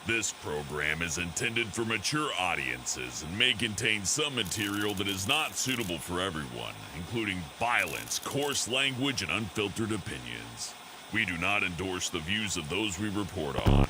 This program is intended for mature audiences and may contain some material that is not suitable for everyone, including violence, coarse language, and unfiltered opinions. We do not endorse the views of those we report on.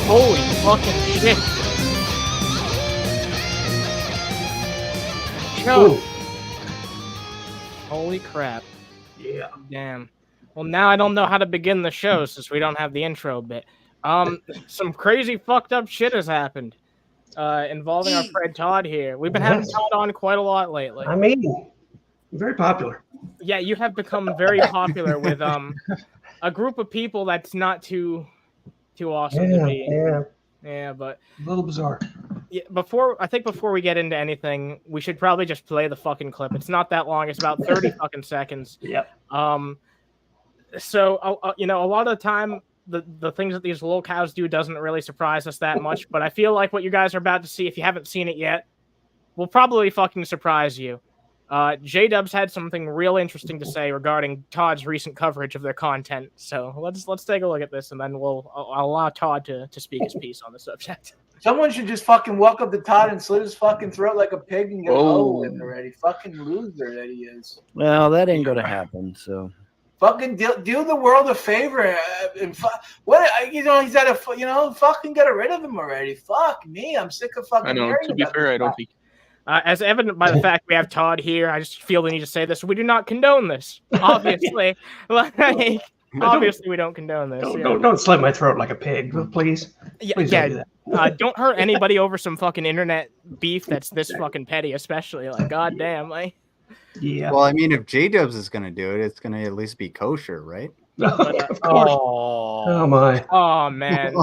Holy fucking shit. Yo. Holy crap. Yeah. Damn. Well, now I don't know how to begin the show since we don't have the intro bit. Some crazy fucked up shit has happened involving our friend Todd here. We've been having Todd on quite a lot lately. I mean, very popular. Yeah, you have become very popular with a group of people that's not too awesome to be. Yeah, but a little bizarre. Yeah, before we get into anything, we should probably just play the fucking clip. It's not that long. It's about 30 fucking seconds. Yep. So a lot of the time, the things that these locals do doesn't really surprise us that much. But I feel like what you guys are about to see, if you haven't seen it yet, will probably fucking surprise you. JDubs had something real interesting to say regarding Todd's recent coverage of their content. So let's take a look at this, and then I'll allow Todd to speak his piece on the subject. Someone should just fucking walk up to Todd and slit his fucking throat like a pig and get over with already. Fucking loser that he is. Well, that ain't gonna happen. So fucking do the world a favor and he's at fucking get rid of him already. Fuck me, I'm sick of fucking. I know. To be fair, I don't think. As evident by the fact we have Todd here, I just feel the need to say this. We do not condone this. Obviously. Obviously, we don't condone this. Don't slit my throat like a pig, please. Please don't do that. Don't hurt anybody over some fucking internet beef that's this fucking petty, especially. Like, goddamn, like. Yeah. Well, I mean, if JDubs is going to do it, it's going to at least be kosher, right? Of course. Oh my. Oh man.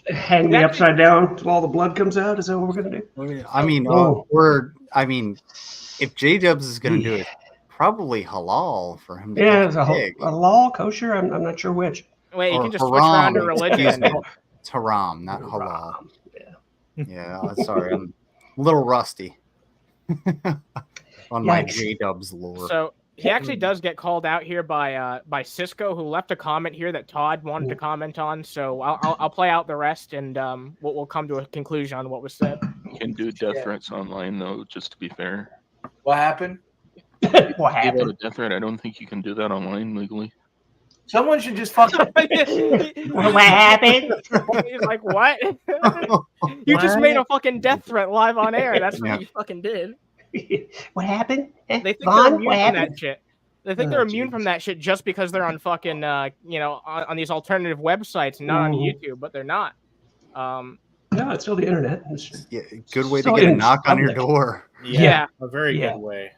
Hang me upside down till all the blood comes out. Is that what we're gonna do? I mean, if JDubs is gonna do it, probably halal for him. Yeah, it's a halal, kosher. I'm not sure which. Wait, you can just switch around to religion. It's haram, not halal. Yeah. Sorry, I'm a little rusty on my JDubs lore. So. He actually does get called out here by Sisko, who left a comment here that Todd wanted to comment on. So I'll play out the rest, and we'll come to a conclusion on what was said. You can do death threats online, though, just to be fair. What happened? What happened? About a death threat, I don't think you can do that online legally. Someone should just fucking. What happened? He's like, what? You just made a fucking death threat live on air. That's what you fucking did. What happened? They think they're immune from that shit. They think they're immune from that shit just because they're on fucking, on these alternative websites, not on YouTube, but they're not. No, it's still the internet. Good way to get a knock on your door. Yeah. A very good way.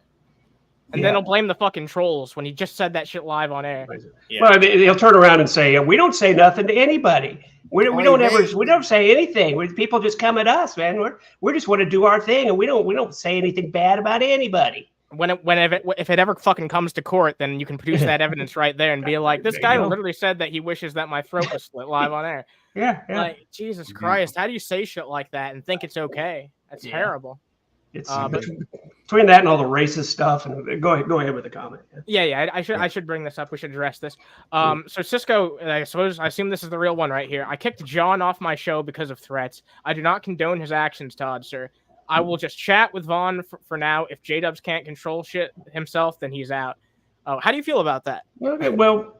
And then he'll blame the fucking trolls when he just said that shit live on air. Yeah. Well, they'll turn around and say, "We don't say nothing to anybody. We don't say anything. People just come at us, man. We just want to do our thing, and we don't say anything bad about anybody." If it ever fucking comes to court, then you can produce that evidence right there and be like, "This guy literally said that he wishes that my throat was slit live on air." Yeah. Like, Jesus Christ, how do you say shit like that and think it's okay? That's terrible. It's between that and all the racist stuff. And go ahead with the comment. Yeah. I should bring this up. We should address this. So Sisko, I assume this is the real one right here. I kicked John off my show because of threats. I do not condone his actions, Todd, sir. I will just chat with Vaughn for now. If JDubs can't control shit himself, then he's out. How do you feel about that? Okay, well,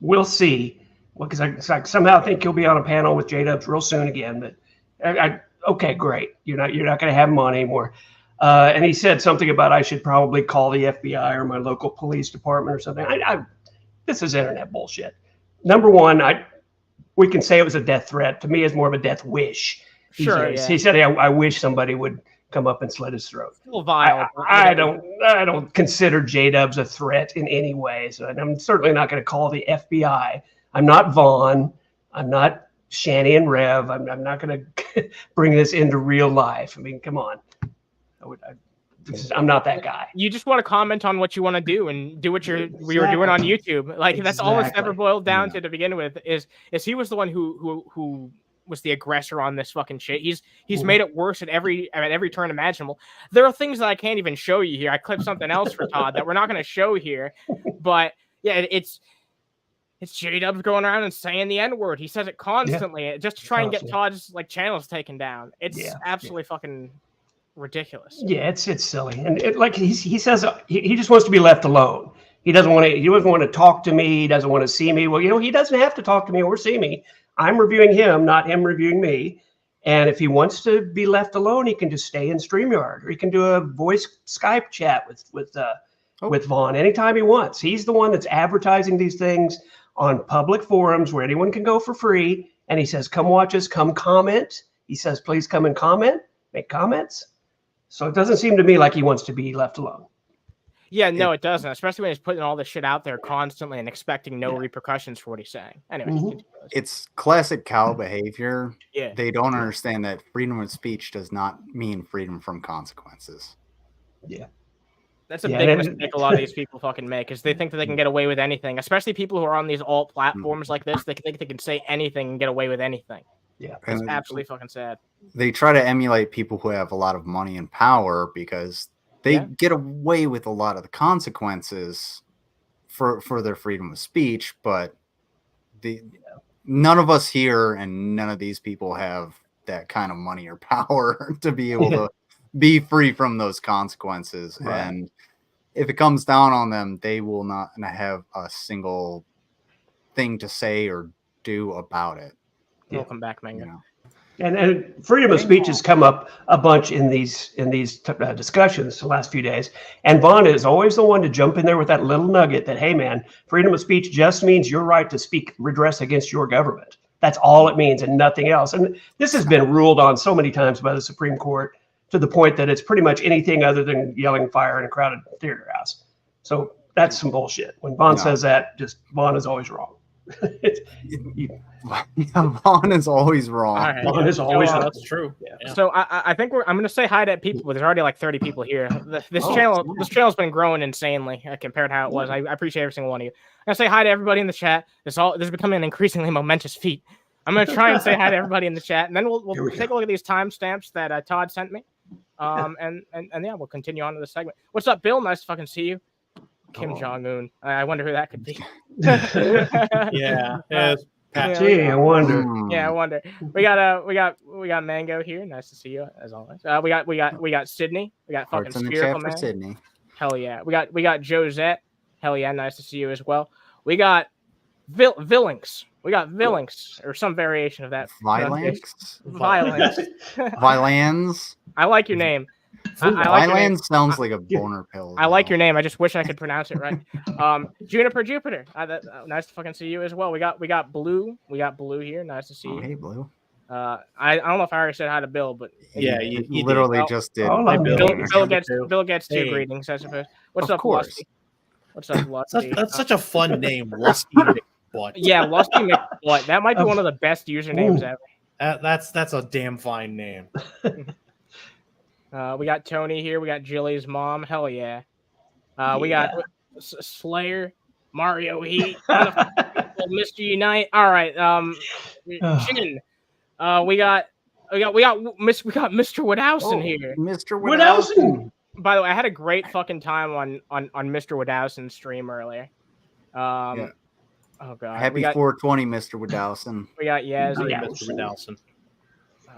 we'll see. Well, because I somehow think he'll be on a panel with JDubs real soon again. But okay, great. You're not going to have him on anymore. And he said something about I should probably call the FBI or my local police department or something. This is internet bullshit. Number one, we can say it was a death threat. To me, it's more of a death wish. Sure. He said, I wish somebody would come up and slit his throat. Still vile. I don't consider JDubs a threat in any way. So I'm certainly not going to call the FBI. I'm not Vaughn. I'm not Shanny and Rev. I'm not going to bring this into real life. I mean, come on. I'm not that guy. You just want to comment on what you want to do and do what we were doing on YouTube. Like that's all it's ever boiled down to begin with. Is he was the one who was the aggressor on this fucking shit. He's made it worse at every turn imaginable. There are things that I can't even show you here. I clipped something else for Todd that we're not going to show here, but yeah, it's JDubs going around and saying the N-word. He says it constantly just to try and get Todd's channels taken down. It's absolutely fucking ridiculous. Yeah, it's silly, and he says he just wants to be left alone. He doesn't want to talk to me. He doesn't want to see me. Well, he doesn't have to talk to me or see me. I'm reviewing him, not him reviewing me. And if he wants to be left alone, he can just stay in StreamYard, or he can do a voice Skype chat with Vaughn anytime he wants. He's the one that's advertising these things on public forums where anyone can go for free. And he says, come watch us, come comment. He says, please come and comment, make comments. So it doesn't seem to me like he wants to be left alone. Yeah, no, it doesn't. Especially when he's putting all this shit out there constantly and expecting no repercussions for what he's saying. Anyway, it's classic cow behavior. Yeah, they don't understand that freedom of speech does not mean freedom from consequences. Yeah. That's a big mistake a lot of these people fucking make, is they think that they can get away with anything, especially people who are on these alt platforms like this. They think they can say anything and get away with anything. Yeah, it's absolutely fucking sad. They try to emulate people who have a lot of money and power because they get away with a lot of the consequences for their freedom of speech, but none of us here and none of these people have that kind of money or power to be able to be free from those consequences. Right. And if it comes down on them, they will not have a single thing to say or do about it. Welcome back, Mango. And freedom of speech has come up a bunch in these discussions the last few days. And Vaughn is always the one to jump in there with that little nugget that, hey, man, freedom of speech just means your right to speak redress against your government. That's all it means and nothing else. And this has been ruled on so many times by the Supreme Court to the point that it's pretty much anything other than yelling fire in a crowded theater house. So that's some bullshit. When Vaughn says that, Vaughn is always wrong. Vaughn is always wrong. Right, Vaughn is always wrong. That's true. Yeah. So I think I'm going to say hi to people, but there's already like 30 people here. This channel's been growing insanely compared to how it was. I appreciate every single one of you. I'm going to say hi to everybody in the chat. This is becoming an increasingly momentous feat. I'm going to try and say hi to everybody in the chat, and then we'll take a look at these timestamps that Todd sent me. And we'll continue on to the segment. What's up, Bill? Nice to fucking see you. Kim Jong-un. I wonder who that could be. Yeah. Gee, I wonder. Yeah, I wonder. We got Mango here. Nice to see you as always. We got Sydney. We got fucking Spherical Man. Sydney. Hell yeah. We got Josette. Hell yeah, nice to see you as well. We got Villainx. We got Villainx or some variation of that. Violence. I like your name. Violence sounds like a boner pill. I like your name. I just wish I could pronounce it right. Juniper Jupiter. Nice to fucking see you as well. We got Blue. We got Blue here. Nice to see you. Hey, Blue. I don't know if I already said hi to Bill, but yeah, you literally just did. Bill gets two greetings, I suppose. What's up, Lusty? What's up, Lusty? That's such a fun name, Lusty McButt. Yeah, Lusty McButt. That might be one of the best usernames ever. That's a damn fine name. We got Tony here. We got Jilly's mom. Hell yeah. We got Slayer, Mario Heat, Mr. Unite. All right. Chin. We got Mr. Woodhousen here. Mr. Woodhousen. By the way, I had a great fucking time on Mr. Woodhousen's stream earlier. Oh god. Happy 420, Mr. Woodhousen. We got Mr. Woodhousen.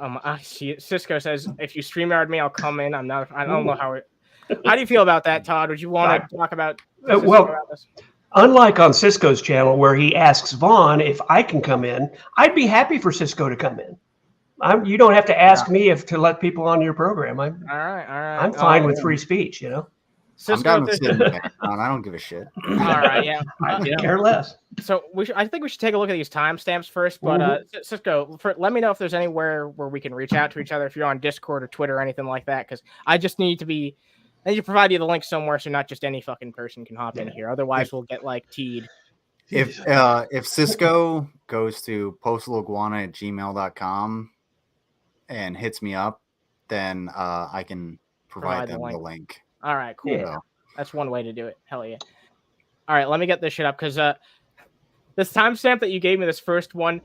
Sisko says, if you StreamYard me, I'll come in. I don't know how do you feel about that, Todd? Would you want to talk about this? Unlike on Sisko's channel where he asks Vaughn if I can come in, I'd be happy for Sisko to come in. You don't have to ask me if to let people on your program. All right. I'm fine with free speech, you know. I'm down to Cisco, sit in the background. I don't give a shit. all right, yeah. I care less. So I think we should take a look at these timestamps first. But Cisco, let me know if there's anywhere where we can reach out to each other if you're on Discord or Twitter or anything like that. Because I just need to provide you the link somewhere so not just any fucking person can hop in here. Otherwise, we'll get like teed. If Sisko goes to postalaguana@gmail.com and hits me up, then I can provide them the link. All right, cool. Yeah. That's one way to do it. Hell yeah. All right, let me get this shit up because this timestamp that you gave me, this first one,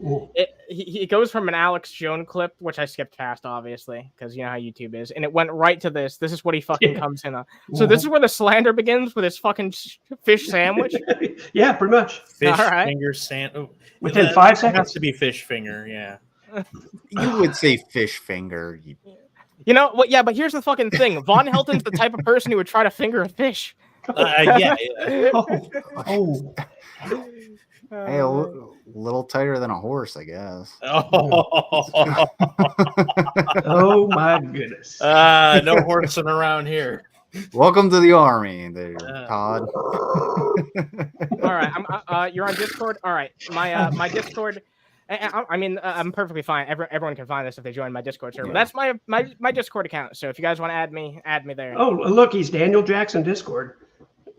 it goes from an Alex Jones clip, which I skipped past, obviously, because you know how YouTube is, and it went right to this. This is what he fucking comes in on. So this is where the slander begins with his fucking fish sandwich. Yeah, pretty much. Fish All right. finger sandwich. Within 5 It seconds. has to be fish finger, yeah. You would say fish finger. You know what? Yeah, but here's the fucking thing. Von Helton's the type of person who would try to finger a fish. Yeah. Oh. Hey, a little tighter than a horse, I guess. Oh my goodness. No horsing around here. Welcome to the army, there, Todd. All right, you're on Discord. All right, my Discord. I mean, I'm perfectly fine. Everyone can find this if they join my Discord server. Yeah. That's my Discord account. So if you guys want to add me there. Oh, look, he's Daniel Jackson Discord.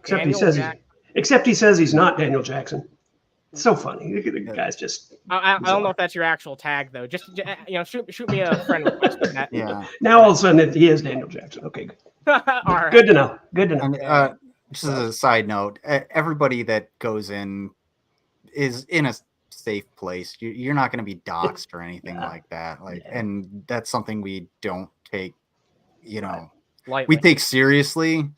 Except he says he's not Daniel Jackson. It's so funny. Look at the guy's just. I don't know if that's your actual tag though. Just shoot me a friend request with that. Yeah. Now all of a sudden he is Daniel Jackson. Okay, good. All right. Good to know. Good to know. And, just as a side note, everybody that goes in is in a safe place. You're not going to be doxxed or anything like that. And that's something we don't take, Lightly. we take seriously.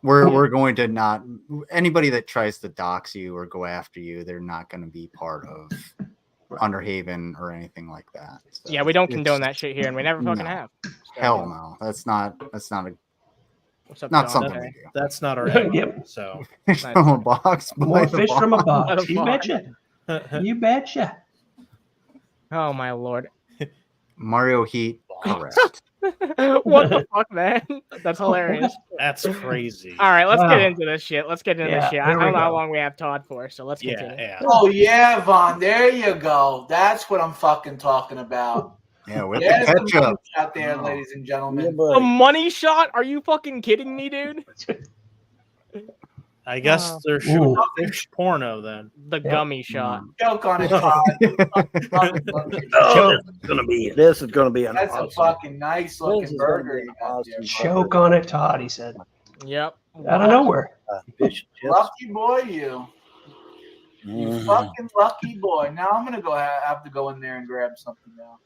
We're going to not, anybody that tries to dox you or go after you, they're not going to be part of Underhaven or anything like that. So yeah, we don't condone that shit here, and we never fucking have. So, Hell no. That's not what's up, not John? something we do. That's not our aim, Yep. so. Fish from a box. More by the fish from a By box. the You box. betcha. You betcha. Oh my lord. Mario Heat, correct. What the fuck, man? That's hilarious. That's crazy. All right, let's Wow. get into this shit. I There don't we know how go. long we have Todd for, so let's continue. Yeah. Oh yeah, Vaughn. There you go. That's what I'm fucking talking about. Yeah, with There's the the ketchup. money out there, ladies and gentlemen. A money shot? Are you fucking kidding me, dude? I guess Wow. they're shooting fish porno then. The gummy shot. Joke on it, Todd. Oh, this is gonna be an That's a awesome. fucking nice looking burger you got there. Choke on it, Todd, he said. Yep. Out of nowhere. Fish and chips. Lucky boy, you. You Mhm. fucking lucky boy. Now I'm gonna have to go in there and grab something now.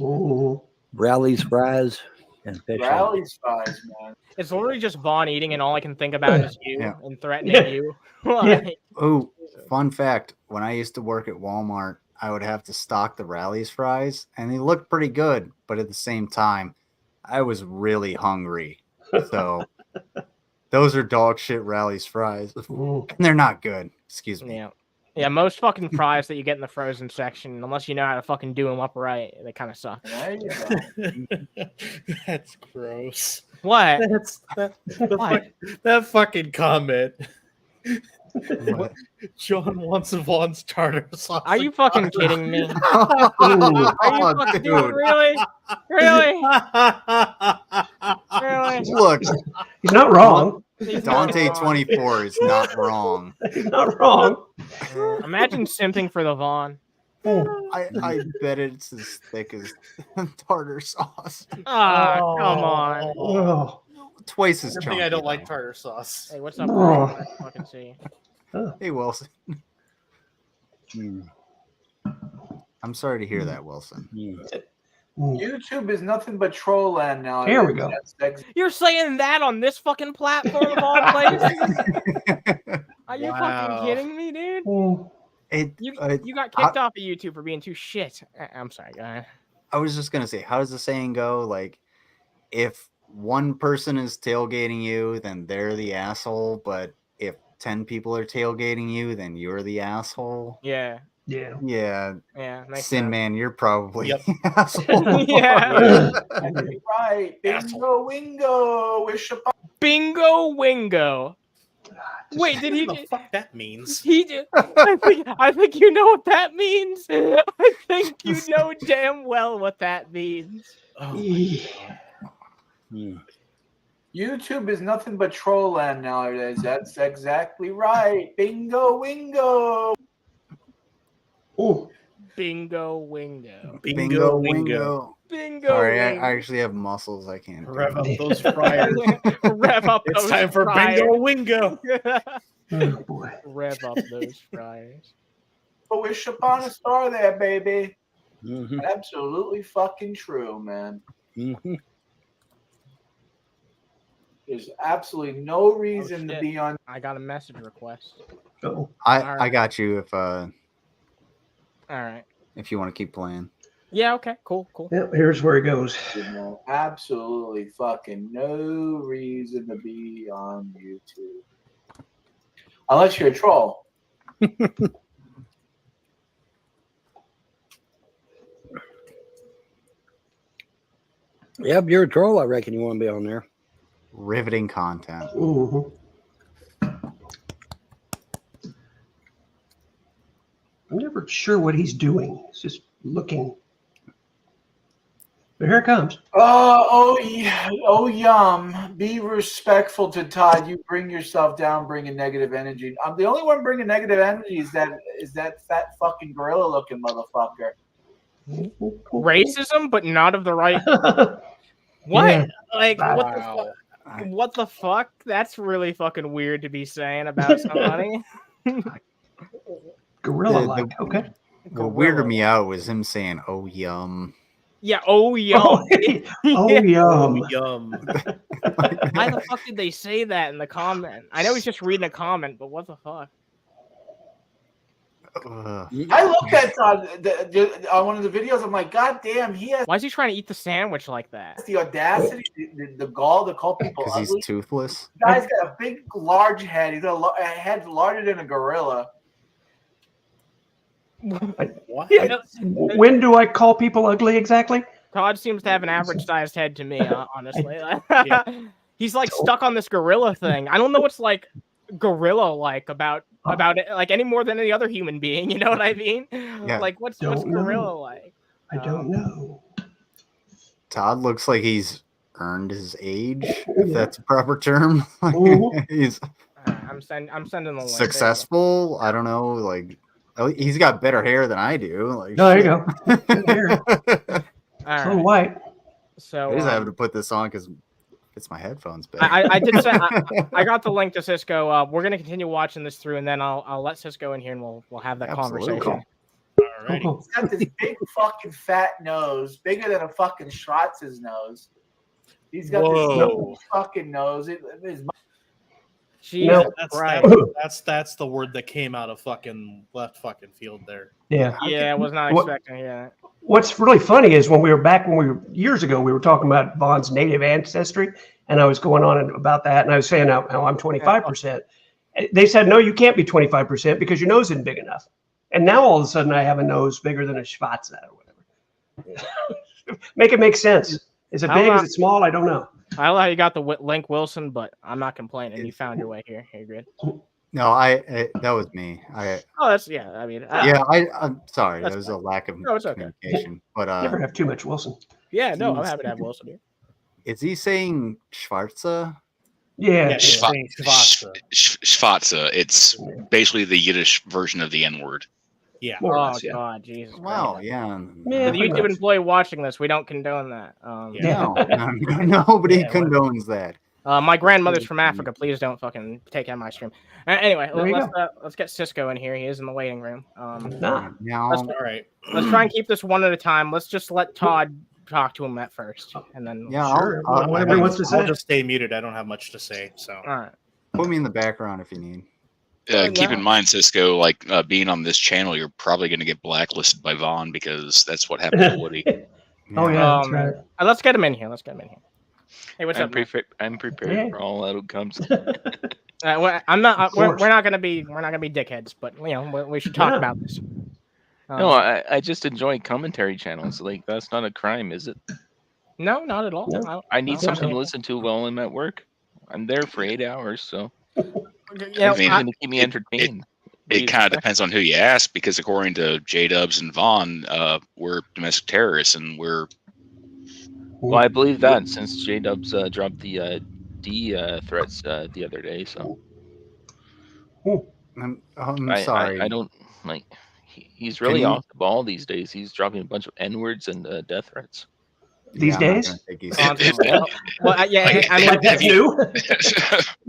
Ooh. Rally's fries and fish. Rally's fries, man. It's literally just Vaughn eating, and all I can think about is you Yeah. and threatening Yeah. you. Oh, fun fact. When I used to work at Walmart, I would have to stock the Rally's fries, and they looked pretty good. But at the same time, I was really hungry. So those are dog shit Rally's fries. Ooh. And they're not good. Excuse me. Yeah. Yeah, most fucking fries that you get in the frozen section, unless you know how to fucking do them upright, they kind of suck. There you go. That's gross. What? That fucking comment. What? John wants Vaughn's tartar sauce. Are you fucking kidding me? Oh, Are you fucking dude, really? Really? Really? Look, He's not wrong. He's not Dante wrong. 24 is not wrong. He's not wrong. Imagine simping for the Vaughn. I bet it's as thick as tartar sauce. Ah, come on. Oh. Twice as Good chunky. thing I don't though. like tartar sauce. Hey, what's up? Oh. Bro? Let's fucking see. Hey, Wilson. Mm, I'm sorry to hear that, Wilson. mm. YouTube is nothing but troll land now. Here we go. That's You're saying that on this fucking platform of all places? Are you Wow. fucking kidding me, dude? Ooh. You got kicked off of YouTube for being too shit. I'm sorry, go ahead. I was just gonna say, how does the saying go? Like, if one person is tailgating you, then they're the asshole. But if 10 people are tailgating you, then you're the asshole. Yeah. Yeah. Yeah. Yeah. Makes Sin sense. Man, you're probably Yep. the asshole. Yeah. Right. Bingo wingo. Wish upon. Bingo wingo. Wait, did he? What the fuck that means? He did. I think you know what that means. I think you know damn well what that means. Oh my Yeah. God. YouTube is nothing but troll land nowadays. That's exactly right. Bingo wingo. Oh, Bingo wingo. Bingo wingo. Bingo. Sorry, I wingo. actually have muscles. I can't. do Rev up it. those fryers. Rev up It's those time for fryers. bingo wingo. oh boy. Rev up those fryers. Wish upon a star there, baby. Mhm. Absolutely fucking true, man. Mhm. There's absolutely no reason to shit. be on. I got a message request. Oh, I Alright. got you All right. if you want to keep playing. Yeah. Okay. Cool. Cool. yeah, here's where it goes. Absolutely fucking no reason to be on YouTube. Unless you're a troll. Yep, you're a troll. I reckon you want to be on there. Riveting content. Mhm. I'm never sure what he's doing. He's just looking. But here it comes. Oh yeah. Oh yum. Be respectful to Todd. You bring yourself down, bringing negative energy. I'm the only one bringing negative energy. Is that fat fucking gorilla looking motherfucker? Racism, but not of the right. What? Yeah. Like what the Wow. fuck? What the fuck? That's really fucking weird to be saying about somebody. Gorilla like. Okay. What weirded me out was him saying, "Oh yum." Yeah. Oh yum. Oh, yum. Yum. Why the fuck did they say that in the comment? I know he's just reading a comment, but what the fuck? Ugh. I looked at Todd on one of the videos. I'm like, God damn, he has Why is he trying to eat the sandwich like that? the audacity, the gall to call people Because he's ugly. toothless. The guy's got a big, large head. He's got a head larger than a gorilla. What? Yeah. When do I call people ugly exactly? Todd seems to have an average-sized head to me, honestly. He's like stuck on this gorilla thing. I don't know what's like gorilla-like about it, like any more than any other human being. You know what I mean? Yeah. Like what's Don't know. gorilla-like? I don't know. Todd looks like he's earned his age, if that's a proper term. Mhm. He's I'm sending the link. successful. I don't know. Like he's got better hair than I do. Like There you go. There. All It's right. white. So I just have to put this on because it's my headphones. But I did say I got the link to Sisko. We're gonna continue watching this through, and then I'll let Sisko in here, and we'll have that Absolutely. conversation. Alrighty. Cool. He's got this big fucking fat nose, bigger than a fucking Schwartz's nose. He's got Whoa. this fucking nose. Jesus That's, Christ. that's the word that came out of fucking left fucking field there. Yeah. Yeah, I was not What- expecting to hear What's really funny is when we were years ago, we were talking about Vaughn's native ancestry, and I was going on about that, and I was saying how I'm 25%. They said, no, you can't be 25% because your nose isn't big enough. And now all of a sudden I have a nose bigger than a Schwarza or whatever. Make it make sense. Is it big? Is it small? I don't know. that. I like how you got the link, Wilson, but I'm not complaining. You found your way here. You're good. no, that was me. Oh, that's yeah. I mean, I'm sorry. That's There was a lack of No, it's okay. communication. But Never have too much Wilson. yeah. No, I'm happy to have Wilson here. is he saying Schwarza? Yeah. Yeah, she's saying Schwarza. Schwarza. It's basically the Yiddish version of the N-word. Yeah. More or Oh less, yeah. God, Jesus. Wow, Christ. yeah. Yeah. For the pretty YouTube much. employee watching this, we don't condone that. No, nobody Yeah, condones that. My grandmother's from Africa. Please don't fucking take out my stream. Anyway, There you let's get Sisko in here. He is in the waiting room. Nah. Now, That's- All right. Let's try and keep this one at a time. Let's just let Todd talk to him at first, and then yeah, Sure. I'll, Whatever he wants to I'll say. just stay muted. I don't have much to say. So all right. put me in the background if you need. Keep in mind, Cisco, like being on this channel, you're probably going to get blacklisted by Vaughn because that's what happened to Woody. Oh, yeah. That's Um, right. Let's get him in here. Hey, what's up, man? I'm prepared Hey. for all outcomes. I'm not. We're course. not gonna be dickheads, but we should talk Yeah. about this. No, I just enjoy commentary channels. Like that's not a crime, is it? No, not at all. No. I need No. something to listen to while I'm at work. I'm there for 8 hours, so Yeah, I mean, it's going to keep me entertained. It kind of depends on who you ask, because according to JDubs and Vaughn, we're domestic terrorists, and we're. Well, I believe that since JDubs dropped the D threats the other day, so I'm sorry. I don't like. He's really off the ball these days. He's dropping a bunch of N-words and death threats. These I'm not days? gonna take you Well, yeah, I mean, Like that's new.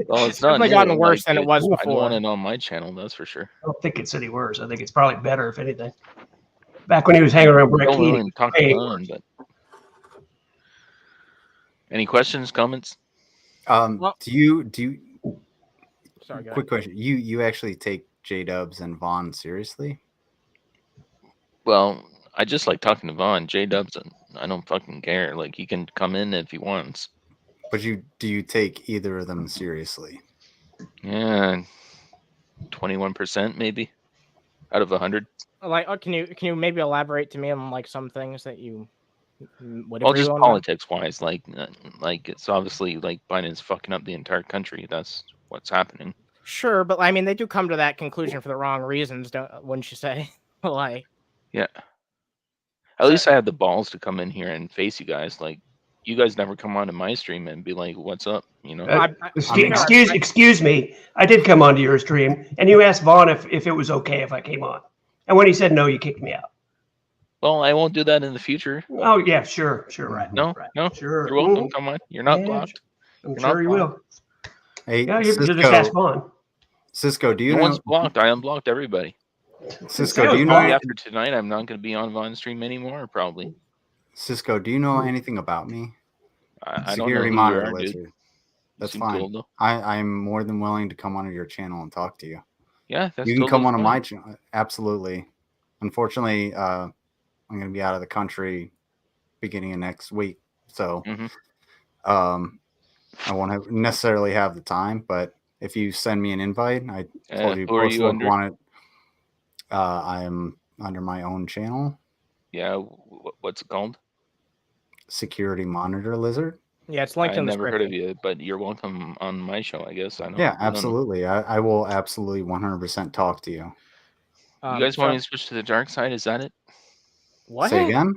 Well, it's not definitely new, gotten worse like, than it was I don't before. want it on my channel, that's for sure. I don't think it's any worse. I think it's probably better, if anything. Back when he was hanging around Brett Don't Keane. really talk on, but any questions, comments? Do you Sorry, go quick ahead. question. You actually take JDubs and Vaughn seriously? Well, I just like talking to Vaughn. JDubs, I don't fucking care. Like, he can come in if he wants. But do you take either of them seriously? Yeah, 21% maybe out of 100. Like, can you maybe elaborate to me on like some things that you would Well, agree just on? politics wise, like it's obviously like Biden's fucking up the entire country. That's what's happening. Sure, but I mean, they do come to that conclusion for the wrong reasons, wouldn't you say? Like, yeah. At least I have the balls to come in here and face you guys. Like, you guys never come onto my stream and be like, "What's up?" You know. Excuse me. I did come onto your stream, and you asked Vaughn if it was okay if I came on, and when he said no, you kicked me out. Well, I won't do that in the future. Oh yeah, sure, right. No, right. no. Sure. You're welcome. Come on. You're not Yeah, blocked. I'm You're sure not you blocked. will. Hey, Yeah, you Sisko, just ask Vaughn. Sisko, do you No know? one's blocked. I unblocked everybody. Cisco, do you know? Probably after tonight, I'm not going to be on Vaughn stream anymore. Probably. Cisco, do you know anything about me? I don't know Security who monitor you are, lizard. dude. That's seem fine. cool, though. I'm more than willing to come onto your channel and talk to you. Yeah, that's you can totally come onto fine. my channel. Absolutely. Unfortunately, I'm going to be out of the country beginning of next week, so I won't necessarily have the time. But if you send me an invite, I told you who are you under? want it. I am under my own channel. Yeah, what's it called? Security Monitor Lizard. Yeah, it's linked in the never description. heard of you, but you're welcome on my show, I guess. I don't. Yeah, absolutely. I will absolutely 100% talk to you. You guys want me to switch to the dark side? Is that it? What? Say again?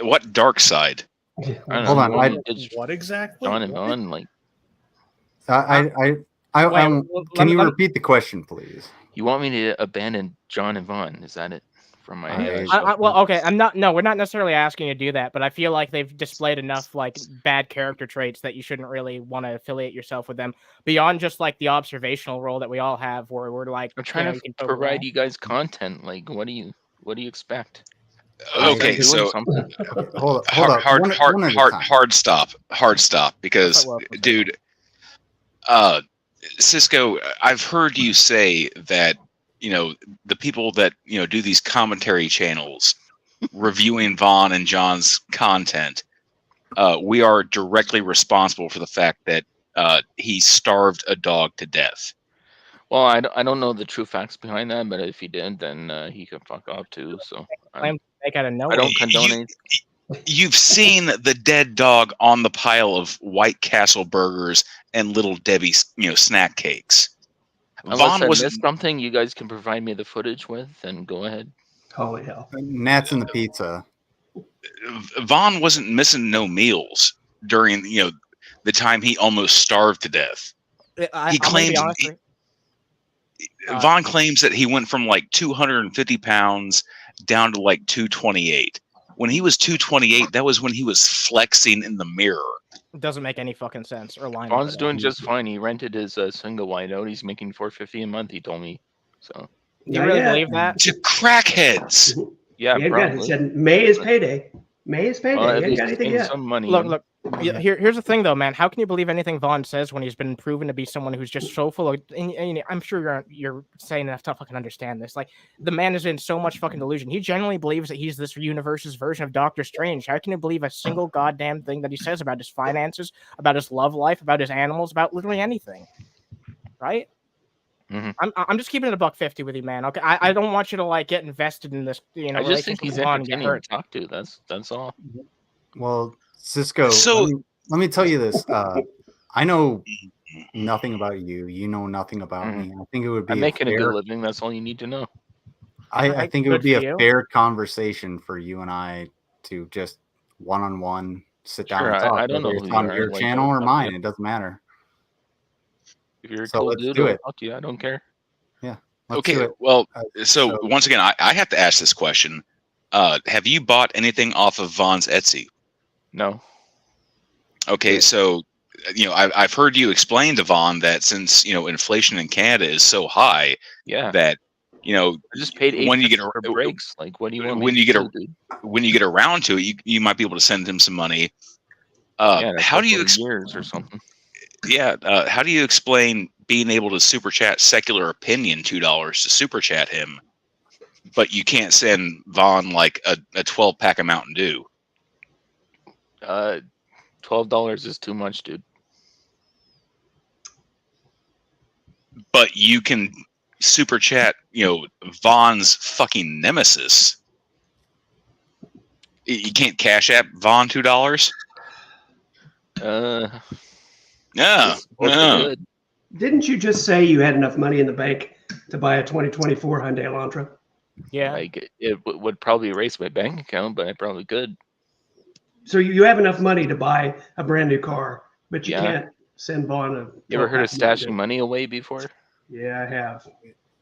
What dark side? I don't Hold know. on. What exactly? John and Vaughn, like. Can you repeat the question, please? You want me to abandon John and Vaughn? Is that it? From my well, okay. we're not necessarily asking you to do that, but I feel like they've displayed enough like bad character traits that you shouldn't really want to affiliate yourself with them beyond just like the observational role that we all have, where we're like, I'm trying to provide you guys content. Like, what do you expect? Okay, so hold up. Hard stop, because dude, Sisko, I've heard you say that, you know, the people that, you know, do these commentary channels reviewing Vaughn and John's content, we are directly responsible for the fact that he starved a dog to death. Well, I don't know the true facts behind that, but if he did, then he can fuck off too. So I don't condone it. You've seen the dead dog on the pile of White Castle burgers and Little Debbie's, you know, snack cakes. Unless I missed something you guys can provide me the footage with, then go ahead. Holy hell. Gnats in the pizza. Vaughn wasn't missing no meals during, you know, the time he almost starved to death. He claimed Vaughn claims that he went from like 250 pounds down to like 228. When he was 228, that was when he was flexing in the mirror. It doesn't make any fucking sense or line. Vaughn's doing just fine. He rented his single wide out. He's making $450 a month. He told me. So you really believe that? To crackheads. Yeah, he said May is payday. May is payday. Well, he ain't got anything yet. Some money. Look. Here's the thing, though, man. How can you believe anything Vaughn says when he's been proven to be someone who's just so full of? And I'm sure you're saying enough to fucking understand this. Like, the man is in so much fucking delusion. He genuinely believes that he's this universe's version of Doctor Strange. How can you believe a single goddamn thing that he says about his finances, about his love life, about his animals, about literally anything? Right? Mm-hmm. I'm just keeping it $1.50 with you, man. Okay, I don't want you to like get invested in this. I just think he's entertaining to talk to. That's all. Well, Sisko, So let me tell you this. I know nothing about you. You know nothing about me. I think it would be. I'm making a good living. That's all you need to know. I think it would be a fair conversation for you and I to just one-on-one sit down and talk. I don't know whether it's on your channel or mine. It doesn't matter. If you're a cool dude, I'll talk to you. I don't care. Yeah. Okay. Well, so once again, I have to ask this question. Have you bought anything off of Vaughn's Etsy? No. Okay, so I've heard you explain to Vaughn that since inflation in Canada is so high, that I just paid when you get for breaks. Like, what do you want? When you get around to it, you might be able to send him some money. How do you years or something? Yeah, how do you explain being able to super chat Secular Opinion $2 to super chat him, but you can't send Vaughn like a 12-pack of Mountain Dew? $12 is too much, dude. But you can super chat, Vaughn's fucking nemesis. You can't Cash App Vaughn $2? No. Didn't you just say you had enough money in the bank to buy a 2024 Hyundai Elantra? Yeah. Like, it would probably erase my bank account, but I probably could. So you have enough money to buy a brand new car, but you can't send Vaughn a. You ever heard of stashing money away before? Yeah, I have.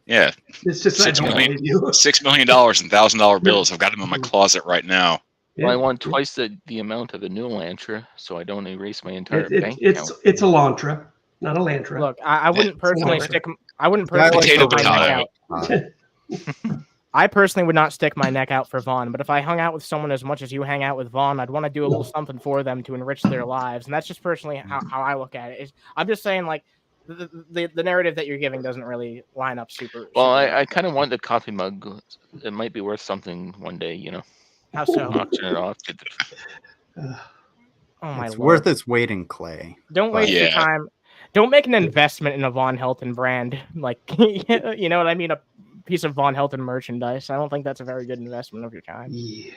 Yeah. It's just $6 million in $1,000 bills. I've got them in my closet right now. Well, I want twice the amount of a new Elantra, so I don't erase my entire bank account. It's a Elantra, not a Lantra. Look, I wouldn't personally stick. I wouldn't personally stick my neck out. I personally would not stick my neck out for Vaughn, but if I hung out with someone as much as you hang out with Vaughn, I'd want to do a little something for them to enrich their lives, and that's just personally how I look at it. I'm just saying, like, the narrative that you're giving doesn't really line up super. Well, I kind of want the coffee mug. It might be worth something one day, How so? Auction it off. Oh my it's Lord. worth its weight in clay. Don't waste your time. Don't make an investment in a Von Helton brand. Like, you know what I mean? A piece of Von Helton merchandise. I don't think that's a very good investment of your time. Yeah.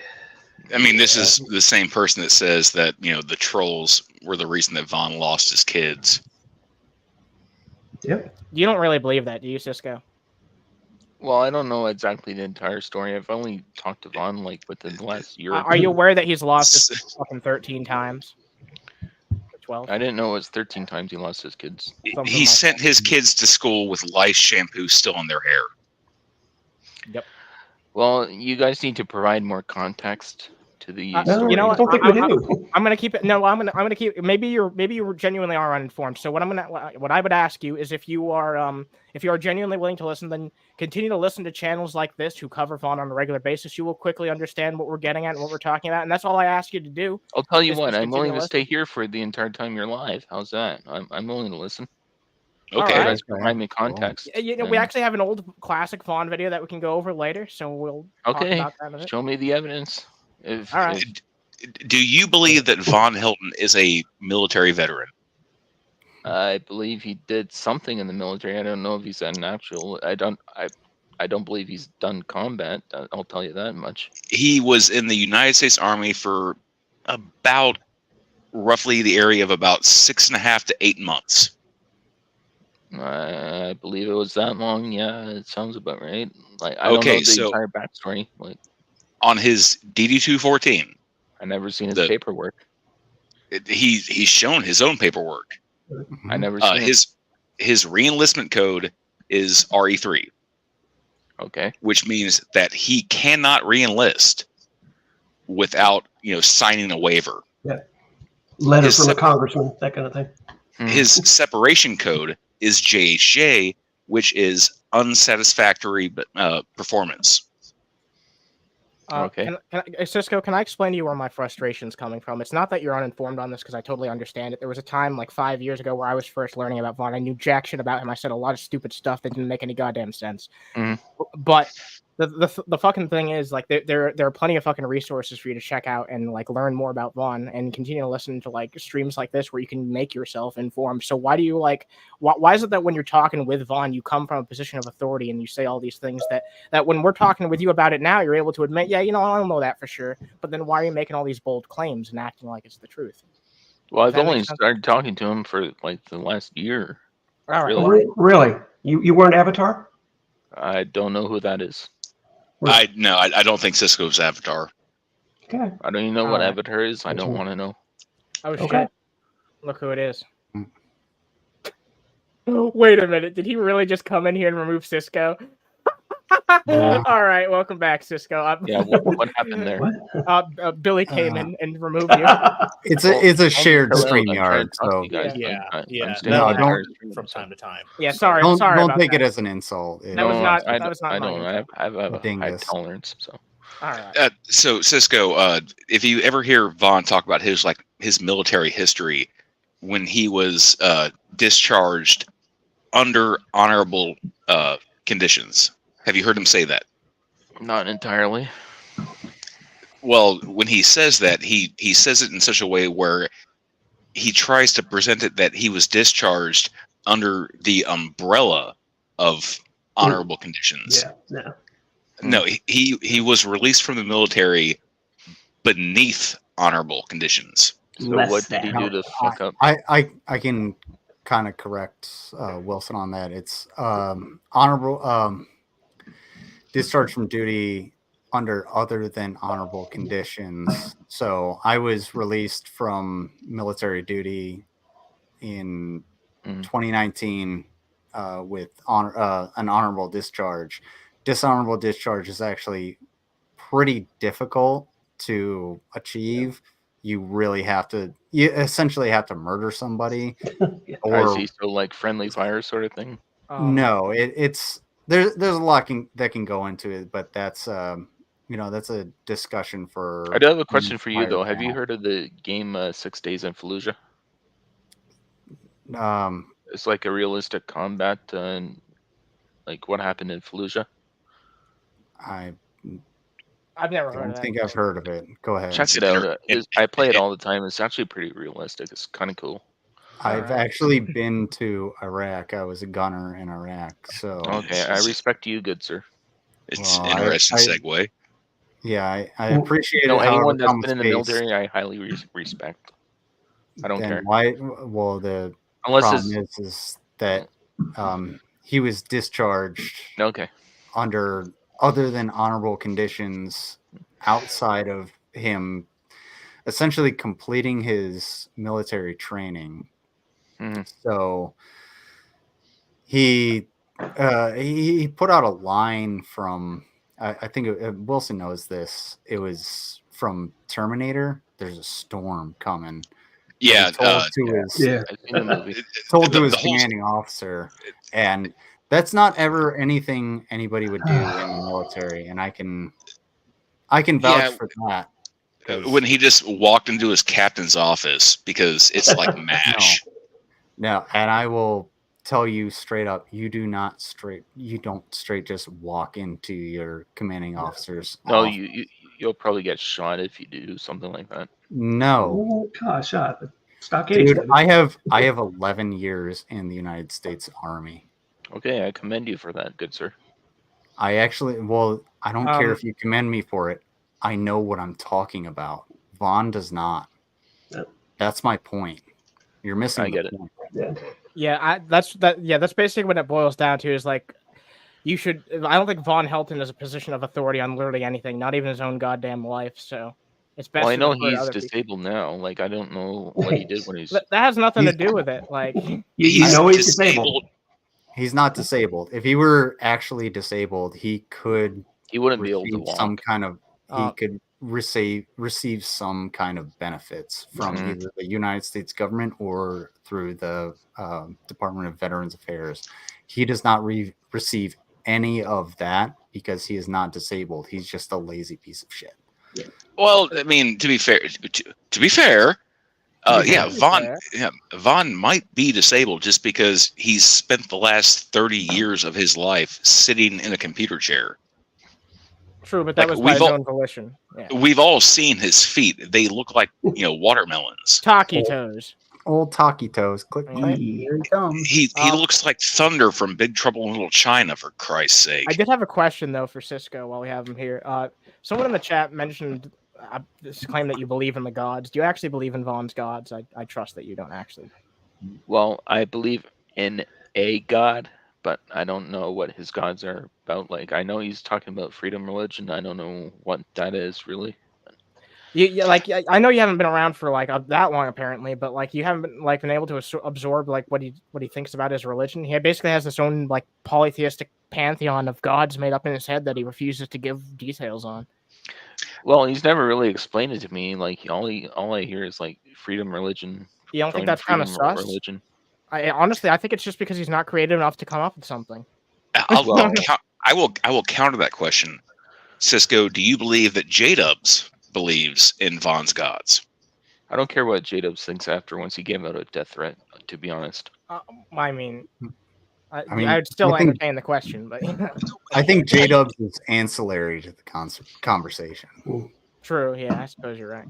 I mean, this is the same person that says that, the trolls were the reason that Vaughn lost his kids. Yep. You don't really believe that, do you, Sisko? Well, I don't know exactly the entire story. I've only talked to Vaughn like within the last year. Are you aware that he's lost his fucking 13 times? 12? I didn't know it was 13 times he lost his kids. He sent his kids to school with lice shampoo still in their hair. Yep. Well, you guys need to provide more context to the story. You know what? I don't think we do. I'm gonna keep it. No, I'm gonna keep. Maybe you genuinely are uninformed. So what I would ask you is if you are genuinely willing to listen, then continue to listen to channels like this who cover Vaughn on a regular basis. You will quickly understand what we're getting at and what we're talking about, and that's all I ask you to do. I'll tell you what. I'm willing to stay here for the entire time you're live. How's that? I'm willing to listen. Okay. You guys provide me context. We actually have an old classic Vaughn video that we can go over later, so we'll talk about that in a bit. Show me the evidence. All right. Do you believe that Von Helton is a military veteran? I believe he did something in the military. I don't know if he's an actual. I don't believe he's done combat. I'll tell you that much. He was in the United States Army for about roughly the area of about 6.5 to 8 months. I believe it was that long. Yeah, it sounds about right. Like, I don't know the entire backstory. Like, on his DD-214, I never seen his paperwork. He's shown his own paperwork. I never seen his re-enlistment code is RE3. Okay. Which means that he cannot re-enlist without signing a waiver. Yeah. Letter from a congressman, that kind of thing. His separation code is JHJ, which is unsatisfactory performance. Okay. Sisko, can I explain to you where my frustration's coming from? It's not that you're uninformed on this, because I totally understand it. There was a time like 5 years ago where I was first learning about Vaughn. I knew jack shit about him. I said a lot of stupid stuff that didn't make any goddamn sense. Mhm. But the fucking thing is, like, there are plenty of fucking resources for you to check out and like learn more about Vaughn, and continue to listen to like streams like this where you can make yourself informed. So why do you like why is it that when you're talking with Vaughn, you come from a position of authority and you say all these things that when we're talking with you about it now, you're able to admit, yeah, you know, I don't know that for sure. But then why are you making all these bold claims and acting like it's the truth? Well, Does I've that make only sense? started talking to him for like the last year. All right. Really? Really? You weren't Avatar? I don't know who that is. Really? I don't think Sisko's Avatar. Okay. I don't even know All what right. Avatar is. I don't want to know. Oh Okay. shit! Look who it is. Wait a minute. Did he really just come in here and remove Sisko? All right, welcome back, Sisko. Yeah, what happened there? What? Billy came in and removed you. It's Well, a shared I'm trying StreamYard, to talk to so you guys. Yeah, I'm yeah. staying No, on the don't- entire stream, From so- time to time. Yeah, sorry don't about take that. it as an insult. That was not- I that was not my don't. I intent. have a high Dingus. tolerance. So All right. So Sisko, if you ever hear Vaughn talk about his military history, when he was discharged under honorable conditions, have you heard him say that? not entirely. Well, when he says that, he says it in such a way where he tries to present it that he was discharged under the umbrella of honorable conditions. Yeah. No. No, he was released from the military beneath honorable conditions. So Less what did he than. do to fuck up? I can kind of correct Wilson on that. It's honorable discharge from duty under other than honorable conditions. So I was released from military duty in 2019 with an honorable discharge. Dishonorable discharge is actually pretty difficult to achieve. You essentially have to murder somebody. I Or see. So like friendly fire sort of thing. no, it's there's a lot that can go into it, but that's that's a discussion for. I do have a question for you higher though. Have you panel. heard of the game 6 Days in Fallujah? Um, It's like a realistic combat and like what happened in Fallujah. I've never I heard of don't that. think I've heard of it. Go ahead. Check it out. I play it all the time. It's actually pretty realistic. It's kind of cool. I've actually been to Iraq. I was a gunner in Iraq. So Okay, I respect you, good sir. It's Well, interesting segue. Yeah, I appreciate No, it. anyone however, that's comes been in the based. military, I highly respect. I don't Then care. why? Well, the Unless problem is that he was discharged Okay. under other than honorable conditions outside of him essentially completing his military training. So he put out a line from I think Wilson knows this. It was from Terminator. There's a storm coming. Yeah, I've seen the movie. Told to his commanding officer, and that's not ever anything anybody would do in the military, and I can vouch for that. When he just walked into his captain's office because it's like MASH. No, and I will tell you straight up, you don't straight just walk into your commanding officer's No, office. you'll probably get shot if you do something like that. No. Oh, gosh, stockade. Dude, I have 11 years in the United States Army. Okay, I commend you for that, good sir. I don't care if you commend me for it. I know what I'm talking about. Vaughn does not. That's my point. You're missing. I get it. Point. Yeah, that's basically what it boils down to. Is like, you should. I don't think Von Helton is a position of authority on literally anything, not even his own goddamn life. So it's best. Well, I know to defer to he's other people. disabled now. Like, I don't know what he did when he's. That has nothing to do with it. Like, you know he's disabled. He's not disabled. If he were actually disabled, he wouldn't be able to walk. Some kind of. He could receive some kind of benefits from either the United States government or through the Department of Veterans Affairs. He does not receive any of that because he is not disabled. He's just a lazy piece of shit. Well, I mean, to be fair, Vaughn might be disabled just because he's spent the last 30 years of his life sitting in a computer chair. True, but that was by his own volition. Yeah. We've all seen his feet. They look like, watermelons. Taquitos. Old taquitos. Click right. Here he comes. He looks like Thunder from Big Trouble in Little China, for Christ's sake. I did have a question, though, for Sisko while we have him here. Someone in the chat mentioned this claim that you believe in the gods. Do you actually believe in Vaughn's gods? I trust that you don't actually. Well, I believe in a god, but I don't know what his gods are about. Like, I know he's talking about freedom religion. I don't know what that is really. I know you haven't been around for that long apparently, but you haven't been able to absorb what he thinks about his religion. He basically has this own polytheistic pantheon of gods made up in his head that he refuses to give details on. Well, he's never really explained it to me. All I hear is freedom religion. You don't think that's kind of sus? Religion. Honestly, I think it's just because he's not creative enough to come up with something. I will counter that question. Sisko, do you believe that JDubs believes in Vaughn's gods? I don't care what JDubs thinks after once he gave out a death threat, to be honest. I mean, I'd still entertain the question, but I think JDubs is ancillary to the conversation. True, yeah, I suppose you're right.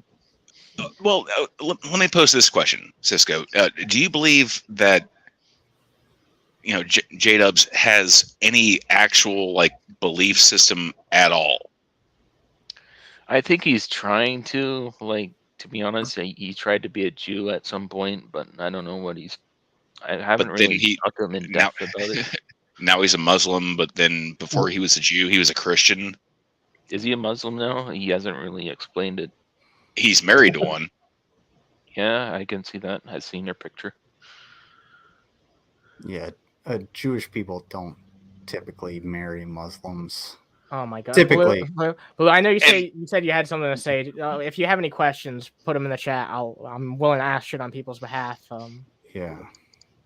Well, let me pose this question, Sisko. Do you believe that JDubs has any actual belief system at all? I think he's trying to be honest. He tried to be a Jew at some point, but I don't know what he's. I haven't really talked to him in depth about it. Now he's a Muslim, but then before he was a Jew, he was a Christian. Is he a Muslim now? He hasn't really explained it. He's married to one. Yeah, I can see that. I've seen your picture. Yeah, Jewish people don't typically marry Muslims. Oh my God! Typically, Blue, I know you said you had something to say. If you have any questions, put them in the chat. I'm willing to ask shit on people's behalf. Yeah.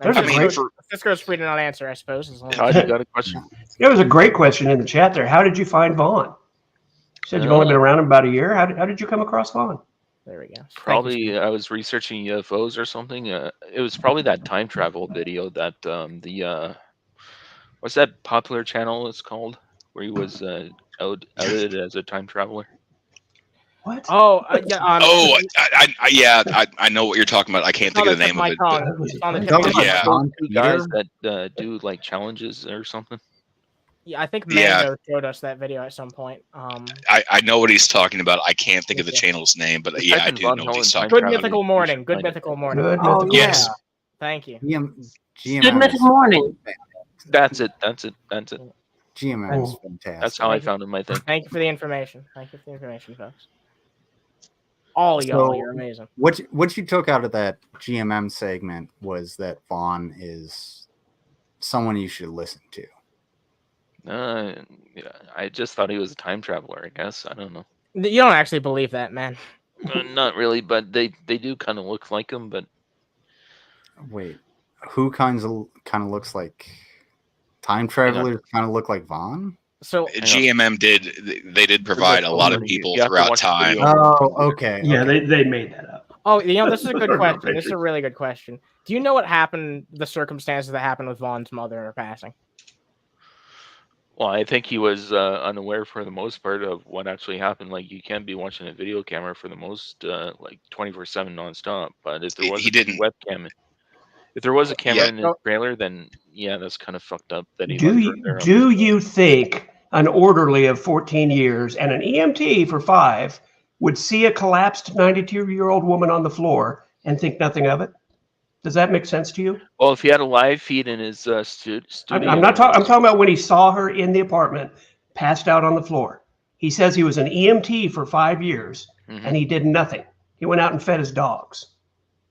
Sisko's free to not answer, I suppose. Todd, you got a question? There was a great question in the chat there. How did you find Vaughn? You said you've only been around him about a year. How did you come across Vaughn? There we go. Probably I was researching UFOs or something. It was probably that time travel video that what's that popular channel it's called, where he was outed as a time traveler. What? Oh, yeah. I know what you're talking about. I can't think of the name of it. Yeah, guys that do challenges or something. Yeah, I think Mango showed us that video at some point. I know what he's talking about. I can't think of the channel's name, but yeah, I do know what he's talking about. Good Mythical Morning. Good Mythical Morning. Yes. Thank you. Good Mythical Morning. That's it. GMM is fantastic. That's how I found him, I think. Thank you for the information. Folks. All y'all, you're amazing. What you took out of that GMM segment was that Vaughn is someone you should listen to. I just thought he was a time traveler, I guess. I don't know. You don't actually believe that, man. Not really, but they do kind of look like him. But wait, who kind of looks like time travelers? Kind of look like Vaughn. So GMM did provide a lot of people throughout time. Oh, okay. Yeah, they made that up. Oh, this is a good question. This is a really good question. Do you know what happened? The circumstances that happened with Vaughn's mother and her passing. Well, I think he was unaware for the most part of what actually happened. You can't be watching a video camera for the most 24/7 nonstop. But if there was a webcam, if there was a camera in the trailer, then yeah, that's kind of fucked up. That he do you think an orderly of 14 years and an EMT for 5 would see a collapsed 92-year-old woman on the floor and think nothing of it? Does that make sense to you? Well, if he had a live feed in his studio, I'm talking about when he saw her in the apartment, passed out on the floor. He says he was an EMT for 5 years and he did nothing. He went out and fed his dogs.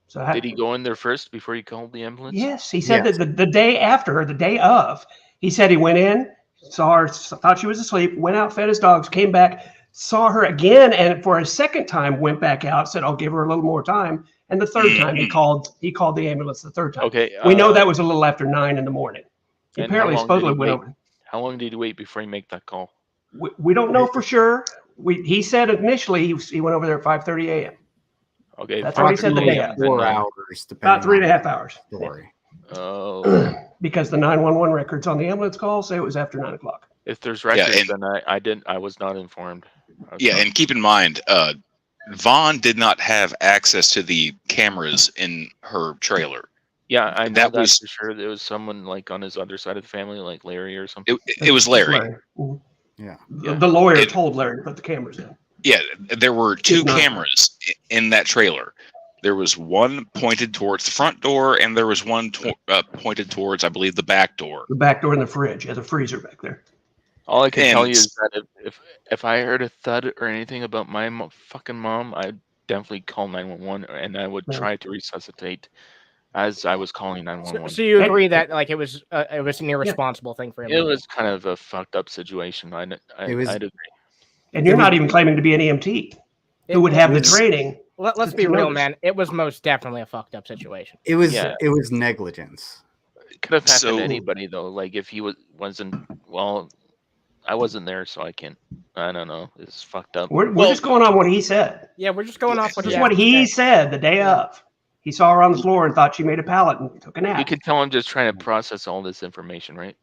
So did he go in there first before he called the ambulance? Yes, he said that the day after, the day of, he said he went in, saw her, thought she was asleep, went out, fed his dogs, came back, saw her again, and for a second time went back out, said, I'll give her a little more time. And the third time he called the ambulance the third time. Okay. We know that was a little after 9 in the morning. He apparently supposedly went over. How long did he wait before he make that call? We don't know for sure. He said initially he went over there at 5:30 a.m. Okay, That's what he said the day of. 4 hours, About 3.5 hours. Story. Oh, because the 911 records on the ambulance call say it was after 9 o'clock. If there's records, then I was not informed. And keep in mind, Vaughn did not have access to the cameras in her trailer. Yeah, I know that for sure. There was someone like on his other side of the family, like Larry or something. It was Larry. Yeah. The lawyer told Larry to put the cameras in. Yeah, there were 2 cameras in that trailer. There was one pointed towards the front door, and there was one pointed towards, I believe, the back door. The back door in the fridge. There's a freezer back there. All I can tell you is that if I heard a thud or anything about my fucking mom, I'd definitely call 911, and I would try to resuscitate as I was calling 911. So you agree that like it was an irresponsible thing for him? It was kind of a fucked up situation. I'd agree. And you're not even claiming to be an EMT who would have the training. Let's be real, man. It was most definitely a fucked up situation. It was negligence. It could have happened to anybody though. Like if he wasn't well, I wasn't there, so I don't know. It's fucked up. We're just going on what he said. Yeah, we're just going off what he said the day of. He saw her on the floor and thought she made a pallet and took a nap. You can tell I'm just trying to process all this information, right?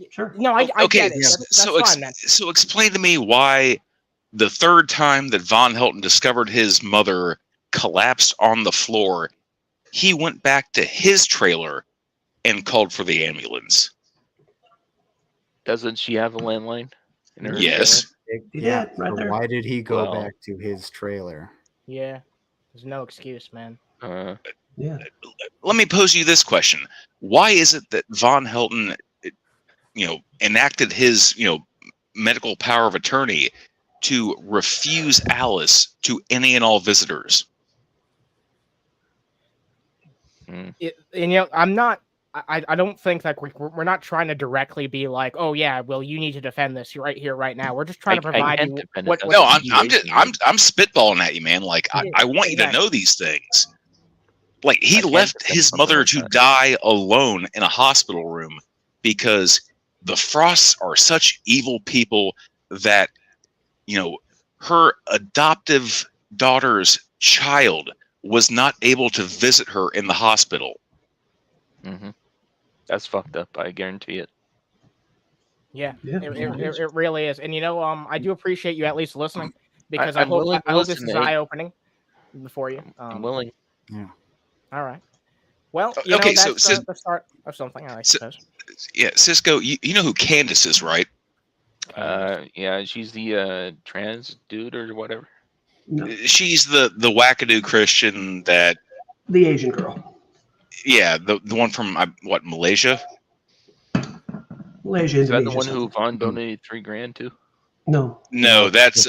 Sure. No, I get it. That's fine, man. So explain to me why the third time that Von Helton discovered his mother collapsed on the floor, he went back to his trailer and called for the ambulance. Doesn't she have a landline? Yes. Yeah, right there. Why did he go back to his trailer? Yeah, there's no excuse, man. Yeah. Let me pose you this question: why is it that Von Helton, enacted his, medical power of attorney to refuse Alice to any and all visitors? I'm not. I don't think that we're not trying to directly be like, oh yeah, well you need to defend this right here, right now. We're just trying to provide you what. No, I'm spitballing at you, man. Like I want you to know these things. Like he left his mother to die alone in a hospital room because the Frosts are such evil people that, her adoptive daughter's child was not able to visit her in the hospital. Mm-hmm. That's fucked up. I guarantee it. Yeah, it really is. And I do appreciate you at least listening because I hope this is eye-opening for you. I'm willing. Yeah. All right. Well, okay, that's the start of something, I suppose. Yeah, Sisko, you know who Candace is, right? Yeah, she's the trans dude or whatever. No. She's the wackadoo Christian that... The Asian girl. Yeah, the one from, Malaysia? Malaysia is that the one who Vaughn donated $3,000 to? No, that's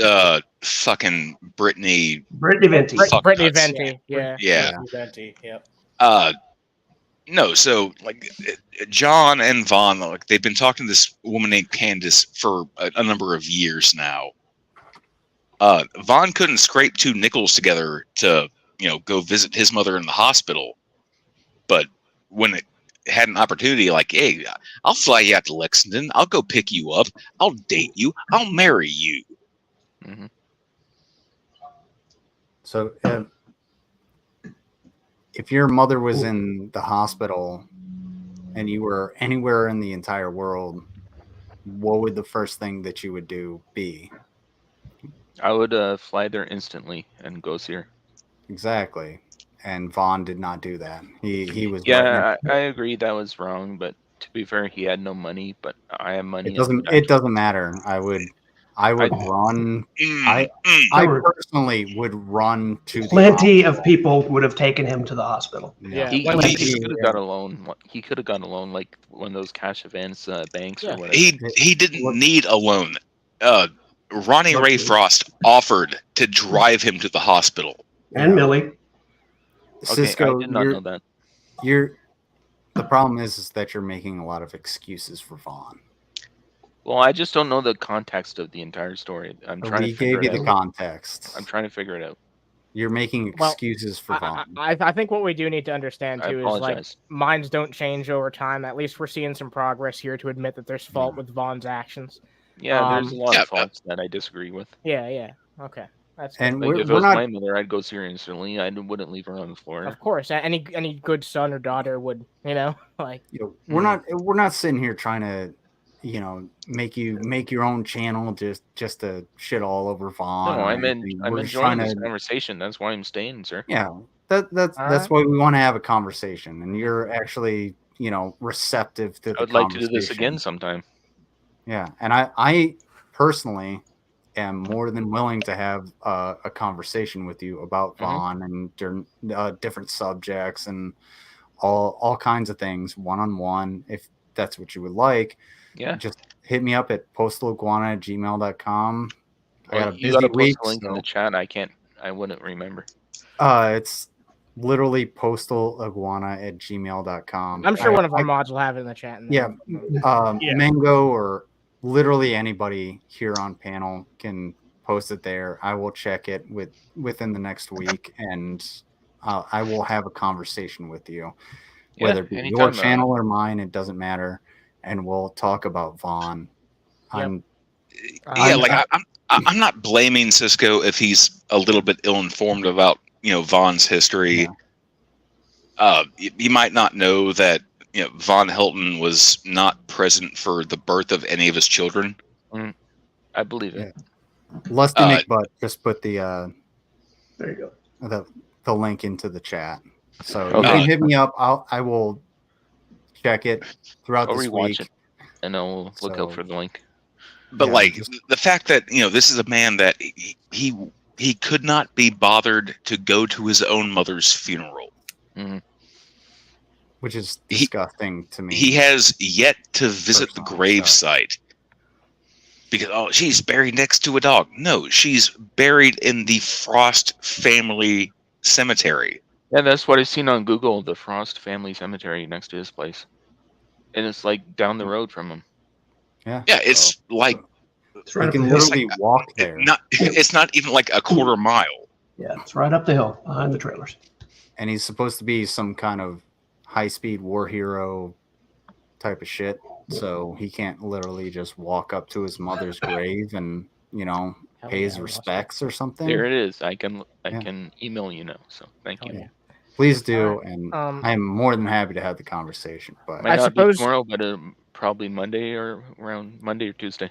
fucking Brittany. Brittany Venti. Brittany Venti. Yeah. Venti. Yep. No, so like John and Vaughn, like they've been talking to this woman named Candace for a number of years now. Vaughn couldn't scrape 2 nickels together to, go visit his mother in the hospital. But when it had an opportunity, like, hey, I'll fly you out to Lexington. I'll go pick you up. I'll date you. I'll marry you. Mm-hmm. So if your mother was in the hospital and you were anywhere in the entire world, what would the first thing that you would do be? I would fly there instantly and go see her. Exactly. And Vaughn did not do that. He was... Yeah, I agree that was wrong, but to be fair, he had no money, but I have money. It doesn't matter. I would run. I personally would run to. Plenty of people would have taken him to the hospital. Yeah, he could have got a loan. He could have gotten a loan, like one of those cash advance banks or whatever. He didn't need a loan. Ronnie Ray Frost offered to drive him to the hospital. And Millie. Sisko, I did not know that. The problem is that you're making a lot of excuses for Vaughn. Well, I just don't know the context of the entire story. I'm trying to figure it out. We gave you the context. I'm trying to figure it out. You're making excuses for Vaughn. I think what we do need to understand I too is like apologize. minds don't change over time. At least we're seeing some progress here to admit that there's fault with Vaughn's actions. Yeah, there's a lot of faults that I disagree with. Yeah. Okay. That's And good. Like, if it was my mother, I'd go seriously. I wouldn't leave her on the floor. Of course, any good son or daughter would, like. We're not sitting here trying to, make you make your own channel just to shit all over Vaughn. No, I'm enjoying this conversation. That's why I'm staying, sir. Yeah, that's why we want to have a conversation, and you're actually, receptive to. I would like to do this again sometime. Yeah, and I personally am more than willing to have a conversation with you about Vaughn and different subjects and all kinds of things, one-on-one, if that's what you would like. Yeah, just hit me up at postalaguana@gmail.com. I got a busy week. Link in the chat. I wouldn't remember. It's literally postalaguana@gmail.com. I'm sure one of our mods will have it in the chat. Mango or literally anybody here on panel can post it there. I will check it within the next week, and I will have a conversation with you, whether it be your channel or mine. It doesn't matter, and we'll talk about Vaughn. I'm not blaming Sisko if he's a little bit ill-informed about Vaughn's history. Yeah. You might not know that Von Helton was not present for the birth of any of his children. I believe it. Yeah. Lusty McButt just put the there you go, the link into the chat, so you can hit me up. I will check it throughout this week, and I'll look out for the link. But the fact that this is a man that he could not be bothered to go to his own mother's funeral. Mm-hmm. Which is disgusting to me. He has yet to visit the gravesite because she's buried next to a dog. No, she's buried in the Frost family cemetery. Yeah, that's what I've seen on Google. The Frost family cemetery next to his place, and it's like down the road from him. Yeah, it's like you can literally walk there. It's not even like a quarter mile. Yeah, it's right up the hill behind the trailers. And he's supposed to be some kind of high-speed war hero type of shit, so he can't literally just walk up to his mother's grave and pay his respects or something. There it is. I can email you now. So thank you. Yeah. Please do, and I'm more than happy to have the conversation. But might not be tomorrow, but probably Monday or around Monday or Tuesday.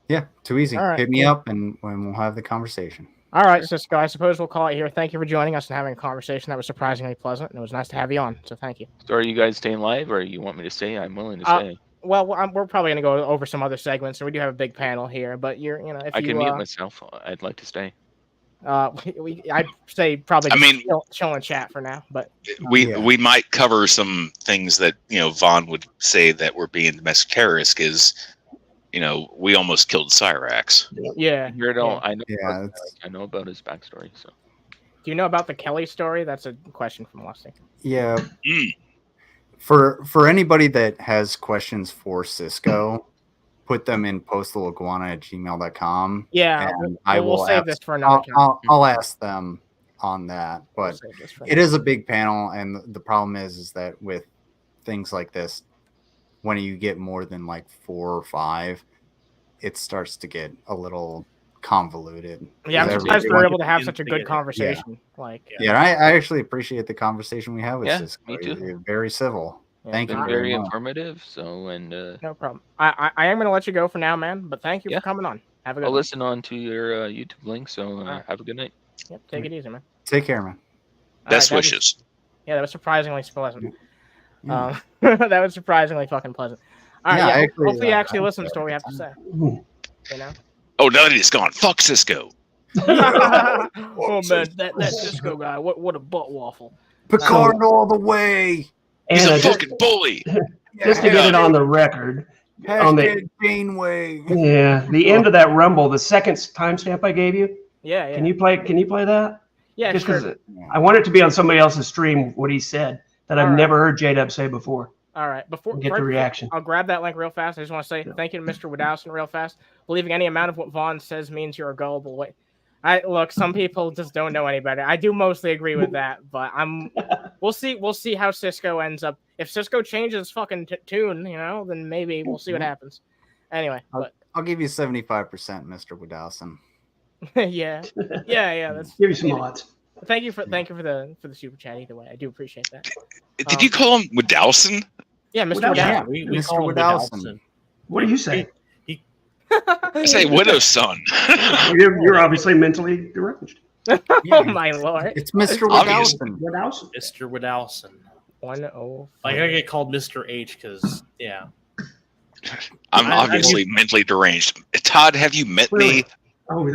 Yeah, too easy. Right, hit me up, and we'll have the conversation. All right, Sisko, I suppose we'll call it here. Thank you for joining us and having a conversation that was surprisingly pleasant, and it was nice to have you on, so thank you. So are you guys staying live, or you want me to stay? I'm willing to stay. Well, we're probably going to go over some other segments, and we do have a big panel here, but if I can mute myself. I'd like to stay. I'd say probably chill and chat for now, but we might cover some things that Vaughn would say that we're being domestic terrorists because we almost killed Cyrax. Yeah, I know about his backstory. So, do you know about the Kelly story? That's a question from Lusty. Yeah. For anybody that has questions for Sisko, put them in postalaguana@gmail.com. Yeah, and we'll save this for another time. I'll ask them on that. But it is a big panel, and the problem is that with things like this, when you get more than like 4 or 5, it starts to get a little convoluted. Yeah, I'm surprised we're able to have such a good conversation. I actually appreciate the conversation we have with Sisko. Me too. You're very civil. Thank you. Very informative. So no problem. I am going to let you go for now, man. But thank you for coming on. Have a good. I'll listen on to your YouTube link. So have a good night. Yep. Take it easy, man. Take care, man. Best wishes. That was surprisingly pleasant. That was surprisingly fucking pleasant. All right. Hopefully, you actually listens to what we have to say. Oh, no, it's gone. Fuck Sisko. Oh man, that Sisko guy. What a butt waffle. Picard all the way. He's a fucking bully. Just to get it on the record. Janeway. Yeah, the end of that rumble, the second timestamp I gave you. Yeah. Can you play that? Yeah, just sure. I want it to be on somebody else's stream. What he said that I've never heard JDubs say before. All right. Before get the reaction, I'll grab that link real fast. I just want to say thank you to Mr. Wadowson real fast. Believing any amount of what Vaughn says means you're a gullible. Look, some people just don't know any better. I do mostly agree with that, but we'll see how Sisko ends up. If Sisko changes his fucking tune, then maybe we'll see what happens. Anyway, I'll give you 75%, Mr. Woodowson. yeah. That's give you some odds. Thank you for the super chat. Either way, I do appreciate that. Did you call him Woodowson? Yeah, Mr. Woodowson. We call him Woodowson. What do you say? I say widow's son. You're obviously mentally deranged. Oh my lord! It's Mr. Woodowson. Mr. Woodowson. 105. Like I get called Mr. H because I'm obviously mentally deranged. Todd, have you met me? Oh, we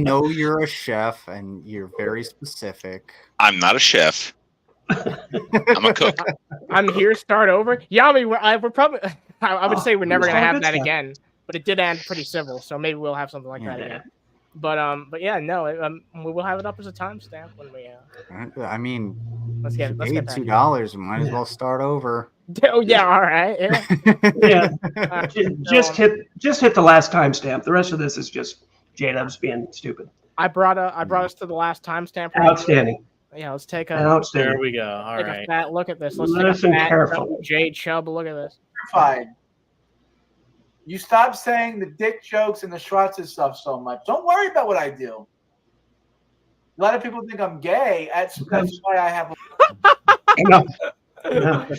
know you're a chef and you're very specific. I'm not a chef. I'm a cook. I'm here. Start over. Yami, we're probably. I would say we're never gonna have that again, but it did end pretty civil, so maybe we'll have something like that again. But yeah, no, we will have it up as a timestamp when we. I mean, let's get back. $2. Might as well start over. Oh yeah, all right. Yeah. Just hit the last timestamp. The rest of this is just JDubs being stupid. I brought us to the last timestamp. Outstanding. Yeah, let's take a. Outstanding. There we go. All right. A fat look at this. Let's Listen take a fat carefully. J Chubb look at this. You stop saying the dick jokes and the Schwartz stuff so much. Don't worry about what I do. A lot of people think I'm gay. That's why I have. No.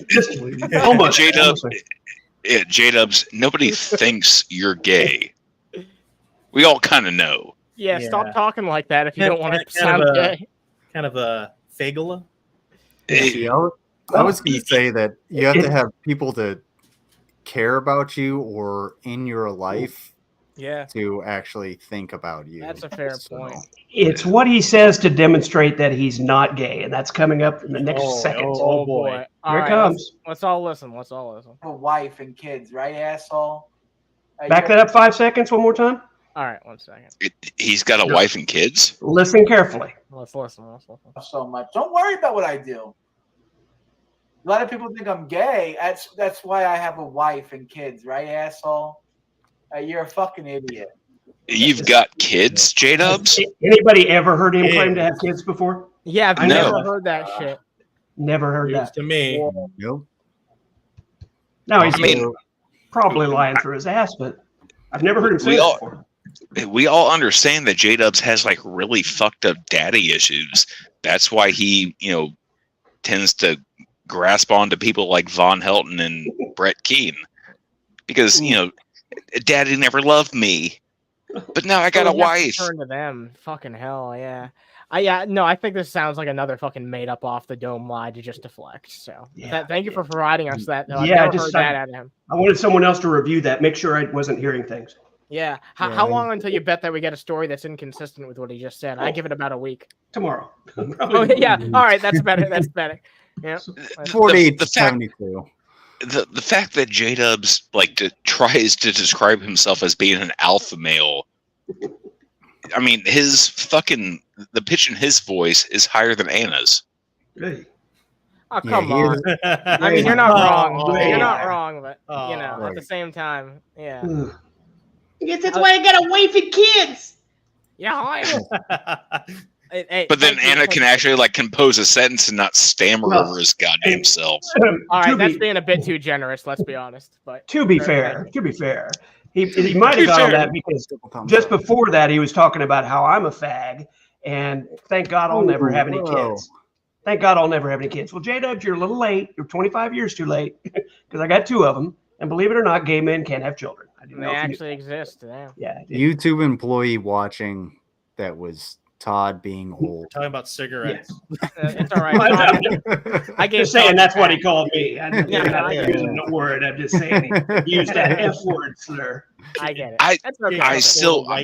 Just almost. JDubs, nobody thinks you're gay. We all kind of know. Yeah, stop talking like that if you don't want to sound gay. Kind of a fagula. I was going to say that you have to have people to care about you or in your life to actually think about you. That's a fair point. It's what he says to demonstrate that he's not gay, and that's coming up in the next second. Oh boy. Here it comes. Let's all listen. A wife and kids, right, asshole? Back that up 5 seconds one more time. All right, 1 second. He's got a wife and kids? Listen carefully. Let's listen. So much. Don't worry about what I do. A lot of people think I'm gay. That's why I have a wife and kids, right, asshole? You're a fucking idiot. You've got kids, JDubs? Anybody ever heard him claim to have kids before? Yeah, I've never heard that shit. Never heard that. To me. Nope. No, he's probably lying through his ass, but I've never heard him say that before. We all understand that JDubs has like really fucked up daddy issues. That's why he, tends to grasp onto people like Von Helton and Brett Keane. Because, daddy never loved me. But now I got a wife. Turn to them. Fucking hell, yeah. I think this sounds like another fucking made up off the dome lie to just deflect. So thank you for providing us that. Though. I've never heard that out of him. I wanted someone else to review that, make sure I wasn't hearing things. Yeah. How long until you bet that we get a story that's inconsistent with what he just said? I give it about a week. Tomorrow. Oh yeah. All right, that's better. That's better. Yeah. 48 to 72. The fact that JDubs tries to describe himself as being an alpha male. I mean, the pitch in his voice is higher than Anna's. Hey. Oh, come on. I mean, you're not wrong. You're not wrong, but at the same time, yeah. I guess that's why I got a wife and kids. Yeah. But then Anna can actually compose a sentence and not stammer over his goddamn self. All right, that's being a bit too generous. Let's be honest. But to be fair, he might have got on that because just before that he was talking about how I'm a fag and thank God I'll never have any kids. Thank God I'll never have any kids. Well, JDubs, you're a little late. You're 25 years too late because I got 2 of them. And believe it or not, gay men can't have children. They actually exist. Yeah. YouTube employee watching that was Todd being old. Talking about cigarettes. It's all right. I gave saying that's what he called me. I'm not using the word. I'm just saying he used that F word slur. I get it.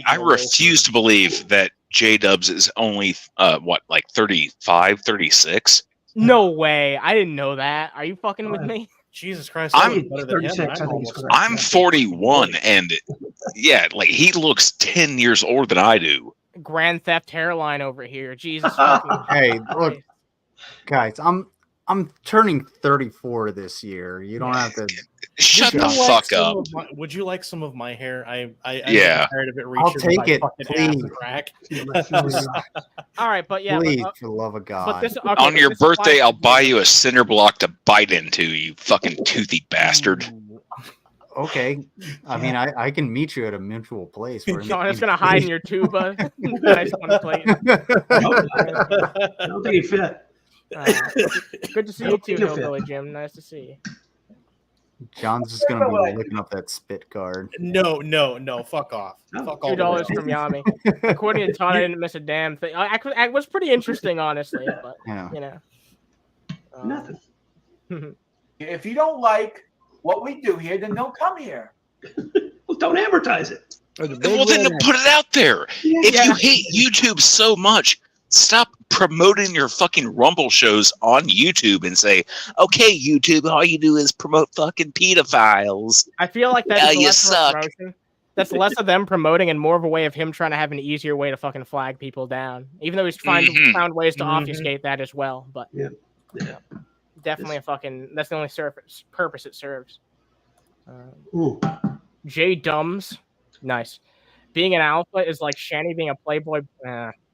I refuse to believe that JDubs is only 35, 36. No way. I didn't know that. Are you fucking with me? Jesus Christ. I'm 41 and he looks 10 years older than I do. Grand Theft hairline over here. Jesus. Hey, look, guys, I'm turning 34 this year. You don't have to shut the fuck up. Would you like some of my hair? I'm tired of it. I'll take it, please. All right, but yeah, please, for the love of God. On your birthday, I'll buy you a cinder block to bite into. You fucking toothy bastard. Okay, I mean, I can meet you at a mutual place. Sean is gonna hide in your tuba. I just want to play. I don't think he fit. Good to see you too, Hillbilly Jim. Nice to see you. John's just gonna be looking up that spit card. No, fuck off. Fuck $2 from Yami. According to Todd, I didn't miss a damn thing. It was pretty interesting, honestly, but you know, nothing. If you don't like what we do here, then don't come here. Well, don't advertise it. Well, then put it out there. If you hate YouTube so much, stop promoting your fucking Rumble shows on YouTube and say, okay, YouTube, all you do is promote fucking pedophiles. I feel like that's less of a promotion. That's less of them promoting and more of a way of him trying to have an easier way to fucking flag people down. Even though he's found ways to obfuscate that as well. But definitely that's the only purpose it serves. JDubs, nice. Being an alpha is like Shani being a playboy.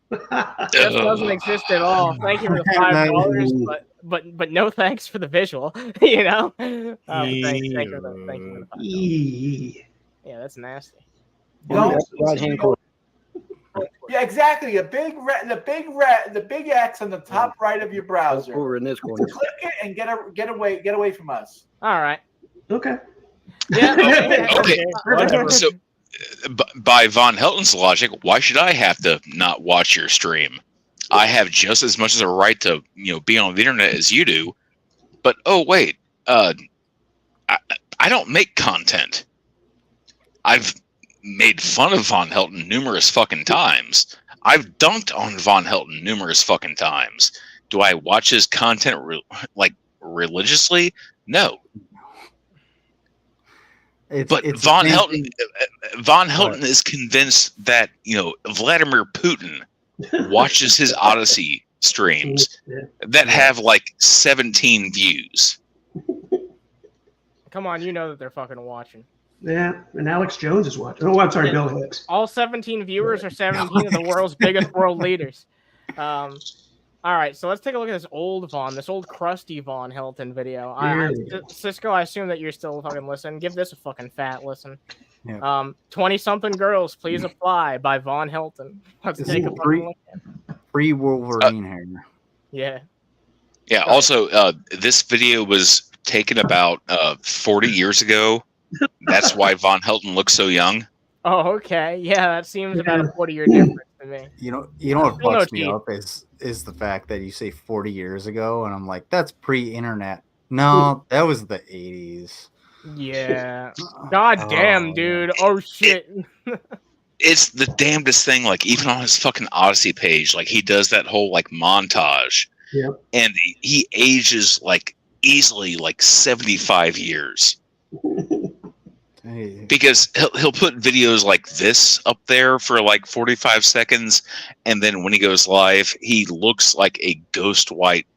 This doesn't exist at all. Thank you for the $5, but no thanks for the visual. You know. Thank you for the $5. Yeah, that's nasty. Yeah, exactly. The big X on the top right of your browser. Over in this corner. Click it and get away from us. All right. Okay. Yeah. Okay. So, by Von Helton's logic, why should I have to not watch your stream? I have just as much as a right to, be on the internet as you do. But oh wait, I don't make content. I've made fun of Von Helton numerous fucking times. I've dunked on Von Helton numerous fucking times. Do I watch his content religiously? No. But Von Helton is convinced that Vladimir Putin watches his Odyssey streams that have like 17 views. Come on, you know that they're fucking watching. Yeah, and Alex Jones is watching. Oh, I'm sorry, Bill Hicks. All 17 viewers are 17 of the world's biggest world leaders. All right, so let's take a look at this old crusty Von Helton video. Sisko, I assume that you're still fucking listening. Give this a fucking fat listen. Yeah. 20-something girls, please apply by Von Helton. Let's take a fucking look at it. Free Wolverine hair. Yeah. Yeah. Also, this video was taken about 40 years ago. That's why Von Helton looks so young. Oh, okay. Yeah, that seems about a 40-year difference to me. You know what fucks me up is the fact that you say 40 years ago, and I'm like, that's pre-internet. No, that was the 80s. Yeah. God damn, dude. Oh shit. It's the damnedest thing. Like, even on his fucking Odyssey page, like, he does that whole like montage, and he ages like easily like 75 years. Because he'll put videos like this up there for like 45 seconds, and then when he goes live, he looks like a ghost white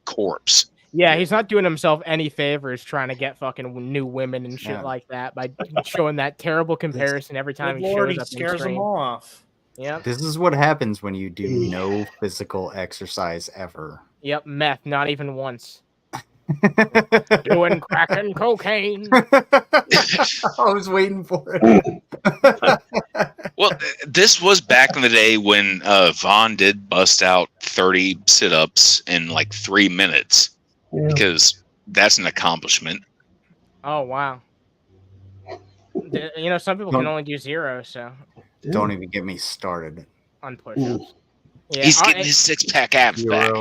corpse. Yeah, he's not doing himself any favors trying to get fucking new women and shit like that by showing that terrible comparison every time he shows up. Scares them off. Yeah. This is what happens when you do no physical exercise ever. Yep, meth, not even once. Doing crack and cocaine. I was waiting for it. Well, this was back in the day when Von did bust out 30 sit-ups in like 3 minutes, because that's an accomplishment. Oh wow! Some people can only do 0, so don't even get me started on push-ups. Yeah, he's getting his 6-pack abs back.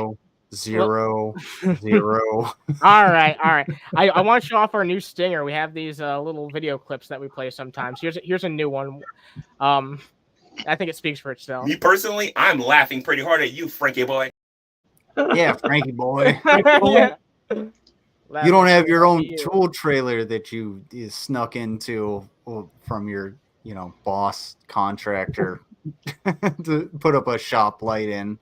0. All right. I want to show off our new stinger. We have these little video clips that we play sometimes. Here's a new one. I think it speaks for itself. Me personally, I'm laughing pretty hard at you, Frankie boy. Yeah, Frankie boy. Yeah. You don't have your own tool trailer that you snuck into from your boss contractor to put up a shop light in.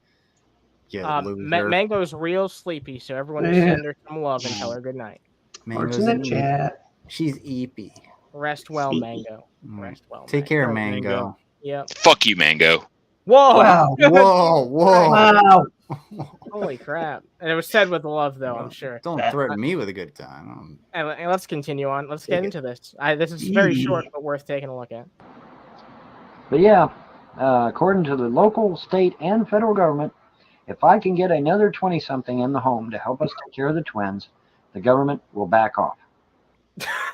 Mango's real sleepy, so everyone just send her some love and tell her good night. Mango's in the chat. She's eepy. Rest well, Mango. Rest well. Take care, Mango. Yep. Fuck you, Mango. Whoa! Wow. Whoa! Wow. Holy crap! And it was said with love, though. I'm sure. Don't threaten me with a good time. And let's continue on. Let's get into this. This is very short, but worth taking a look at. But yeah, according to the local, state, and federal government, if I can get another 20-something in the home to help us take care of the twins, the government will back off.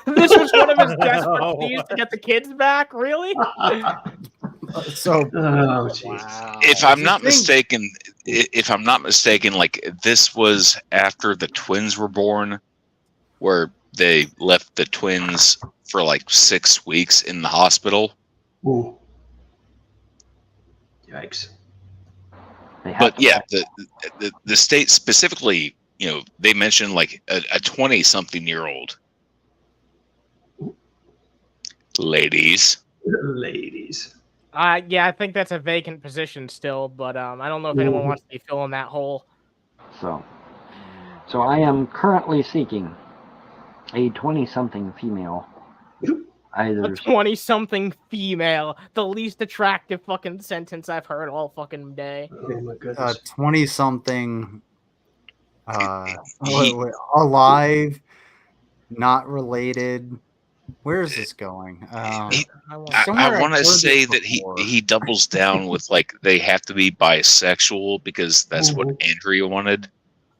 This was one of his desperate pleas to get the kids back. Really? If I'm not mistaken, like this was after the twins were born, where they left the twins for like 6 weeks in the hospital. Ooh. Yikes. But yeah, the state specifically, they mentioned like a 20-something-year-old. Ladies. Yeah, I think that's a vacant position still, but I don't know if anyone wants to be filling that hole. So I am currently seeking a 20-something female. Either a 20-something female, the least attractive fucking sentence I've heard all fucking day. Oh my goodness. 20-something, alive, not related. Where is this going? I want to say that he doubles down with like they have to be bisexual because that's what Andrea wanted.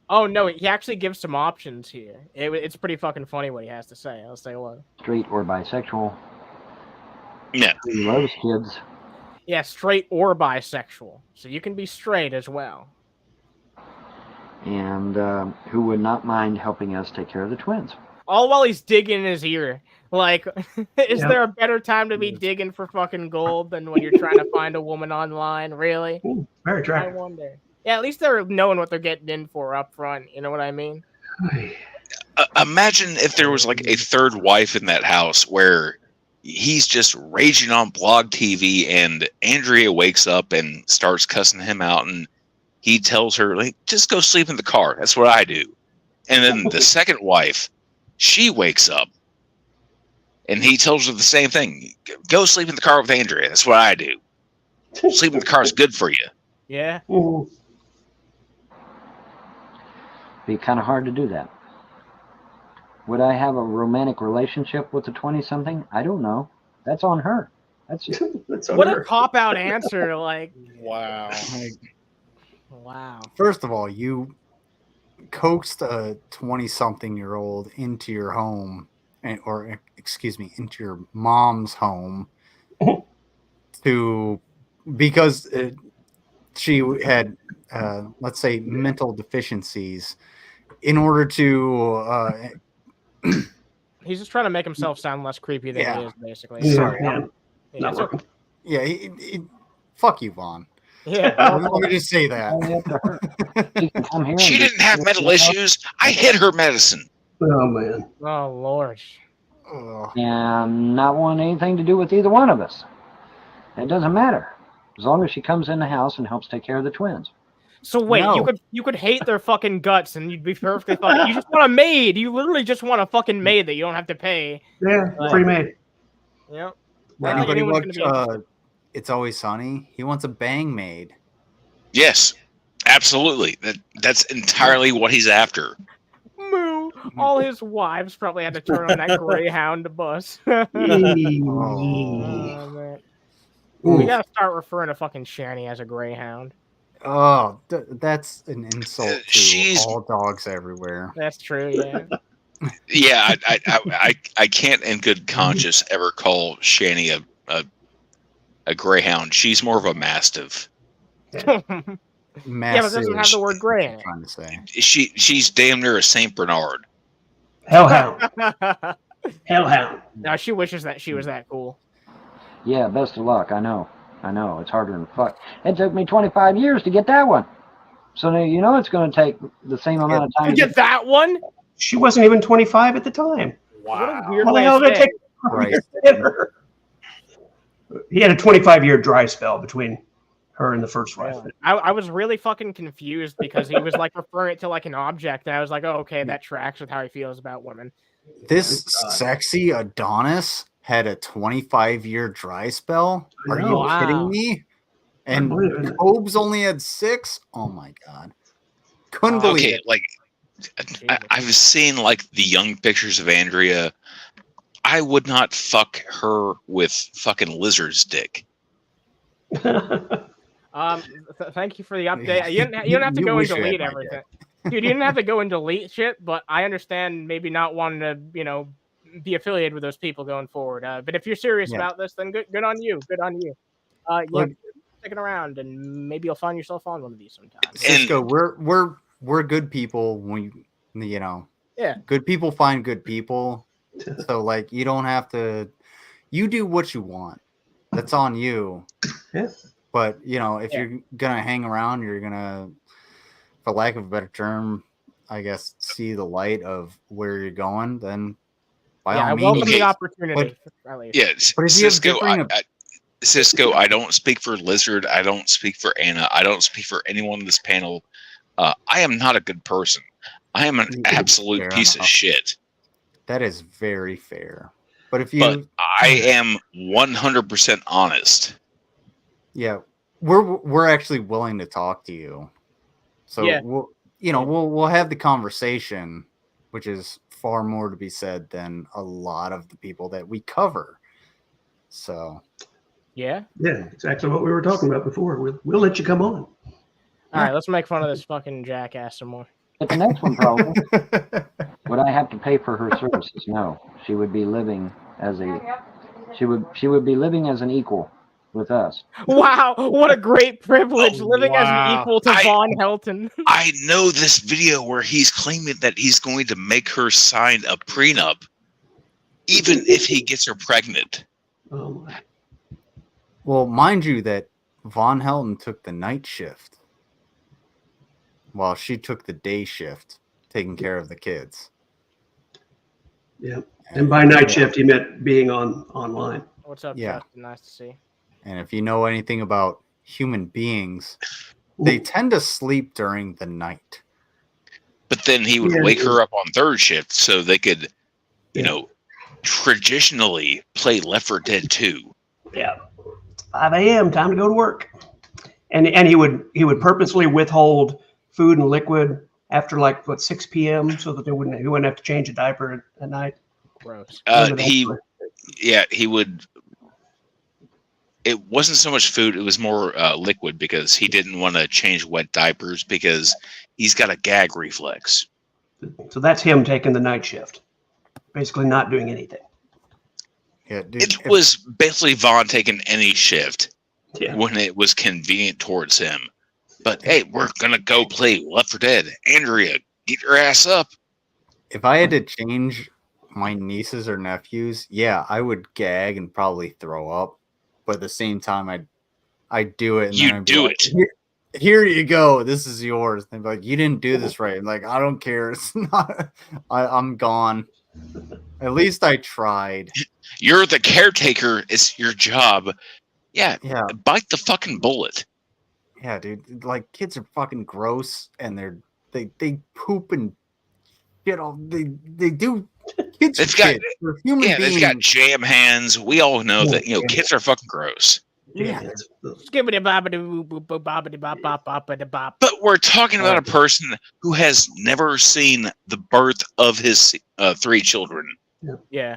Oh no, he actually gives some options here. It's pretty fucking funny what he has to say. I'll say what. Straight or bisexual. Yeah. He loves kids. Yeah, straight or bisexual. So you can be straight as well. And who would not mind helping us take care of the twins? All while he's digging in his ear. Like, is there a better time to be digging for fucking gold than when you're trying to find a woman online? Really? Ooh, very attractive. I wonder. Yeah, at least they're knowing what they're getting in for up front. You know what I mean? Imagine if there was like a third wife in that house where he's just raging on blog TV and Andrea wakes up and starts cussing him out and he tells her, like, just go sleep in the car. That's what I do. And then the second wife, she wakes up and he tells her the same thing. Go sleep in the car with Andrea. That's what I do. Sleep in the car is good for you. Yeah. Be kind of hard to do that. Would I have a romantic relationship with a 20-something? I don't know. That's on her. That's on what her. a cop-out answer. Like, wow. Wow. First of all, you coaxed a 20-something-year-old into your home, into your mom's home, because she had, let's say, mental deficiencies. In order to, he's just trying to make himself sound less creepy than he is, basically. Fuck you, Vaughn. Yeah. Let me just say that. She didn't have mental issues. I hid her medicine. Oh, man. Oh, Lord. And not want anything to do with either one of us. It doesn't matter. As long as she comes in the house and helps take care of the twins. So wait, you could hate their fucking guts and you'd be perfectly fine. You just want a maid. You literally just want a fucking maid that you don't have to pay. Yeah, free maid. Yep. Anybody watch It's Always Sunny? He wants a bang maid. Yes, absolutely. That's entirely what he's after. Moo. All his wives probably had to turn on that Greyhound bus. We gotta start referring to fucking Shani as a Greyhound. Oh, that's an insult to all dogs everywhere. That's true, yeah. Yeah, I can't in good conscience ever call Shani a Greyhound. She's more of a Mastiff. Yeah, but it doesn't have the word grey in it. Trying to say. She's damn near a Saint Bernard. Hellhound. Hellhound. Now she wishes that she was that cool. Yeah, best of luck. I know. It's harder than fuck. It took me 25 years to get that one. So now you know it's going to take the same amount of time to get that one? She wasn't even 25 at the time. Wow. What a weird How the way hell to did it say take 5 years to get her? He had a 25-year dry spell between her in the first rifle. I was really fucking confused because he was like referring it to like an object, and I was like, oh, okay, that tracks with how he feels about women. This sexy Adonis had a 25-year dry spell. Are you kidding me? And Cobes only had 6. Oh my god, couldn't believe it. Like I've seen like the young pictures of Andrea. I would not fuck her with fucking lizard's dick. Thank you for the update. You don't have to go and delete everything. Dude, you didn't have to go and delete shit, but I understand maybe not wanting to, be affiliated with those people going forward. But if you're serious about this, then good on you. Good on you. Sticking around, and maybe you'll find yourself on one of these sometime. Sisko, we're good people. Good people find good people. So like, you don't have to. You do what you want. That's on you. Yeah. But if you're gonna hang around, you're gonna, for lack of a better term, I guess, see the light of where you're going. Then, by all means, I welcome the opportunity. But Sisko, I don't speak for Lizard. I don't speak for Anna. I don't speak for anyone in this panel. I am not a good person. I am an absolute piece of shit. That is very fair. But I am 100% honest. Yeah, we're actually willing to talk to you. So we'll have the conversation, which is far more to be said than a lot of the people that we cover. So yeah, exactly what we were talking about before. We'll let you come on. All right, let's make fun of this fucking jackass some more. But the next one, probably, would I have to pay for her services? No, she would be living as an equal with us. Wow, what a great privilege, living as an equal to Von Helton. I know this video where he's claiming that he's going to make her sign a prenup, even if he gets her pregnant. Oh my. Well, mind you that Von Helton took the night shift while she took the day shift, taking care of the kids. Yeah. And by night shift, he meant being online. What's up, Justin? Nice to see. And if you know anything about human beings, they tend to sleep during the night. But then he would wake her up on third shift so they could, traditionally play Left 4 Dead 2. Yeah. 5 a.m., time to go to work. And he would purposely withhold food and liquid after 6 p.m. so that he wouldn't have to change a diaper at night. Gross. He would. It wasn't so much food; it was more liquid because he didn't want to change wet diapers because he's got a gag reflex. So that's him taking the night shift, basically not doing anything. Yeah, dude, it was basically Vaughn taking any shift when it was convenient towards him. But hey, we're gonna go play Left 4 Dead. Andrea, get your ass up. If I had to change my nieces or nephews, I would gag and probably throw up. But at the same time, I'd do it. And you do it. Here you go. This is yours. They'd be like, you didn't do this right. I'm like, I don't care. It's not. I'm gone. At least I tried. You're the caretaker. It's your job. Yeah. Bite the fucking bullet. Yeah, dude. Like, kids are fucking gross, and they poop and shit all. They do. Kids are kids. They're human beings. They've got jam hands. We all know that kids are fucking gross. Yeah. But we're talking about a person who has never seen the birth of his 3 children. Yeah.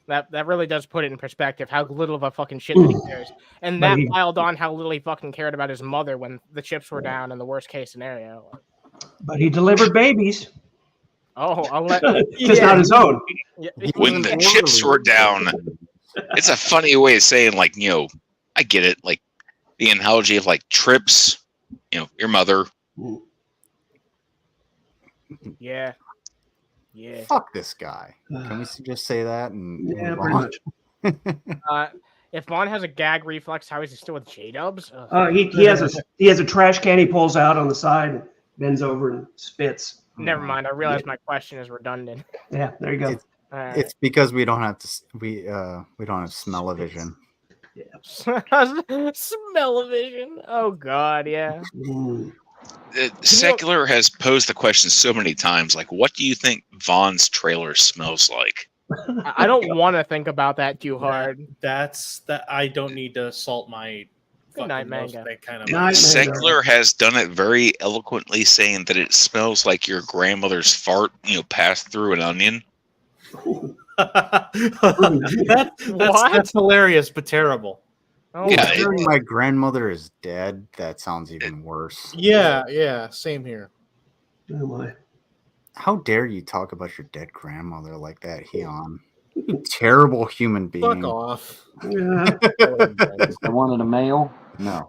That really does put it in perspective how little of a fucking shit that he cares. And that piled on how little he fucking cared about his mother when the chips were down in the worst case scenario. But he delivered babies. Oh, I'll let just not his own. When the chips were down, it's a funny way of saying, I get it. Like the analogy of trips, your mother. Yeah. Fuck this guy. Can we just say that? Pretty much. If Vaughn has a gag reflex, how is he still with JDubs? He has a trash can he pulls out on the side, and bends over and spits. Never mind. I realize my question is redundant. Yeah, there you go. It's because we don't have to. We don't have smell-o-vision. Smell-o-vision. Oh God, yeah. Secular has posed the question so many times, like, what do you think Vaughn's trailer smells like? I don't want to think about that too hard. That's that. I don't need to salt my Good night, fucking nose Mango. with that kind of. Night, Secular has done it very eloquently, saying that it smells like your grandmother's fart, passed through an onion. That's hilarious, but terrible. Oh, Yeah, Hearing my grandmother is dead, that sounds even worse. Yeah, same here. Oh my. How dare you talk about your dead grandmother like that, Heon? You terrible human being. Fuck off. Yeah. I wanted a male. No.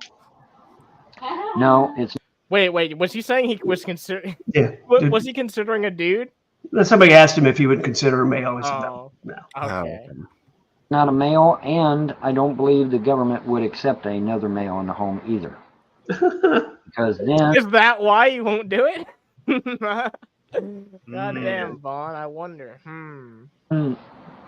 No, it's Wait. Was he saying he was considering? Yeah. Was he considering a dude? Somebody asked him if he would consider a male. He said Oh, no. okay. not a male, and I don't believe the government would accept another male in the home either. Because then, Is that why you won't do it? Goddamn, Vaughn. I wonder.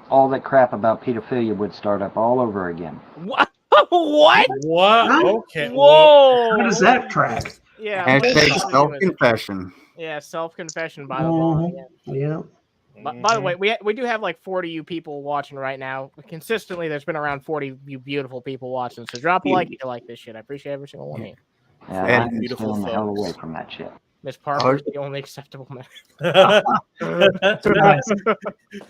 all that crap about pedophilia would start up all over again. What? What? What? Okay. Whoa. How does that track? Yeah. Hashtag self-confession. Yeah, self-confession by the Vaughn. Yeah. By the way, we do have like 40 you people watching right now. Consistently, there's been around 40 you beautiful people watching. So drop a like if you like this shit. I appreciate every single one of you. Yeah, And I'm beautiful staying the hell folks. away from that shit. Miss Parker is the only acceptable man.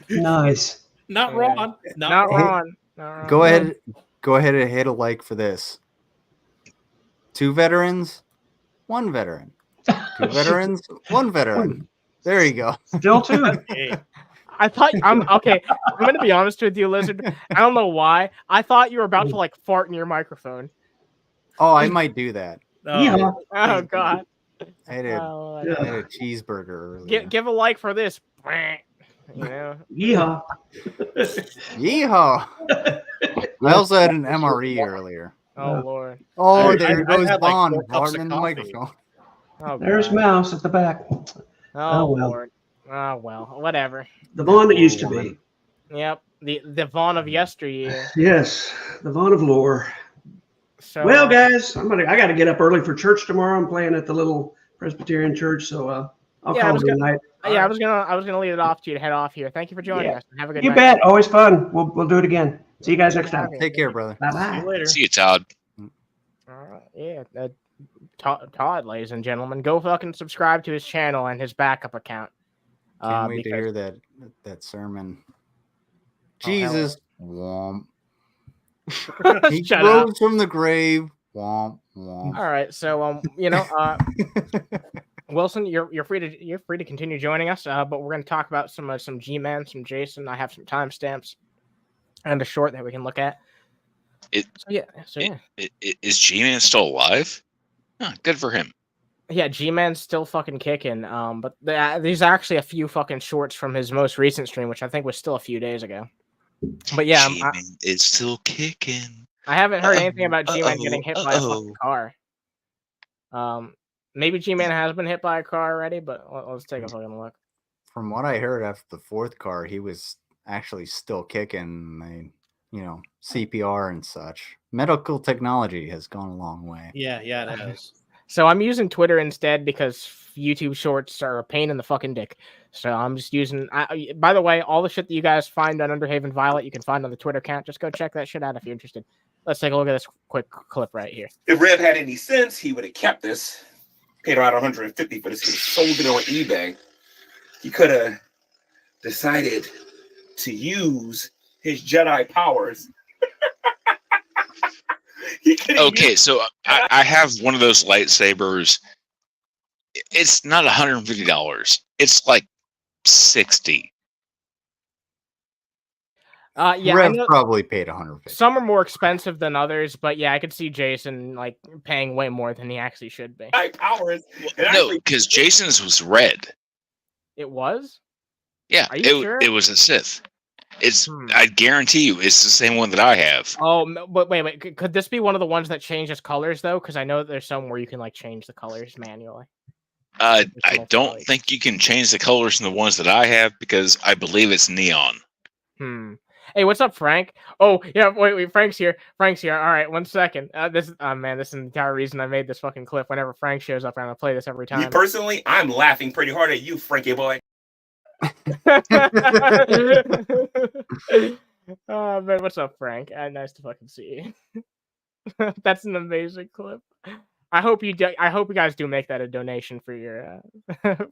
Nice. Not Yeah. wrong. Not wrong. Go ahead and hit a like for this. 2 veterans, 1 veteran. 2 veterans, 1 veteran. There you go. Still 2. I thought I'm okay. I'm gonna be honest with you, Lizard. I don't know why. I thought you were about to like fart in your microphone. Oh, I might do that. Yeah. Oh God. I had a cheeseburger earlier. Give a like for this. You know. Yeah. Yeehaw! I also had an MRE earlier. Oh Lord. Oh, I there goes had, like, Vaughn 4 cups farting of in the coffee. microphone. Oh, There's God. Mouse at the back. Oh, Oh, well. Lord. Oh well. Whatever. The Vaughn that used to be. Yep. The Vaughn of yesteryear. Yes. The Vaughn of lore. So, Well, guys, I got to get up early for church tomorrow. I'm playing at the little Presbyterian church, so I'll Yeah, I call was it a night. I was gonna leave it off to you to head off here. Thank you for joining us. Have a good You night. bet. Always fun. We'll do it again. See you guys next time. Take care, brother. Bye See bye. you later. See you, Todd. All right. Yeah. Todd, ladies and gentlemen, go fucking subscribe to his channel and his backup account. Can't wait to because- hear that sermon. Oh, hell Jesus, womp. He Shut rose up. from the grave. Womp womp. All right. So Wilson, you're free to continue joining us. But we're gonna talk about some G-Man, some Jason. I have some timestamps and a short that we can look at. Is G-Man still alive? Huh, good for him. Yeah, G-Man's still fucking kicking. But there's actually a few fucking shorts from his most recent stream, which I think was still a few days ago. But yeah, G-Man is still kicking. I haven't heard anything about G-Man getting hit by a fucking car. Maybe G-Man has been hit by a car already, but let's take a fucking look. From what I heard after the 4th car, he was actually still kicking. CPR and such. Medical technology has gone a long way. Yeah, it has. So I'm using Twitter instead because YouTube Shorts are a pain in the fucking dick. So I'm just using. By the way, all the shit that you guys find on Underhaven Violet, you can find on the Twitter account. Just go check that shit out if you're interested. Let's take a look at this quick clip right here. If Rev had any sense, he would have kept this. Paid around 150 for this. He sold it on eBay. He could have decided to use his Jedi powers. Okay, so I have one of those lightsabers. It's not $150. It's like $60. Yeah, Rev I know probably paid $150. some are more expensive than others, but yeah, I could see Jason like paying way more than he actually should be. Powers. No, because Jason's was red. It was? Yeah, Are you sure? it was a Sith. I guarantee you, it's the same one that I have. Oh, but wait. Could this be one of the ones that changes colors though? Because I know that there's some where you can like change the colors manually. I don't think you can change the colors in the ones that I have because I believe it's neon. Hey, what's up, Frank? Oh, yeah, wait, Frank's here. All right, 1 second. This is the entire reason I made this fucking clip. Whenever Frank shows up, I'm gonna play this every time. Me personally, I'm laughing pretty hard at you, Frankie boy. Oh man, what's up, Frank? Nice to fucking see you. That's an amazing clip. I hope you guys do make that a donation for your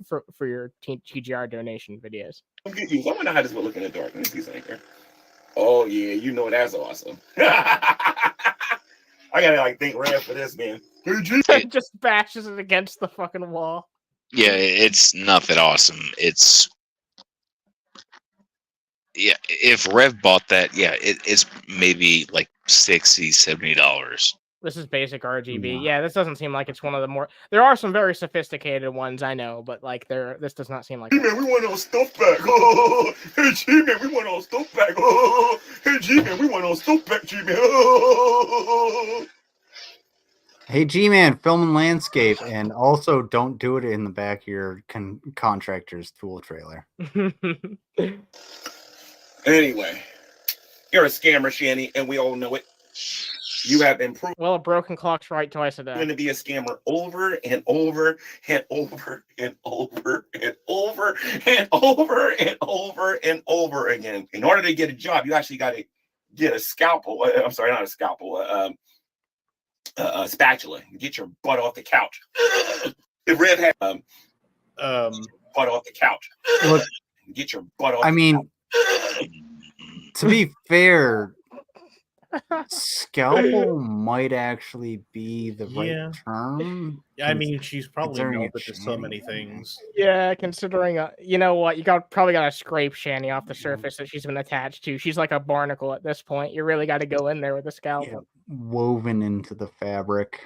for your TGR donation videos. I'm confused. I wonder how this will look in the dark. Let me see something. Oh yeah, you know that's awesome. I gotta like think red for this, man. Just bashes it against the fucking wall. Yeah, it's not that awesome. It's if Rev bought that, it's maybe like $60-$70. This is basic RGB. Yeah, this doesn't seem like it's one of the more. There are some very sophisticated ones, I know, but like this does not seem like. G-Man, we want our stuff back. Oh, hey G-Man, we want our stuff back. Oh, hey G-Man, we want our stuff back, G-Man. Oh. Hey G-Man, filming landscape, and also don't do it in the back of your contractor's tool trailer. Anyway, you're a scammer, Shanny, and we all know it. You have been proven. Well, a broken clock's right twice a day. Going to be a scammer over and over and over and over and over and over and over and over again. In order to get a job, you actually got to get a scalpel. I'm sorry, not a scalpel. A spatula. Get your butt off the couch. If Rev had butt off the couch. Look, get your butt off. I mean, to be fair, scalpel might actually be the right term. I mean, she's probably melted to so many things. Yeah, considering you know what, you probably got to scrape Shanny off the surface that she's been attached to. She's like a barnacle at this point. You really got to go in there with a scalpel. Yeah, woven into the fabric.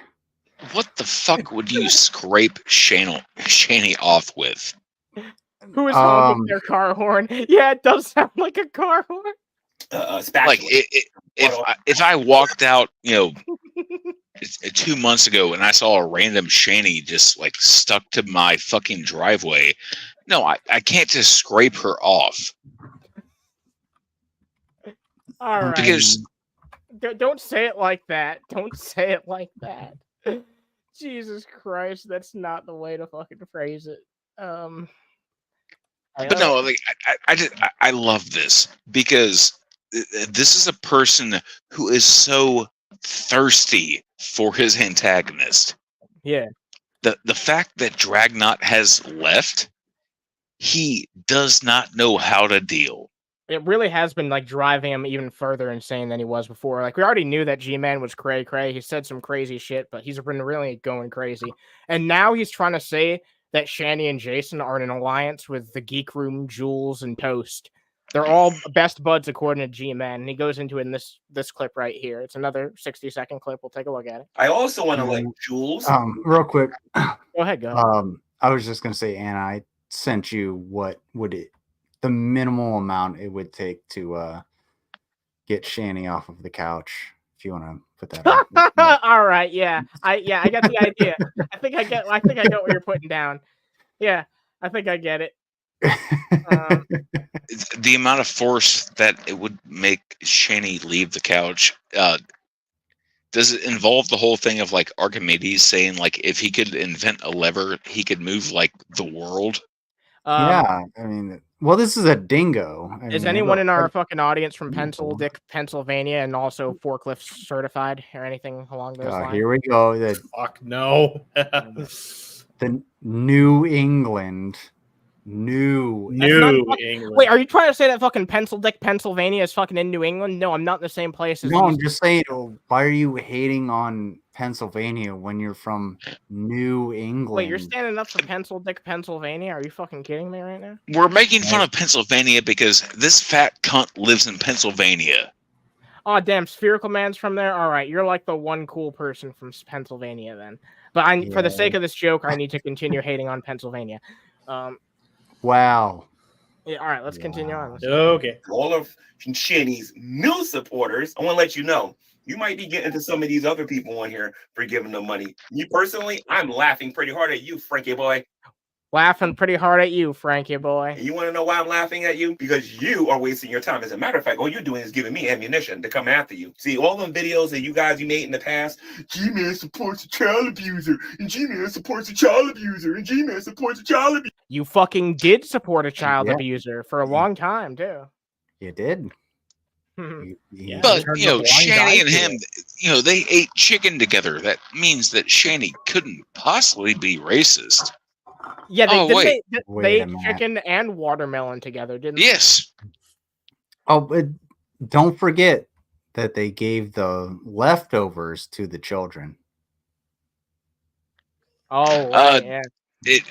What the fuck would you scrape Shanny off with? Who is honking their car horn? Yeah, it does sound like a car horn. Like if I walked out, 2 months ago and I saw a random Shanny just like stuck to my fucking driveway, no, I can't just scrape her off. All right. Because don't say it like that. Don't say it like that. Jesus Christ, that's not the way to fucking phrase it. But no, like I love this because this is a person who is so thirsty for his antagonist. Yeah. The fact that Dragnot has left, he does not know how to deal. It really has been like driving him even further insane than he was before. Like we already knew that G-Man was cray. He said some crazy shit, but he's been really going crazy. And now he's trying to say that Shanny and Jason are in an alliance with the Geek Room, Jules, and Toast. They're all best buds according to G-Man, and he goes into it in this clip right here. It's another 60-second clip. We'll take a look at it. I also want to like Jules. Real quick. Go ahead, go. I was just gonna say, Anna, I sent you what would it the minimal amount it would take to get Shanny off of the couch. If you want to put that up. All right, yeah. I got the idea. I think I get what you're putting down. Yeah, I think I get it. The amount of force that it would make Shanny leave the couch, does it involve the whole thing of like Archimedes saying like if he could invent a lever, he could move like the world? Yeah, I mean, well, this is a dingo. Is anyone in our fucking audience from Pennsylvania, and also forklift certified or anything along those lines? Here we go. Fuck no. The New England. New England. Wait, are you trying to say that fucking Pennsylvania is fucking in New England? No, I'm not in the same place as. No, I'm just saying. Why are you hating on Pennsylvania when you're from New England? Wait, you're standing up for Pennsylvania? Are you fucking kidding me right now? We're making fun of Pennsylvania because this fat cunt lives in Pennsylvania. Oh damn, Spherical Man's from there. All right, you're like the one cool person from Pennsylvania then. But for the sake of this joke, I need to continue hating on Pennsylvania. Wow. Yeah, all right, let's continue on. Okay. All of Shanny's new supporters, I want to let you know, you might be getting to some of these other people on here for giving them money. Me personally, I'm laughing pretty hard at you, Frankie boy. Laughing pretty hard at you, Frankie boy. And you want to know why I'm laughing at you? Because you are wasting your time. As a matter of fact, all you're doing is giving me ammunition to come after you. See, all them videos that you guys made in the past, G-Man supports a child abuser, and G-Man supports a child abuser, and G-Man supports a child abuser. You fucking did support a child abuser for a long time, too. You did. But, you know, Shanny and him, you know, they ate chicken together. That means that Shanny couldn't possibly be racist. Yeah, they Wait ate chicken and watermelon together, didn't they? Yes. Oh, but don't forget that they gave the leftovers to the children. Oh, right, yeah.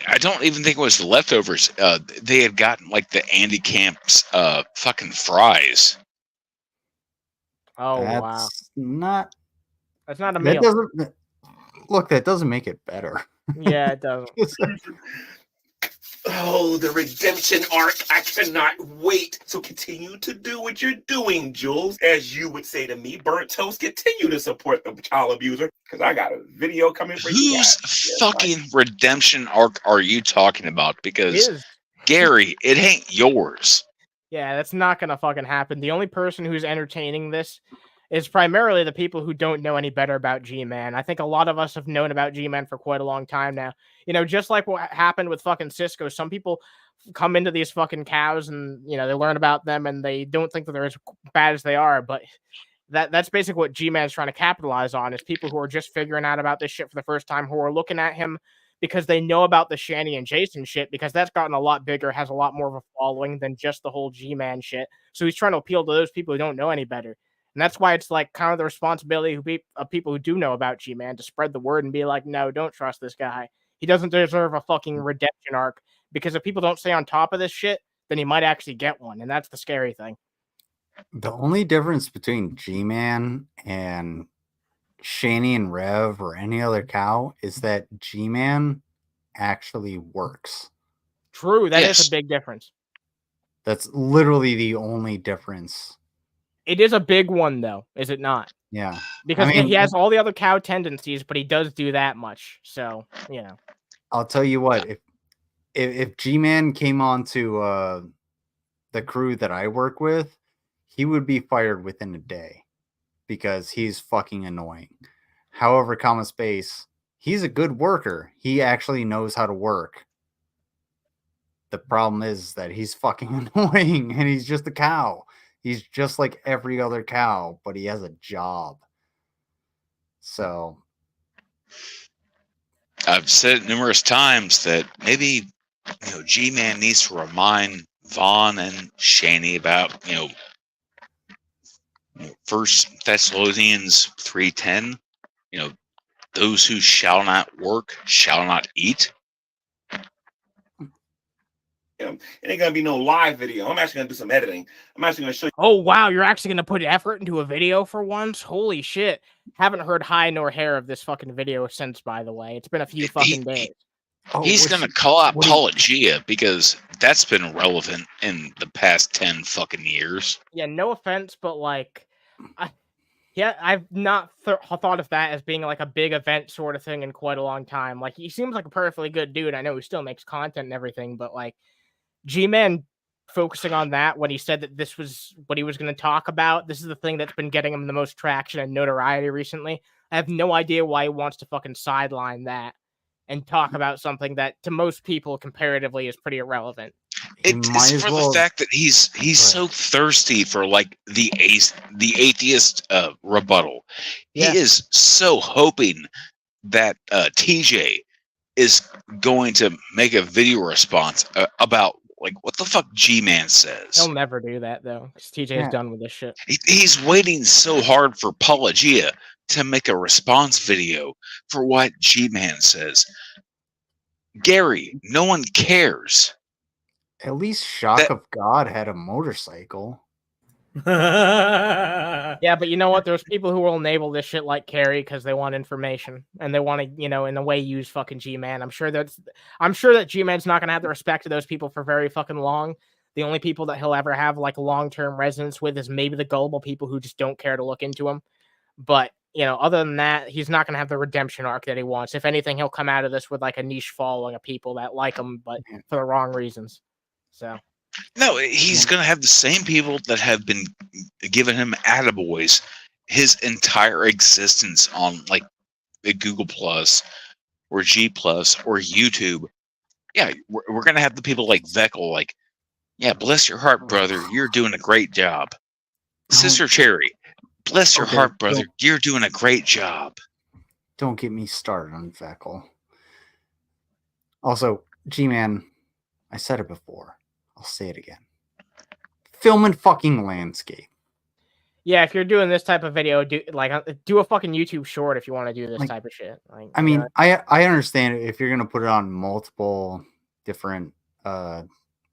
I don't even think it was the leftovers. They had gotten like the Andy Camp's fucking fries. Oh, That's wow. Not. That's not a That meal. doesn't. Look, that doesn't make it better. Yeah, it doesn't. Oh, the redemption arc. I cannot wait. So continue to do what you're doing, Jules. As you would say to me, Burnt Toast, continue to support the child abuser. Because I got a video coming for you guys. Whose fucking redemption arc are you talking about? Because, Gary, it ain't yours. Yeah, that's not going to fucking happen. The only person who's entertaining this is primarily the people who don't know any better about G-Man. I think a lot of us have known about G-Man for quite a long time now. You know, just like what happened with fucking Sisko, some people come into these fucking cows and, you know, they learn about them and they don't think that they're as bad as they are. But that's basically what G-Man's trying to capitalize on, is people who are just figuring out about this shit for the first time, who are looking at him because they know about the Shanny and Jason shit, because that's gotten a lot bigger, has a lot more of a following than just the whole G-Man shit. So he's trying to appeal to those people who don't know any better. And that's why it's like kind of the responsibility of people who do know about G-Man to spread the word and be like, no, don't trust this guy. He doesn't deserve a fucking redemption arc, because if people don't stay on top of this shit, then he might actually get one. And that's the scary thing. The only difference between G-Man and Shanny and Rev or any other cow is that G-Man actually works. True, that is a big difference. That's literally the only difference. It is a big one, though, is it not? Yeah. Because he has all the other cow tendencies, but he does do that much. So, you know. I'll tell you what, if G-Man came onto the crew that I work with, he would be fired within a day because he's fucking annoying. However, Common Space, he's a good worker. He actually knows how to work. The problem is that he's fucking annoying and he's just a cow. He's just like every other cow, but he has a job. So I've said it numerous times that maybe, you know, G-Man needs to remind Vaughn and Shanny about, you know, 1 Thessalonians 3:10, you know, those who shall not work shall not eat. It ain't gonna be no live video. I'm actually gonna do some editing. I'm actually gonna show you. Oh wow, you're actually gonna put effort into a video for once? Holy shit. Haven't heard high nor hair of this fucking video since, by the way. It's been a few fucking days. He's gonna call out Apologia because that's been relevant in the past 10 fucking years. Yeah, no offense, but like I've not thought of that as being like a big event sort of thing in quite a long time. Like, he seems like a perfectly good dude. I know he still makes content and everything, but like G-Man focusing on that when he said that this was what he was going to talk about. This is the thing that's been getting him the most traction and notoriety recently. I have no idea why he wants to fucking sideline that and talk about something that to most people comparatively is pretty irrelevant. It's for the fact that he's so thirsty for like the atheist rebuttal. Yeah. He is so hoping that TJ is going to make a video response about like what the fuck G-Man says. He'll never do that though, because TJ is done with this shit. He's waiting so hard for Apologia to make a response video for what G-Man says. Gary, no one cares. At least Shock of God had a motorcycle. Yeah, but you know what? There's people who will enable this shit like Carrie because they want information and they want to, you know, in a way use fucking G-Man. I'm sure that G-Man's not gonna have the respect of those people for very fucking long. The only people that he'll ever have like long-term resonance with is maybe the gullible people who just don't care to look into him. But other than that, he's not going to have the redemption arc that he wants. If anything, he'll come out of this with like a niche following of people that like him, but for the wrong reasons. So no, he's going to have the same people that have been giving him attaboys his entire existence on like Google Plus or G Plus or YouTube. Yeah, we're going to have the people like Veckel, like, yeah, bless your heart, brother, you're doing a great job. Sister Cherry, bless your heart, brother, you're doing a great job. Don't get me started on Veckel. Also, G-Man, I said it before. I'll say it again. Film in fucking landscape. Yeah, if you're doing this type of video, do a fucking YouTube short if you want to do this type of shit. I mean, I understand if you're gonna put it on multiple different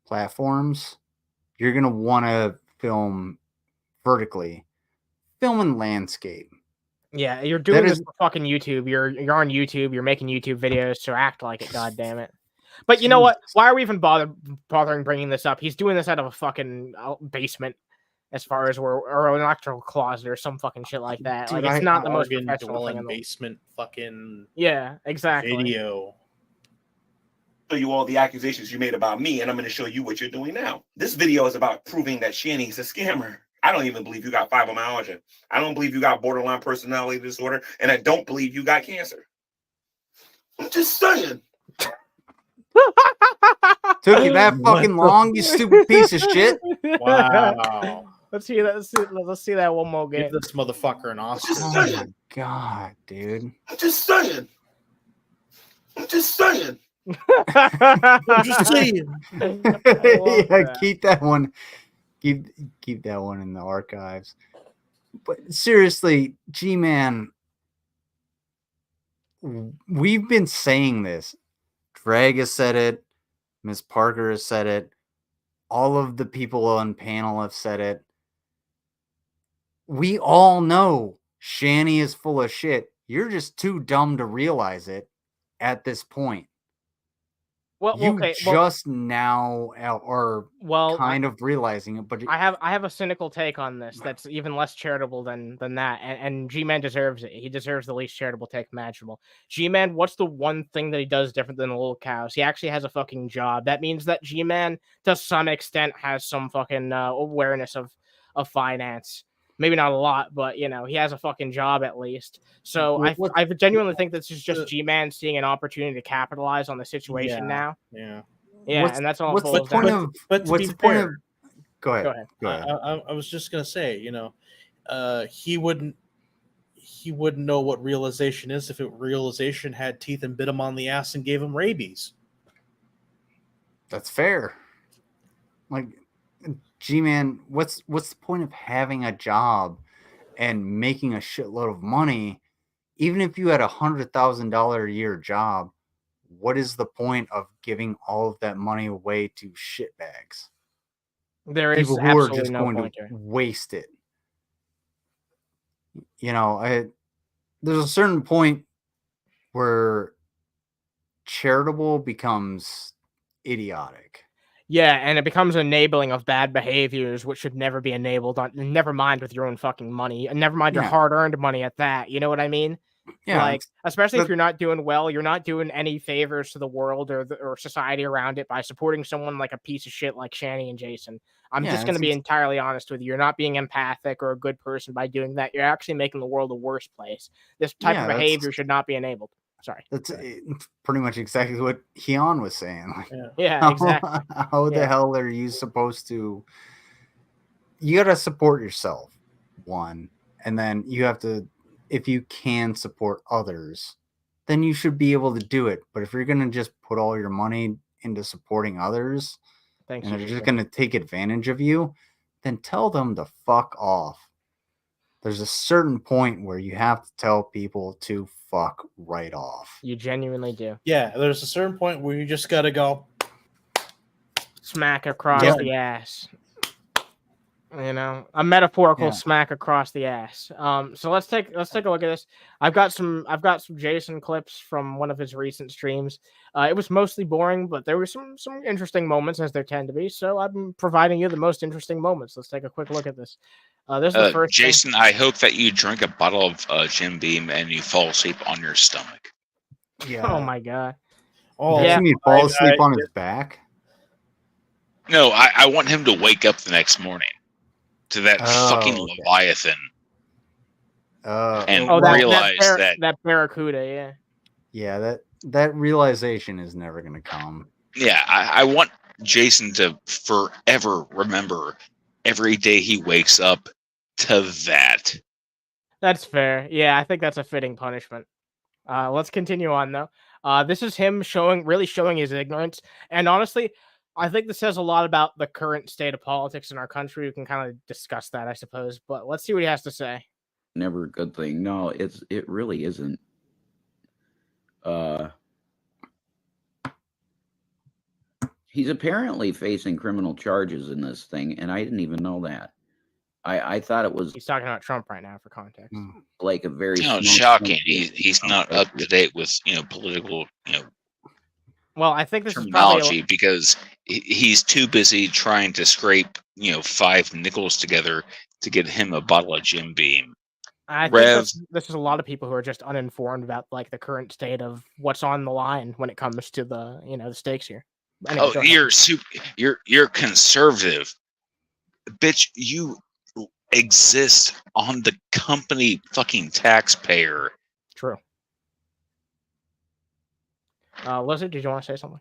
platforms, you're gonna want to film vertically. Film in landscape. Yeah, you're doing this for fucking YouTube. You're on YouTube. You're making YouTube videos, so act like it. God damn it. But you know what? Why are we even bothering bringing this up? He's doing this out of a fucking basement, as far as or an electrical closet or some fucking shit like that. Dude, like it's not the most professional thing in the basement fucking exactly video. Show you all the accusations you made about me, and I'm going to show you what you're doing now. This video is about proving that Shanny's a scammer. I don't even believe you got fibromyalgia. I don't believe you got borderline personality disorder, and I don't believe you got cancer. I'm just saying. Took you that fucking long, you stupid piece of shit. Wow. Let's see that one more game. Give this motherfucker an Oscar. Oh my god, dude. I'm just saying. I'm just saying. I'm just saying. Yeah, keep that one. Keep that one in the archives. But seriously, G-Man, we've been saying this. Drag has said it. Ms. Parker has said it. All of the people on panel have said it. We all know Shanny is full of shit. You're just too dumb to realize it at this point. Well, now are kind of realizing it, but I have a cynical take on this that's even less charitable than that, and G-Man deserves it. He deserves the least charitable take imaginable. G-Man, what's the one thing that he does different than the little cows? He actually has a fucking job. That means that G-Man, to some extent, has some fucking awareness of finance. Maybe not a lot, but he has a fucking job at least. So I genuinely think this is just G-Man seeing an opportunity to capitalize on the situation now. Yeah. And that's all. What's the point of? What's the point of? Go ahead. I was just gonna say, he wouldn't know what realization is if realization had teeth and bit him on the ass and gave him rabies. That's fair. Like, G-Man, what's the point of having a job and making a shitload of money? Even if you had $100,000 a year job, what is the point of giving all of that money away to shitbags? There is people who are just going to waste it. There's a certain point where charitable becomes idiotic. Yeah, and it becomes enabling of bad behaviors, which should never be enabled. Never mind with your own fucking money, and never mind your hard-earned money at that. You know what I mean? Yeah, especially if you're not doing well, you're not doing any favors to the world or society around it by supporting someone like a piece of shit like Shanny and Jason. I'm just going to be entirely honest with you. You're not being empathic or a good person by doing that. You're actually making the world a worse place. This type of behavior should not be enabled. Sorry. That's pretty much exactly what Keane was saying. Yeah, exactly. How the hell are you supposed to? You got to support yourself, one, and then you have to, if you can support others, then you should be able to do it. But if you're going to just put all your money into supporting others, and they're just going to take advantage of you, then tell them to fuck off. There's a certain point where you have to tell people to fuck right off. You genuinely do. Yeah, there's a certain point where you just got to go smack across the ass. A metaphorical smack across the ass. So let's take a look at this. I've got some Jason clips from one of his recent streams. It was mostly boring, but there were some interesting moments, as there tend to be. So I'm providing you the most interesting moments. Let's take a quick look at this. This is the first Jason, I hope that you drink a bottle of Jim Beam and you fall asleep on your stomach. Yeah. Oh my god. Oh, yeah. You fall asleep on his back? No, I want him to wake up the next morning to that fucking Leviathan. And realize that Barracuda, yeah. Yeah, that realization is never going to come. Yeah, I want Jason to forever remember every day he wakes up to that. That's fair. Yeah, I think that's a fitting punishment. Let's continue on, though. This is him really showing his ignorance. And honestly, I think this says a lot about the current state of politics in our country. We can kind of discuss that, I suppose. But let's see what he has to say. Never a good thing. No, it really isn't. He's apparently facing criminal charges in this thing, and I didn't even know that. I thought it was. He's talking about Trump right now, for context. Like a very. Shocking. He's not up to date with political Well, I think this terminology is because he's too busy trying to scrape 5 nickels together to get him a bottle of Jim Beam. I think this is a lot of people who are just uninformed about like the current state of what's on the line when it comes to the the stakes here. Anyway, you're conservative, bitch. You exist on the company fucking taxpayer. True. Lizard, did you want to say something?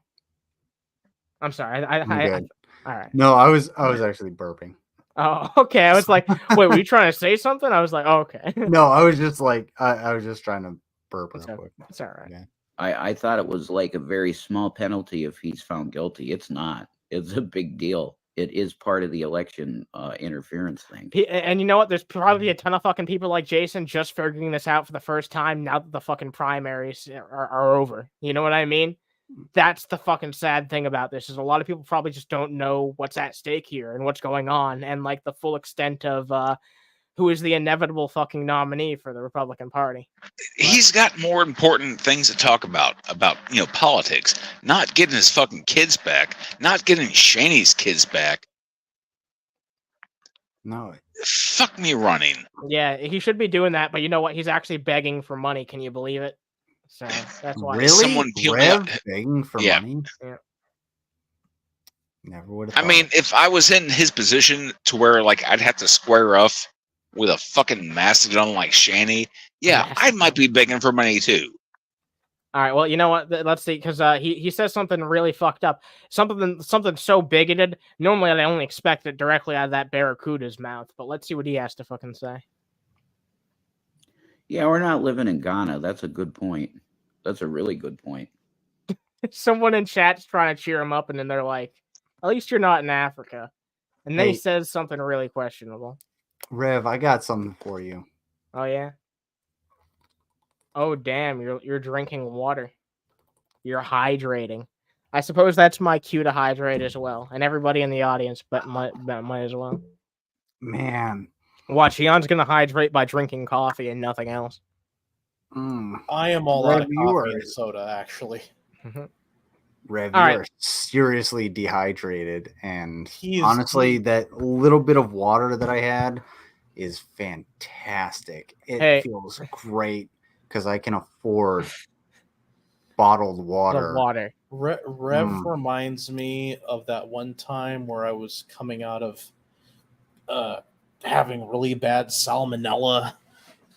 I'm sorry. All right. No, I was actually burping. Oh, okay. I was like, wait, were you trying to say something? I was like, oh, okay. No, I was just like, I was just trying to burp real quick. It's all right. Yeah. I thought it was like a very small penalty if he's found guilty. It's not. It's a big deal. It is part of the election interference thing. And you know what? There's probably a ton of fucking people like Jason just figuring this out for the first time now that the fucking primaries are over. You know what I mean? That's the fucking sad thing about this is a lot of people probably just don't know what's at stake here and what's going on and like the full extent of who is the inevitable fucking nominee for the Republican Party. He's got more important things to talk about politics, not getting his fucking kids back, not getting Shaney's kids back. No. Fuck me running. Yeah, he should be doing that, but you know what? He's actually begging for money. Can you believe it? So that's why. Really? Someone begging for money? Yeah. Never would have. I mean, if I was in his position to where like I'd have to square off with a fucking mastodon like Shaney, yeah, I might be begging for money too. All right, well, you know what? Let's see, because he says something really fucked up, something so bigoted. Normally, I only expect it directly out of that Barracuda's mouth, but let's see what he has to fucking say. Yeah, we're not living in Ghana. That's a good point. That's a really good point. Someone in chat's trying to cheer him up, and then they're like, "At least you're not in Africa." And then he says something really questionable. Rev, I got something for you. Oh yeah. Oh damn, you're drinking water. You're hydrating. I suppose that's my cue to hydrate as well, and everybody in the audience, but might as well. Man, watch, Eon's gonna hydrate by drinking coffee and nothing else. I am all out of coffee and soda, actually. Rev, you are seriously dehydrated, and honestly, that little bit of water that I had is fantastic. It feels great because I can afford bottled water. Rev reminds me of that one time where I was coming out of having really bad salmonella.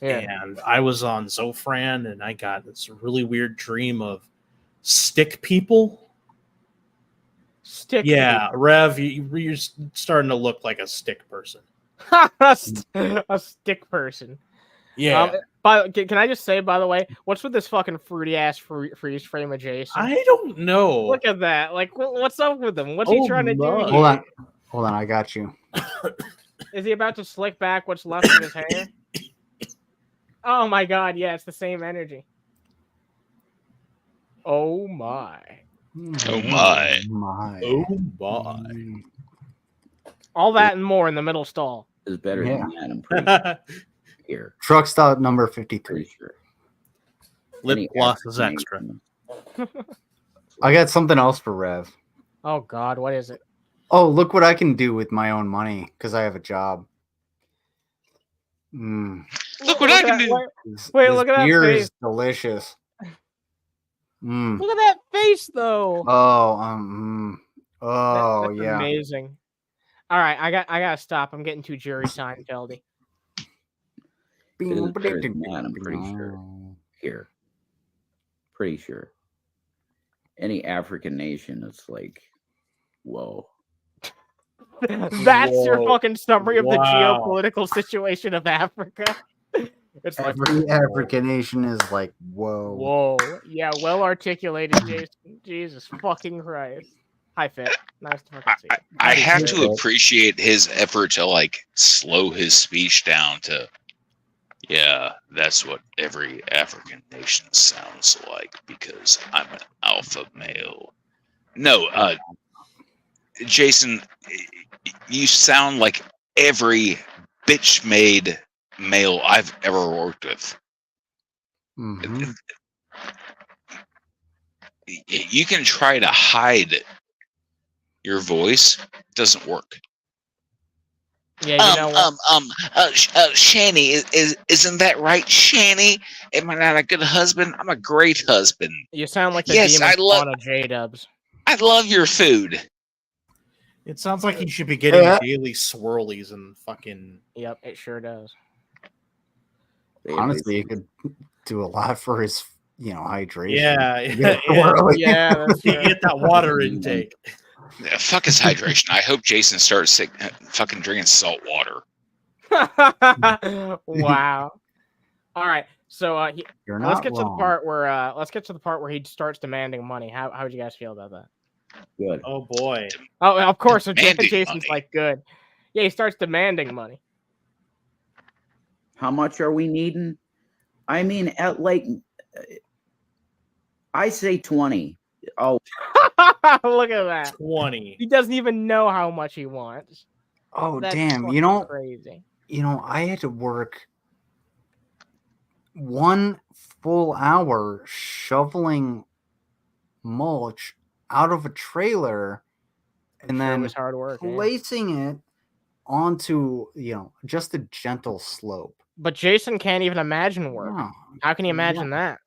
And I was on Zofran, and I got this really weird dream of stick people. People. Rev, you're starting to look like a stick person. A stick person. Yeah. Can I just say, by the way, what's with this fucking fruity ass freeze frame of Jason? I don't know. Look at that. Like, what's up with him? What's he trying to do? Hold on, I got you. Is he about to slick back what's left of his hair? Oh my god, yeah, it's the same energy. Oh my. Oh my. Oh my. All that and more in the middle stall. Is better than that, I'm pretty here. Truck stop number 53. Sure. Lip gloss is extra. I got something else for Rev. Oh god, what is it? Oh, look what I can do with my own money because I have a job. Look what I can do. Wait, look at that beer face. is delicious. Look at that face, though. That's Yeah. amazing. All right, I gotta stop. I'm getting too Jerry Seinfeldy. I'm pretty sure. Here. Pretty sure. Any African nation, it's like, whoa. That's your fucking summary of the geopolitical situation of Africa. It's like Every African nation is like, whoa. Whoa. Yeah, well articulated, Jason. Jesus fucking Christ. Hi, Fit. Nice to fucking see you. I have to appreciate his effort to like slow his speech down to, yeah, that's what every African nation sounds like because I'm an alpha male. No, Jason, you sound like every bitch-made male I've ever worked with. You can try to hide your voice, it doesn't work. Yeah, you know what? Shanny, isn't that right, Shanny? Am I not a good husband? I'm a great husband. You sound like the demon spawn of JDubs. I love your food. It sounds like he should be getting daily swirlies and fucking. Yep, it sure does. Honestly, he could do a lot for his, hydration. Yeah, that's you get that water intake. Yeah, fuck his hydration. I hope Jason starts fucking drinking salt water. Wow. All right, so let's get wrong. to the part where he starts demanding money. How would you guys feel about that? Good. Oh boy. Oh, of course. Demanding Jason's money. like good. Yeah, he starts demanding money. How much are we needing? I mean, at like, I say 20. Oh, look at that. 20. He doesn't even know how much he wants. Oh, That's damn. crazy. I had to work 1 full hour shoveling mulch out of a trailer and then it was hard work, placing it onto, just a gentle slope. But Jason can't even imagine work. Oh, How can you imagine that?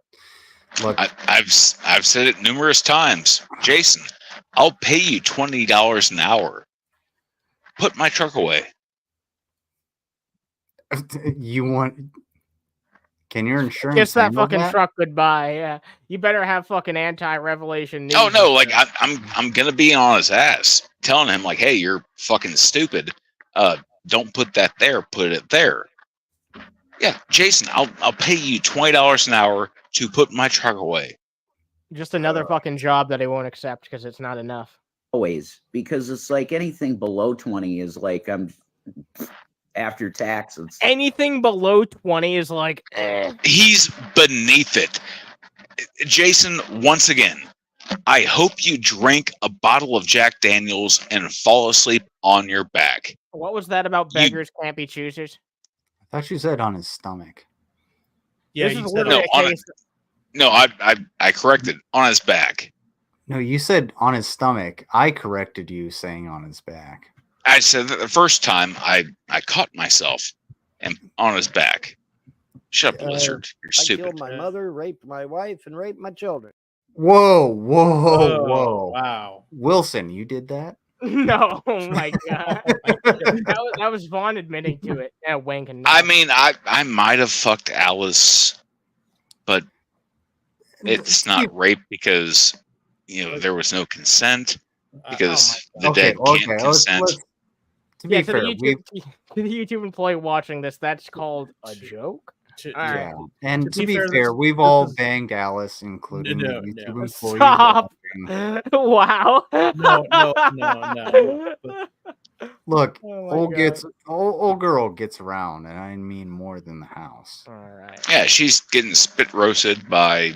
Look, I've said it numerous times. Jason, I'll pay you $20 an hour. Put my truck away. can your insurance Kiss that handle fucking that? truck goodbye. Yeah, you better have fucking anti-revelation news. Oh no, like I'm gonna be on his ass, telling him like, hey, you're fucking stupid. Don't put that there. Put it there. Yeah, Jason, I'll pay you $20 an hour to put my truck away. Just another fucking job that he won't accept because it's not enough. always, because it's like anything below 20 is like I'm after taxes. Anything below 20 is like He's beneath it. Jason, once again, I hope you drink a bottle of Jack Daniels and fall asleep on your back. What was that about beggars can't be choosers? I thought you said on his stomach. Yeah, This you is said literally a case. No, I corrected on his back. No, you said on his stomach. I corrected you saying on his back. I said that the first time I caught myself and on his back. Shut up, Lizard. You're I stupid. killed my mother, raped my wife, and raped my children. Whoa, whoa. Wow. Wilson, you did that? No, oh my god. that was Vaughn admitting to it. Yeah, wink and I mean, I might have fucked Alice, but it's not rape because there was no consent because the dead can't consent. To be fair, to the YouTube employee watching this, that's called a joke. Yeah, and to be fair, we've all banged Alice, including the YouTube employee. Stop. Wow. No. Look, Oh old girl gets around, and I mean more than the house. All right. Yeah, she's getting spit roasted by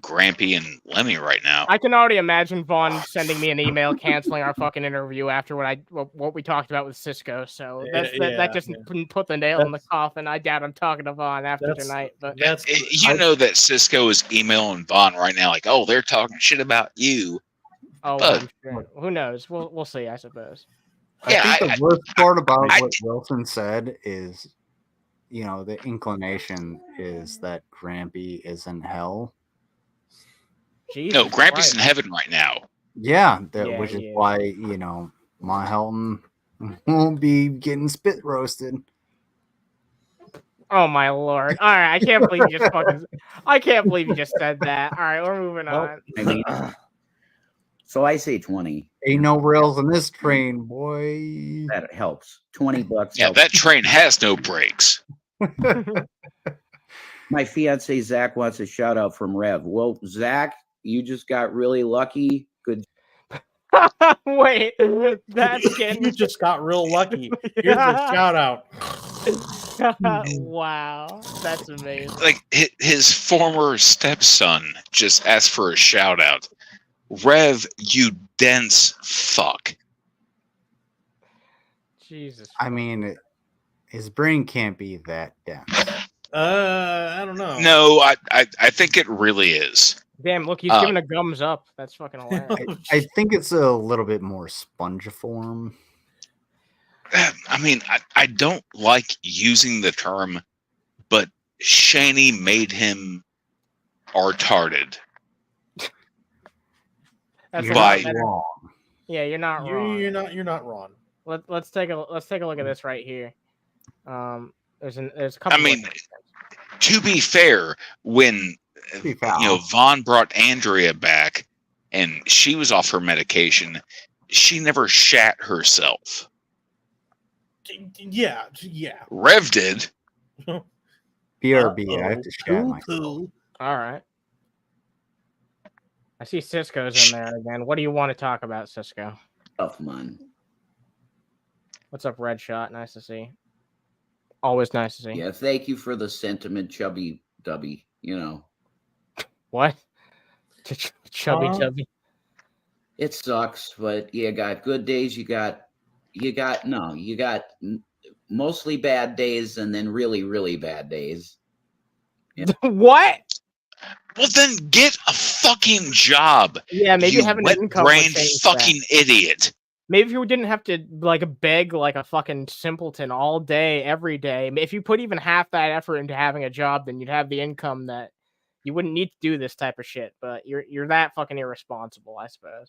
Grampy and Lemmy right now. I can already imagine Vaughn sending me an email canceling our fucking interview after what we talked about with Sisko. So that just put the nail in the coffin. I doubt I'm talking to Vaughn after tonight. But that Sisko is emailing Vaughn right now, like, "Oh, they're talking shit about you." Oh, but, sure. Who knows? We'll see, I suppose. I think the worst part about what Wilson said is the inclination is that Grampy is in hell. No, Grampy's in heaven right now. Yeah, which is why, my Helton won't be getting spit roasted. Oh my lord! All right, I can't believe you just said that. All right, we're moving on. I mean, so I say 20. Ain't no rails on this train, boy. That helps. $20. Yeah, helps. that train has no brakes. My fiance Zach wants a shout out from Rev. Well, Zach, you just got really lucky. Good. Wait, that's getting. You just got real lucky. Here's a shout out. Wow, that's amazing. Like his former stepson just asked for a shout out. Rev, you dense fuck. Jesus. I mean, his brain can't be that dense. I don't know. No, I think it really is. Damn, look, he's giving a thumbs up. That's fucking hilarious. I think it's a little bit more spongiform. I mean, I don't like using the term, but Shani made him retarded. That's by wrong. Yeah, you're not wrong. You're not wrong. Let's take a look at this right here. There's a couple. I mean, to be fair, when Vaughn brought Andrea back and she was off her medication, she never shat herself. Yeah. Rev did. BRB, I have to shat myself. All right. I see Sisko's in there again. What do you want to talk about, Sisko? Tough man. What's up, Red Shot? Nice to see. Always nice to see. Yeah, thank you for the sentiment, Chubby Dubby. What? Chubby. It sucks, but you got good days. You got mostly bad days and then really, really bad days. What? Well, then get a fucking job. Yeah, maybe you having an income wet-brained would change fucking idiot. Maybe if you didn't have to beg like a fucking simpleton all day, every day. If you put even half that effort into having a job, then you'd have the income that you wouldn't need to do this type of shit. But you're that fucking irresponsible, I suppose.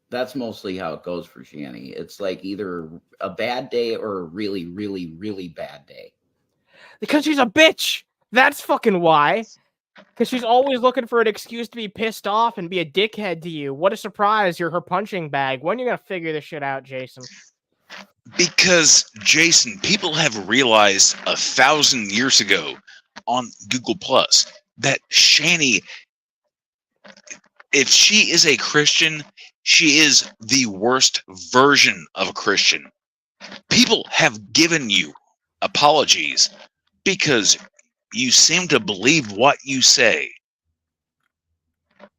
That's mostly how it goes for Shani. It's like either a bad day or a really, really, really bad day. Because she's a bitch. That's fucking why. Because she's always looking for an excuse to be pissed off and be a dickhead to you. What a surprise. You're her punching bag. When are you going to figure this shit out, Jason? Because, Jason, people have realized 1,000 years ago on Google Plus that Shani, if she is a Christian, she is the worst version of a Christian. People have given you apologies because you seem to believe what you say.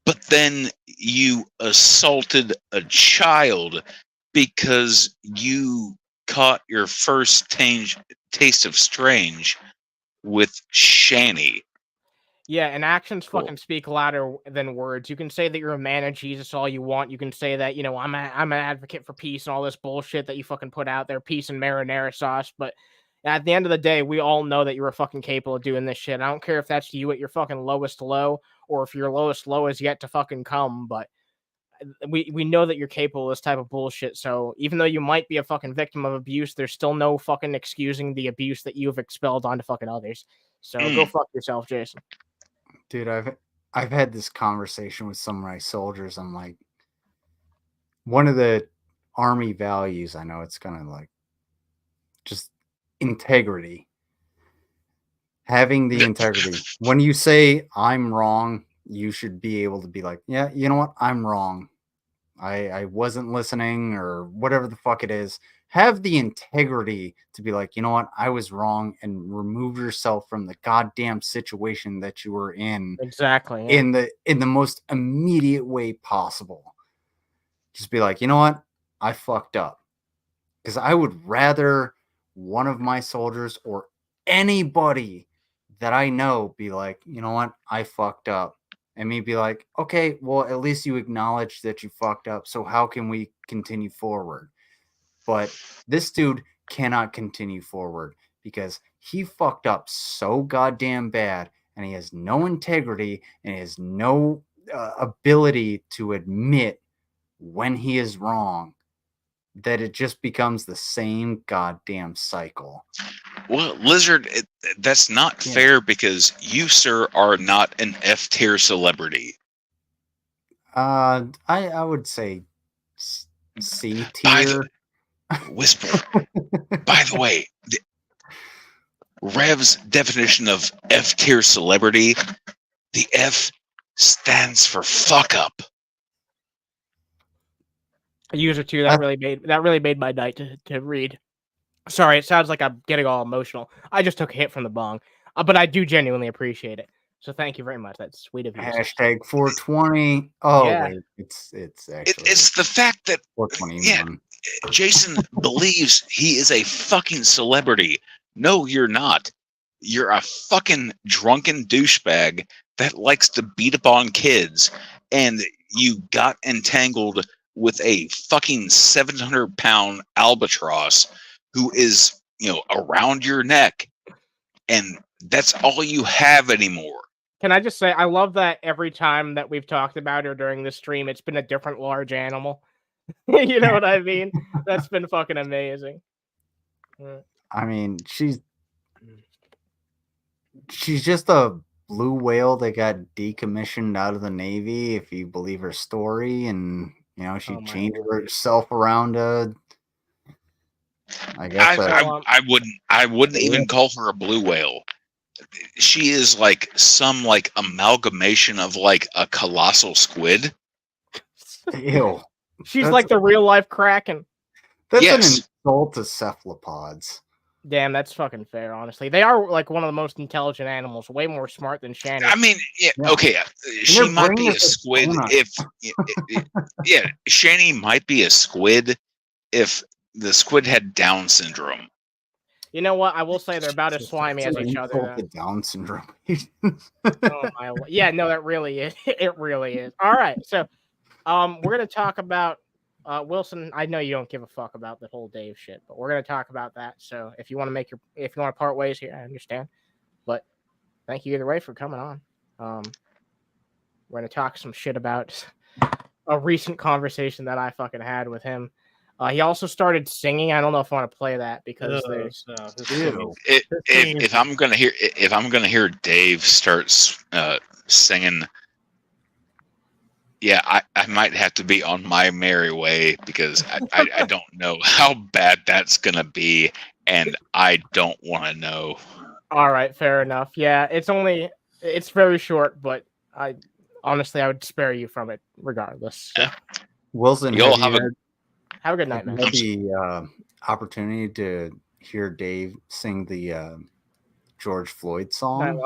But then you assaulted a child because you caught your first taste of strange with Shani. Yeah, and actions fucking speak louder than words. You can say that you're a man of Jesus all you want. You can say that, I'm an advocate for peace and all this bullshit that you fucking put out there, peace and marinara sauce. But at the end of the day, we all know that you're fucking capable of doing this shit. I don't care if that's you at your fucking lowest low or if your lowest low is yet to fucking come, but we know that you're capable of this type of bullshit. So even though you might be a fucking victim of abuse, there's still no fucking excusing the abuse that you've expelled onto fucking others. So go fuck yourself, Jason. Dude, I've had this conversation with some of my soldiers. I'm like, one of the Army values, I know it's kind of like just integrity. Having the integrity. When you say I'm wrong, you should be able to be like, yeah, you know what? I'm wrong. I wasn't listening or whatever the fuck it is. Have the integrity to be like, you know what? I was wrong, and remove yourself from the goddamn situation that you were in. Exactly. Yeah. In the most immediate way possible. Just be like, you know what? I fucked up. Because I would rather one of my soldiers or anybody that I know be like, you know what? I fucked up. And me be like, okay, well, at least you acknowledge that you fucked up. So how can we continue forward? But this dude cannot continue forward because he fucked up so goddamn bad, and he has no integrity and he has no ability to admit when he is wrong, that it just becomes the same goddamn cycle. Well, Lizard, that's not fair because you, sir, are not an F tier celebrity. I would say C tier. Whisper. By the way, Rev's definition of F tier celebrity, the F stands for fuck up. User 2, that really made my night to read. Sorry, it sounds like I'm getting all emotional. I just took a hit from the bong, but I do genuinely appreciate it. So thank you very much. That's sweet of you. Hashtag 420. Oh, yeah. wait, it's actually it's the fact that 421. Jason believes he is a fucking celebrity. No, you're not. You're a fucking drunken douchebag that likes to beat up on kids, and you got entangled with a fucking 700-pound albatross who is, around your neck, and that's all you have anymore. Can I just say, I love that every time that we've talked about her during the stream, it's been a different large animal. You know what I mean? That's been fucking amazing. I mean, she's just a blue whale that got decommissioned out of the Navy, if you believe her story, and she changed herself around I guess I wouldn't even call her a blue whale. She is like some amalgamation of a colossal squid. Ew. She's like the real life Kraken. That's an insult to cephalopods. Damn, that's fucking fair, honestly. They are like one of the most intelligent animals, way more smart than Shanny. I mean, okay, she might be a squid Shanny might be a squid if the squid had Down syndrome. You know what? I will say they're about as slimy as each other. The Down syndrome. Yeah, no, that really is. It really is. All right, so we're gonna talk about Wilson. I know you don't give a fuck about the whole Dave shit, but we're gonna talk about that. So if you want to part ways here, I understand. But thank you either way for coming on. We're gonna talk some shit about a recent conversation that I fucking had with him. He also started singing. I don't know if I want to play that because there's if I'm gonna hear Dave start singing, yeah, I might have to be on my merry way because I don't know how bad that's gonna be, and I don't want to know. All right, fair enough. Yeah, it's very short, but I would spare you from it regardless. Yeah. Wilson, have a good night, man. The opportunity to hear Dave sing the George Floyd song,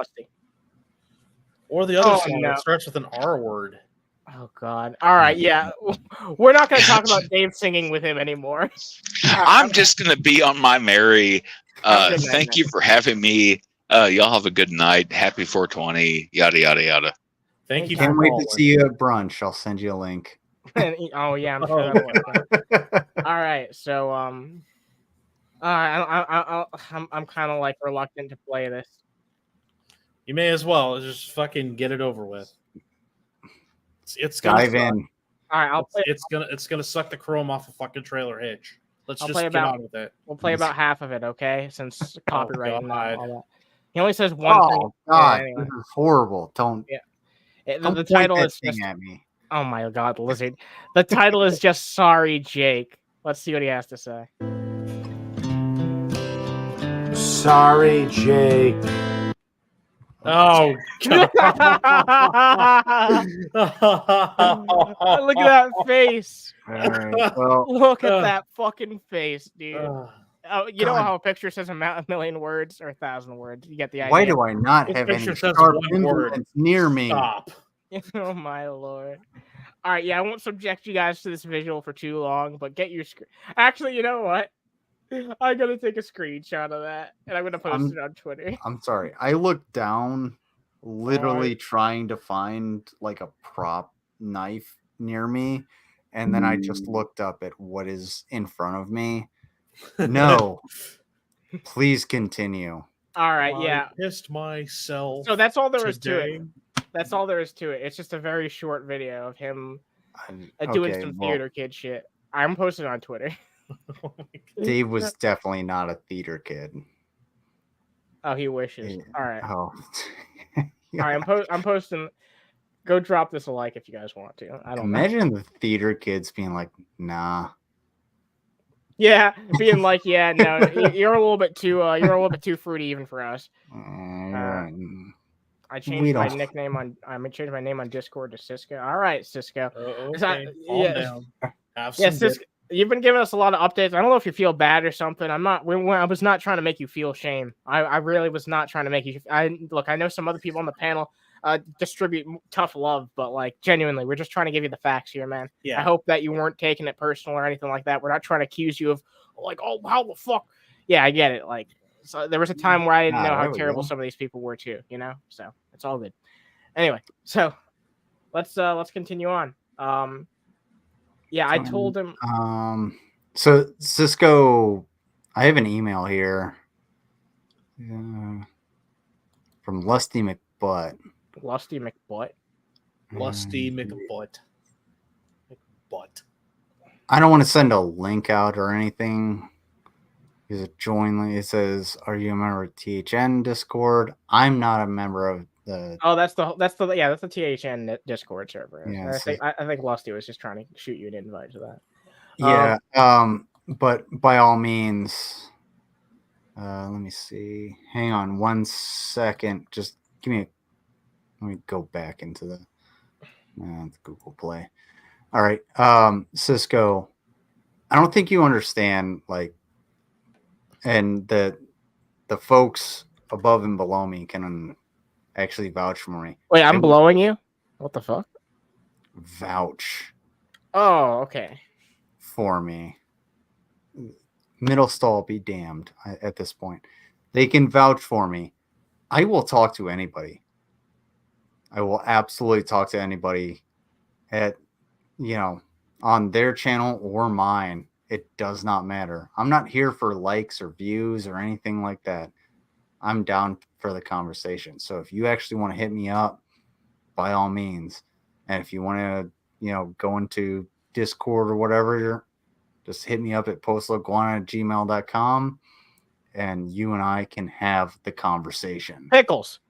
or the other song that starts with an R word. Oh God! All right, yeah, we're not going to talk about Dave singing with him anymore. I'm just going to be on my merry. Thank you for having me. Y'all have a good night. Happy 420. Yada yada yada. Thank you. Can't wait to see you at brunch. I'll send you a link. Oh yeah, I'm sure that'll work. All right, so I'm kind of like reluctant to play this. You may as well just fucking get it over with. It's gonna dive in. All right, I'll play. It's gonna suck the chrome off a fucking trailer hitch. Let's just get on with it. We'll play about half of it, okay? Since copyright and all that. He only says one thing. Oh God, anyway. This is horrible. Don't. Yeah. The title is just. At me. Oh my God, Lizard. The title is just Sorry, Jake. Let's see what he has to say. Sorry, Jake. Oh, God. Look at that face. All right, well, look at that fucking face, dude. You know how a picture says a million words or 1,000 words? You get the idea. Why do I not have any sharp words near me? Stop. Oh my Lord. All right, yeah, I won't subject you guys to this visual for too long, but get your screen. Actually, you know what? I'm gonna take a screenshot of that and I'm gonna post it on Twitter. I'm sorry. I looked down, literally trying to find like a prop knife near me, and then I just looked up at what is in front of me. No, please continue. All right, yeah. I pissed myself. So that's all there is to today. it. That's all there is to it. It's just a very short video of him doing some theater kid shit. I'm posting on Twitter. Dave was definitely not a theater kid. Oh, he wishes. All right. Oh. All right, I'm posting. Go drop this a like if you guys want to. I don't Imagine the theater kids being like, nah. Yeah, being like, yeah, no, you're a little bit too fruity even for us. I changed my nickname on. I'm gonna change my name on Discord to Sisko. All right, Sisko. Okay. Calm down. Have some Sisko, you've been giving us a lot of updates. I don't know if you feel bad or something. I was not trying to make you feel shame. I really was not trying to make you. I know some other people on the panel distribute tough love, but like genuinely, we're just trying to give you the facts here, man. Yeah. I hope that you weren't taking it personal or anything like that. We're not trying to accuse you of like, oh, how the fuck. Yeah, I get it. Like, so there was a time where I didn't know how terrible some of these people were too. You know, so it's all good. Anyway, so let's continue on. Yeah, I told him. So Sisko, I have an email here from Lusty McButt. Lusty McButt. Lusty McButt. McButt. I don't want to send a link out or anything. There's a join link. It says, "Are you a member of THN Discord?" I'm not a member of the. Oh, that's the THN Discord server. Yeah, I think Lusty was just trying to shoot you an invite to that. Yeah. But by all means, let me see. Hang on 1 second. Just give me let me go back into the Google Play. All right. Sisko, I don't think you understand, like, and the folks above and below me can actually vouch for me. Wait, I'm blowing you? What the fuck? Vouch. Oh, okay. For me. Middle stall be damned at this point. They can vouch for me. I will talk to anybody. I will absolutely talk to anybody on their channel or mine. It does not matter. I'm not here for likes or views or anything like that. I'm down for the conversation. So if you actually want to hit me up, by all means. And if you want to, go into Discord or whatever, just hit me up at postloguana@gmail.com and you and I can have the conversation. Pickles.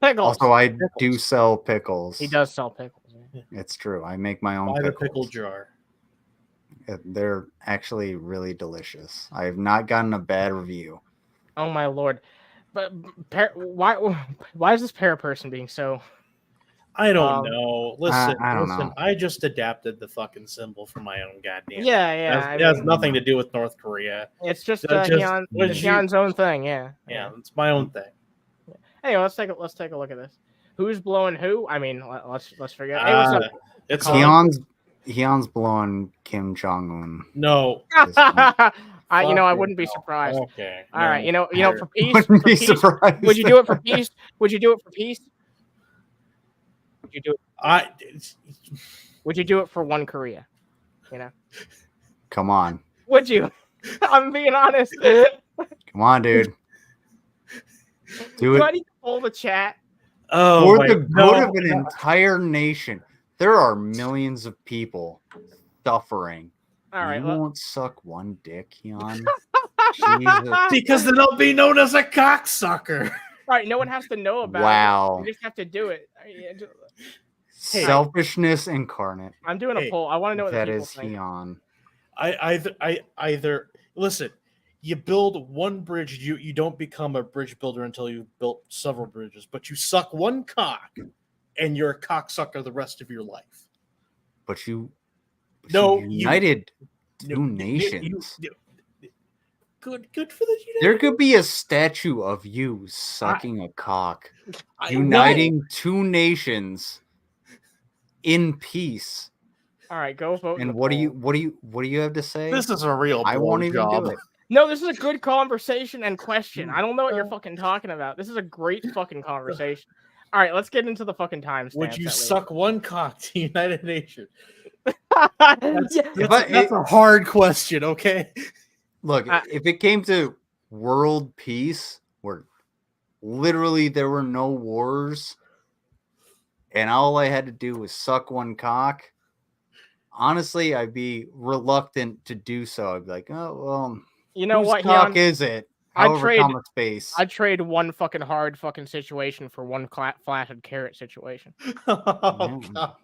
Also, I do sell pickles. He does sell pickles. It's true. I make my own Buy the pickles. pickle jar. They're actually really delicious. I have not gotten a bad review. Oh my lord! But why is this para person being so? I don't know. Listen, I don't know. I just adapted the fucking symbol for my own goddamn. Yeah. It has nothing to do with North Korea. It's just Hyun's own thing. Yeah, it's my own thing. Anyway, let's take a look at this. Who's blowing who? I mean, let's figure out. Hey, what's up? It's Hyun's blowing Kim Jong-un. No. I wouldn't be surprised. Okay. All right. For peace. Wouldn't be surprised. Would you do it for peace? Would you do it for peace? Would you do it? Would you do it for one Korea? Come on. Would you? I'm being honest. Come on, dude. Do it. Do I need to pull the chat? For the good of an entire nation. There are millions of people suffering. All right. You won't suck one dick, Hyun. Jesus. Because then I'll be known as a cocksucker. All right. No one has to know about Wow. it. You just have to do it. Selfishness incarnate. I'm doing a poll. I want to know what that the people is think. Hyun. I either listen. You build one bridge, you don't become a bridge builder until you've built several bridges, but you suck one cock and you're a cocksucker the rest of your life. But you united two nations. Good for the United. There could be a statue of you sucking a cock, uniting two nations in peace. All right, go vote. And what do you have to say? This is a real I won't even do it. No, this is a good conversation and question. I don't know what you're fucking talking about. This is a great fucking conversation. All right, let's get into the fucking timestamps. Would you suck one cock to United Nations? That's a hard question, okay? Look, if it came to world peace, where literally there were no wars, and all I had to do was suck one cock, honestly, I'd be reluctant to do so. I'd be like, oh, well, you know whose what, cock is it? Space. I'd trade one fucking hard fucking situation for one flaccid carrot situation. Oh, God.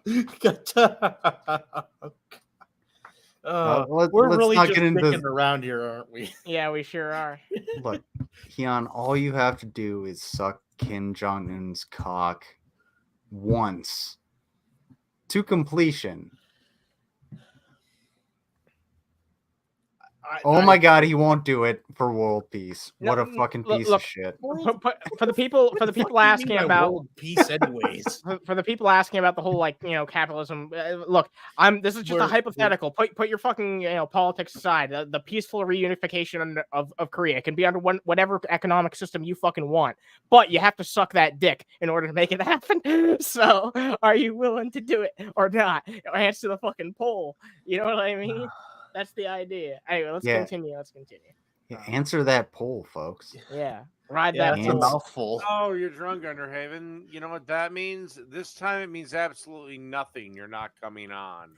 We're let's really not just get into dicking around here, aren't we? Yeah, we sure are. Look, Keon, all you have to do is suck Kim Jong-un's cock once to completion. Oh my God, he won't do it for world peace. What a fucking piece of shit. For the people asking about world peace, anyways. For the people asking about the whole, like, you know, capitalism. Look, this is just a hypothetical. Put your fucking, you know, politics aside. The peaceful reunification of Korea can be under whatever economic system you fucking want, but you have to suck that dick in order to make it happen. So, are you willing to do it or not? Answer the fucking poll. You know what I mean? That's the idea. Anyway, let's continue. Yeah, answer that poll, folks. Yeah, ride that. That's a mouthful. Oh, you're drunk, Underhaven. You know what that means? This time it means absolutely nothing. You're not coming on.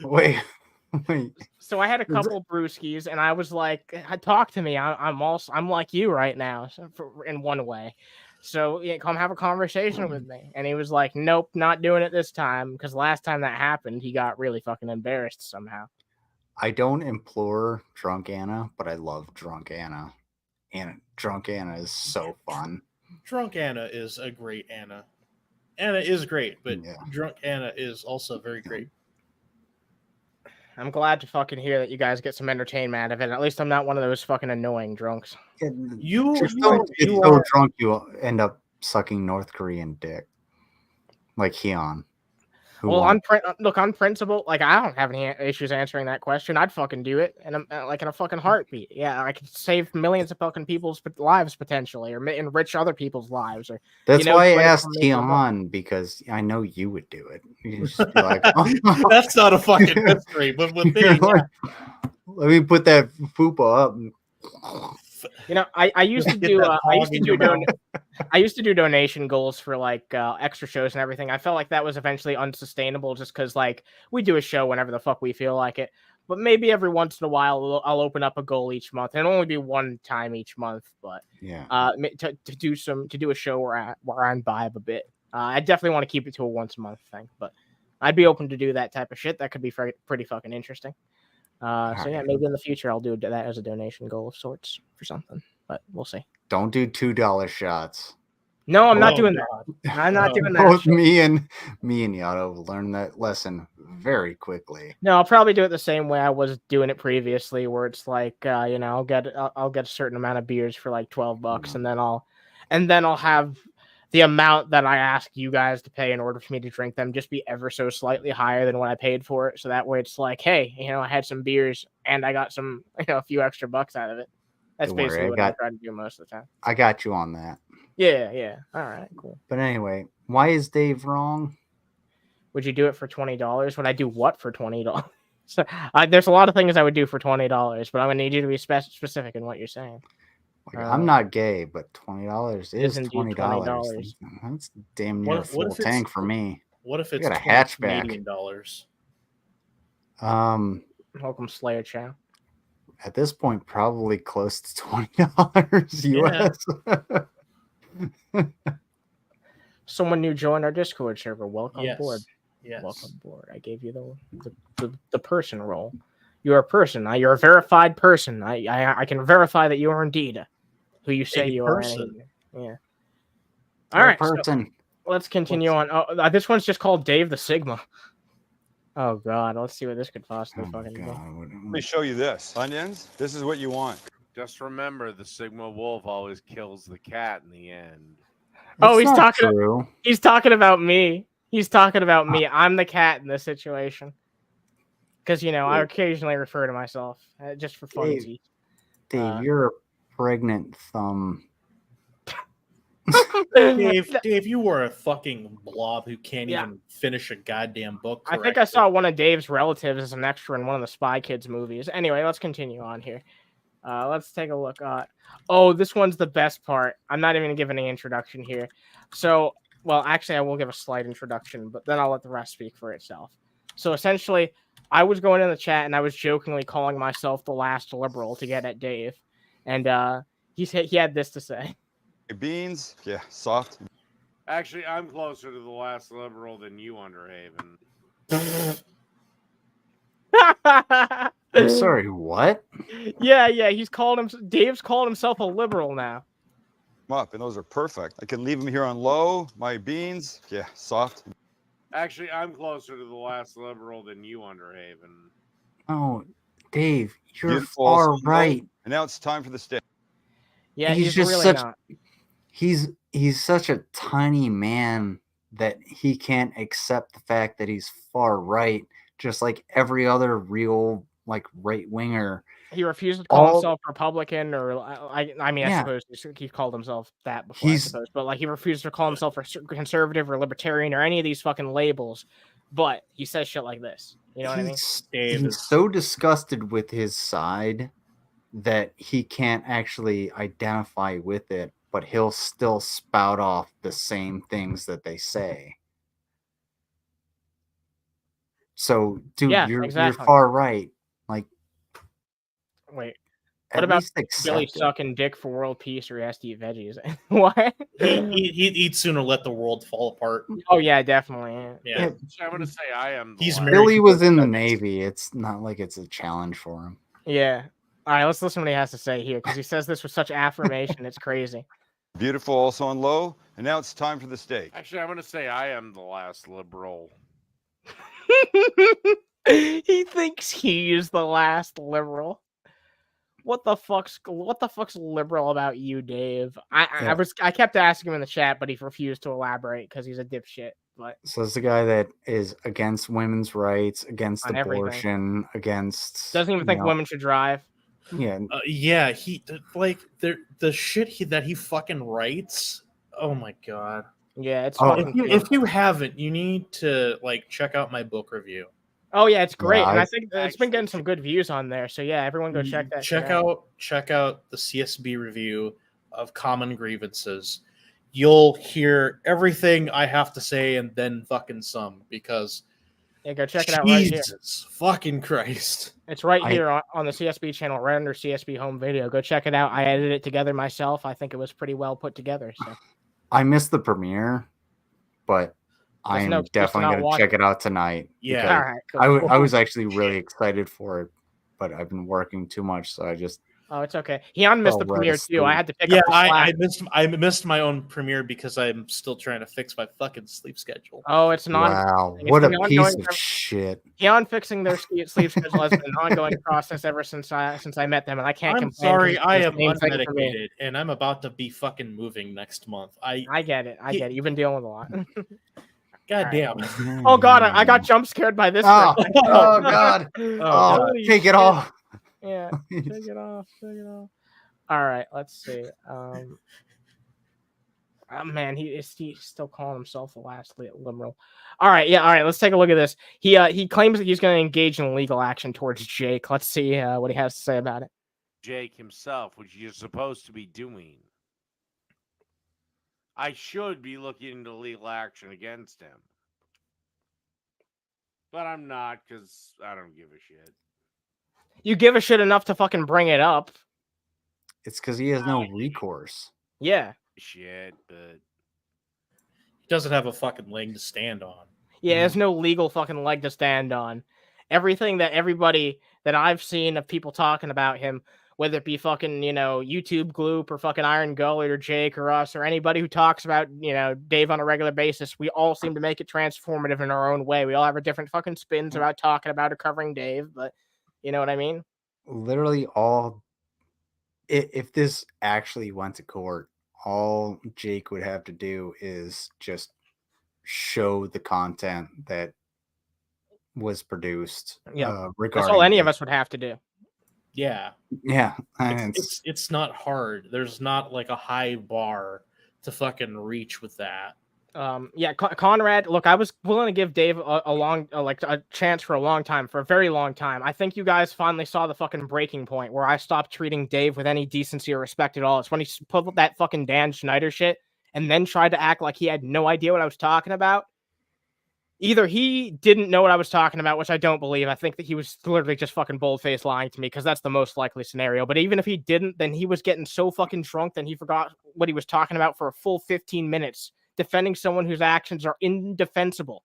Wait. So I had a couple brewskis, and I was like, "Talk to me. I'm like you right now, in one way. So yeah, come have a conversation with me." And he was like, "Nope, not doing it this time," because last time that happened, he got really fucking embarrassed somehow. I don't implore Drunk Anna, but I love Drunk Anna. And Drunk Anna is so fun. Drunk Anna is a great Anna. Anna is great, but Drunk Anna is also very great. I'm glad to fucking hear that you guys get some entertainment out of it. At least I'm not one of those fucking annoying drunks. You so drunk you end up sucking North Korean dick, like Hyun. Well, on principle, like, I don't have any issues answering that question. I'd fucking do it, and I'm like in a fucking heartbeat. Yeah, I could save millions of fucking people's lives potentially, or enrich other people's lives. Or that's why I asked Hyun, because I know you would do it. You just be like, oh. That's not a fucking mystery, but with me, like, let me put that fupa up. You know, I used to do I used to do donation goals for like extra shows and everything. I felt like that was eventually unsustainable just because, like, we do a show whenever the fuck we feel like it. But maybe every once in a while I'll open up a goal each month, and it'll only be one time each month. But to do a show where I imbibe a bit. I definitely want to keep it to a once a month thing, but I'd be open to do that type of shit. That could be pretty fucking interesting. So yeah, maybe in the future I'll do that as a donation goal of sorts for something, but we'll see. Don't do $2 shots. No, I'm not doing that. I'm not doing that. Both me and Yato learned that lesson very quickly. No, I'll probably do it the same way I was doing it previously, where it's like, you know, I'll get a certain amount of beers for like $12, and then I'll have the amount that I ask you guys to pay in order for me to drink them just be ever so slightly higher than what I paid for it. So that way it's like, hey, you know, I had some beers and I got some, you know, a few extra bucks out of it. That's basically what I try to do most of the time. I got you on that. Yeah. All right, cool. But anyway, why is Dave wrong? Would you do it for $20? Would I do what for $20? So there's a lot of things I would do for $20, but I'm gonna need you to be specific in what you're saying. Like, I'm not gay, but $20 is $20. That's damn near a full tank for me. What if it's got a hatchback? Canadian dollars? Welcome, Slayer Chow. At this point, probably close to $20 US. Someone new joined our Discord server. Welcome aboard. Yes. Welcome aboard. I gave you the person role. You're a person. You're a verified person. I can verify that you are indeed who you say you are. Yeah. All right. So let's continue on. Oh, this one's just called Dave the Sigma. Oh God. Let's see what this could possibly fucking be. Let me show you this. Onions. This is what you want. Just remember, the Sigma wolf always kills the cat in the end. Oh, he's talking about me. He's talking about me. I'm the cat in this situation. Because, you know, I occasionally refer to myself just for funsies. Dave, you're a pregnant thumb. Dave, you were a fucking blob who can't even finish a goddamn book correctly. I think I saw one of Dave's relatives as an extra in one of the Spy Kids movies. Anyway, let's continue on here. Let's take a look. Oh, this one's the best part. I'm not even gonna give any introduction here. So, well, actually, I will give a slight introduction, but then I'll let the rest speak for itself. So essentially, I was going in the chat and I was jokingly calling myself the last liberal to get at Dave, and he had this to say. Beans, yeah, soft. Actually, I'm closer to the last liberal than you, Underhaven. I'm sorry, what? Yeah, Dave's called himself a liberal now. Up, and those are perfect. I can leave them here on low. My beans, yeah, soft. Actually, I'm closer to the last liberal than you, Underhaven. Oh, Dave, you're Beautiful, far also right. low. And now it's time for the steak. Yeah, he's just really such. not. He's such a tiny man that he can't accept the fact that he's far right, just like every other real like right winger. He refused to call himself Republican, or I mean, Yeah. I suppose he called himself that before, I suppose, but like he refused to call himself a conservative or libertarian or any of these fucking labels. But he says shit like this. You know what I mean? He's so disgusted with his side that he can't actually identify with it, but he'll still spout off the same things that they say. So, dude, Yeah, you're exactly. far right. Like, wait, at what about least accept Billy it. sucking dick for world peace, or he has to eat veggies? What? He'd sooner let the world fall apart. Oh yeah, definitely. Yeah. I'm gonna say I am. He's Billy was in the Navy. It's not like it's a challenge for him. Yeah. All right, let's listen to what he has to say here, because he says this with such affirmation. It's crazy. Beautiful, also on low. And now it's time for the steak. Actually, I'm gonna say I am the last liberal. He thinks he's the last liberal. What the fuck's liberal about you, Dave? I kept asking him in the chat, but he refused to elaborate because he's a dipshit. But So it's the guy that is against women's rights, against On everything. abortion, against doesn't even think women should drive. Yeah, Yeah, he like the shit that he fucking writes. Oh my god. Yeah, it's fucking. If you haven't, you need to like check out my book review. Oh yeah, it's great, Yeah, and I think it's been getting some good views on there. So yeah, everyone go check that. Check shit out. out the CSB review of Common Grievances. You'll hear everything I have to say and then fucking some, because Yeah, go check it out right here. Jesus fucking Christ. It's right here on the CSB channel, right under CSB home video. Go check it out. I edited it together myself. I think it was pretty well put together. So I missed the premiere, but I'm no excuse to definitely not going to watch check it. it out tonight. Yeah. because All right, cool. I was actually really excited for it, but I've been working too much, so I just Oh, it's okay. Heon missed the fell right premiere too. I asleep. had to pick Yeah, up the slack. I missed my own premiere because I'm still trying to fix my fucking sleep schedule. Oh, it's not. Wow, it's what a been piece ongoing of shit. Heon fixing their sleep schedule has been an ongoing process ever since I met them, and I can't I'm complain. sorry, 'cause I it's am the same thing for me. unmedicated, and I'm about to be fucking moving next month. I get it. I get it. You've been dealing with a lot. God damn. Oh god, I got jump scared by this. Oh, for a second. oh god. Oh, holy take it shit. off. Yeah, take it off. Take it off. All right, let's see. Oh man, he's still calling himself the last liberal. All right, yeah, all right. Let's take a look at this. He claims that he's going to engage in legal action towards Jake. Let's see what he has to say about it. Jake himself, which you're supposed to be doing. I should be looking into legal action against him. But I'm not, because I don't give a shit. You give a shit enough to fucking bring it up. It's because he has no recourse. Yeah. Shit, but He doesn't have a fucking leg to stand on. Yeah, there's no legal fucking leg to stand on. Everything that everybody that I've seen of people talking about him, whether it be fucking, YouTube Gloop or fucking Iron Gullet or Jake or us or anybody who talks about, Dave on a regular basis, we all seem to make it transformative in our own way. We all have our different fucking spins about talking about or covering Dave, but you know what I mean? Literally if this actually went to court, all Jake would have to do is just show the content that was produced. Yeah, regarding that's all any of us would have to do. Yeah. Yeah, It's not hard. There's not like a high bar to fucking reach with that. Yeah, Conrad. Look, I was willing to give Dave a chance for a long time, for a very long time. I think you guys finally saw the fucking breaking point where I stopped treating Dave with any decency or respect at all. It's when he pulled that fucking Dan Schneider shit and then tried to act like he had no idea what I was talking about. Either he didn't know what I was talking about, which I don't believe. I think that he was literally just fucking bold-faced lying to me, because that's the most likely scenario. But even if he didn't, then he was getting so fucking drunk that he forgot what he was talking about for a full 15 minutes, defending someone whose actions are indefensible.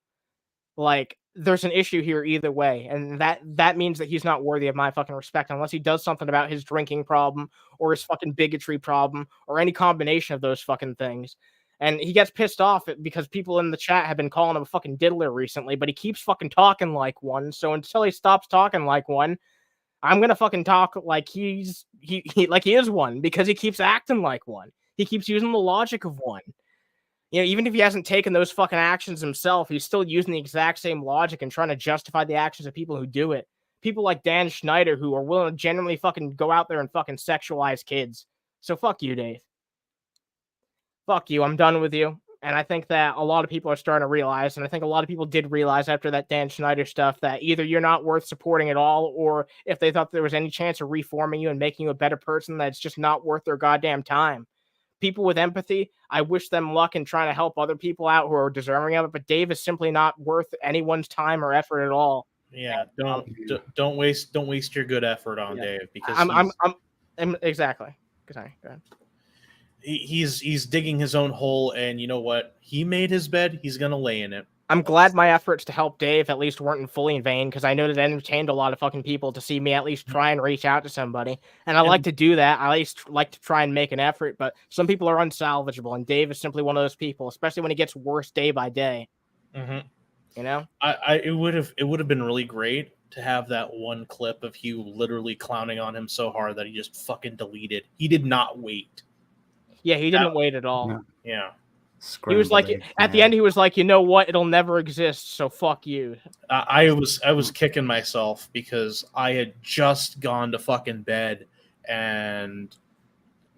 Like, there's an issue here either way, and that means that he's not worthy of my fucking respect unless he does something about his drinking problem or his fucking bigotry problem or any combination of those fucking things. And he gets pissed off because people in the chat have been calling him a fucking diddler recently, but he keeps fucking talking like one. So until he stops talking like one, I'm gonna fucking talk like he is one, because he keeps acting like one. He keeps using the logic of one. You know, even if he hasn't taken those fucking actions himself, he's still using the exact same logic and trying to justify the actions of people who do it. People like Dan Schneider, who are willing to genuinely fucking go out there and fucking sexualize kids. So fuck you, Dave. Fuck you, I'm done with you. And I think that a lot of people are starting to realize, and I think a lot of people did realize after that Dan Schneider stuff, that either you're not worth supporting at all, or if they thought there was any chance of reforming you and making you a better person, that's just not worth their goddamn time. People with empathy, I wish them luck in trying to help other people out who are deserving of it, but Dave is simply not worth anyone's time or effort at all. Yeah, don't waste your good effort on Dave, because I'm exactly. Sorry, go ahead. He's digging his own hole, and you know what? He made his bed. He's gonna lay in it. I'm glad my efforts to help Dave at least weren't fully in vain, because I know that it entertained a lot of fucking people to see me at least try and reach out to somebody. And I like to do that. I at least like to try and make an effort, but some people are unsalvageable, and Dave is simply one of those people, especially when he gets worse day by day. Mm-hmm. You know? It would have been really great to have that one clip of Hugh literally clowning on him so hard that he just fucking deleted. He did not wait. Yeah, he didn't wait at all. Yeah. He was like, at the end, he was like, you know what? It'll never exist, so fuck you. I was kicking myself because I had just gone to fucking bed, and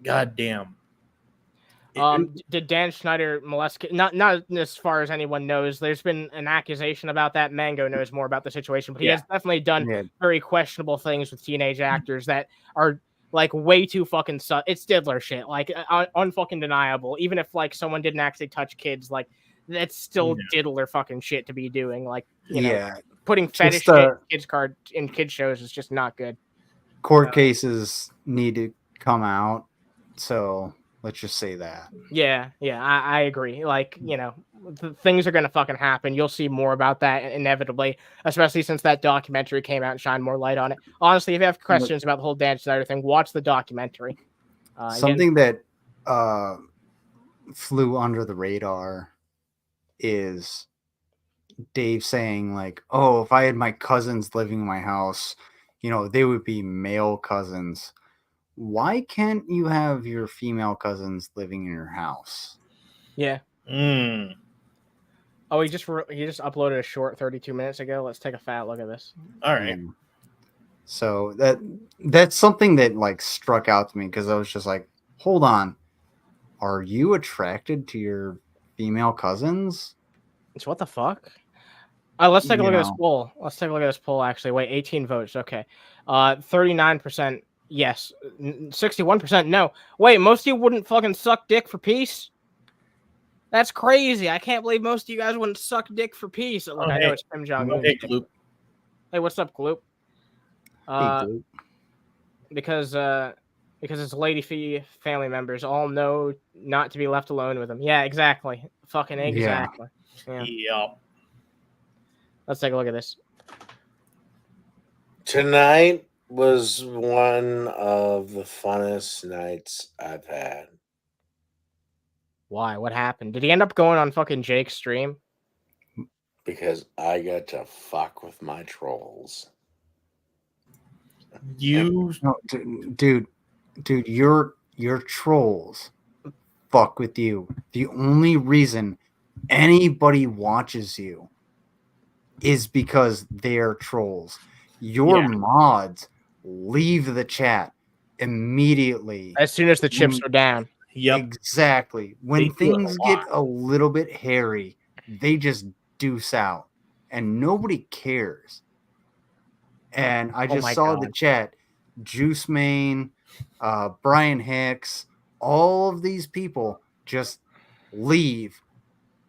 goddamn. Did Dan Schneider molest? Not as far as anyone knows. There's been an accusation about that. Mango knows more about the situation, but he has definitely done very questionable things with teenage actors that are like way too fucking it's diddler shit, like unfucking deniable. Even if like someone didn't actually touch kids, like that's still diddler fucking shit to be doing. Like, you know, putting fetish shit in kids shows is just not good. Court cases need to come out, so let's just say that. Yeah, I agree. Like, you know, things are gonna fucking happen. You'll see more about that inevitably, especially since that documentary came out and shined more light on it. Honestly, if you have questions about the whole Dan Schneider thing, watch the documentary. Something that flew under the radar is Dave saying like, "Oh, if I had my cousins living in my house, you know, they would be male cousins. Why can't you have your female cousins living in your house?" Yeah. Oh, he just uploaded a short 32 minutes ago. Let's take a fat look at this. All right. So that's something that like struck out to me, because I was just like, hold on, are you attracted to your female cousins? So what the fuck? Let's take a look at this poll. Let's take a look at this poll. Actually, wait, 18 votes. Okay, 39% yes, 61% no. Wait, most of you wouldn't fucking suck dick for peace? That's crazy. I can't believe most of you guys wouldn't suck dick for peace. Look, I know it's Kim Jong-un. Hey, Gloop. Hey, what's up, Gloop? Hey, Gloop. Because his lady family members all know not to be left alone with him. Yeah, exactly. Fucking exactly. Yeah. Let's take a look at this. Tonight was one of the funnest nights I've had. Why? What happened? Did he end up going on fucking Jake's stream? Because I got to fuck with my trolls. Dude, your trolls fuck with you. The only reason anybody watches you is because they're trolls. Your mods leave the chat immediately as soon as the chips are down. Yep. Exactly. When They do it a things get lot. a little bit hairy, they just deuce out and nobody cares. And I just saw the chat, Juice Main, Brian Hicks, all of these people just leave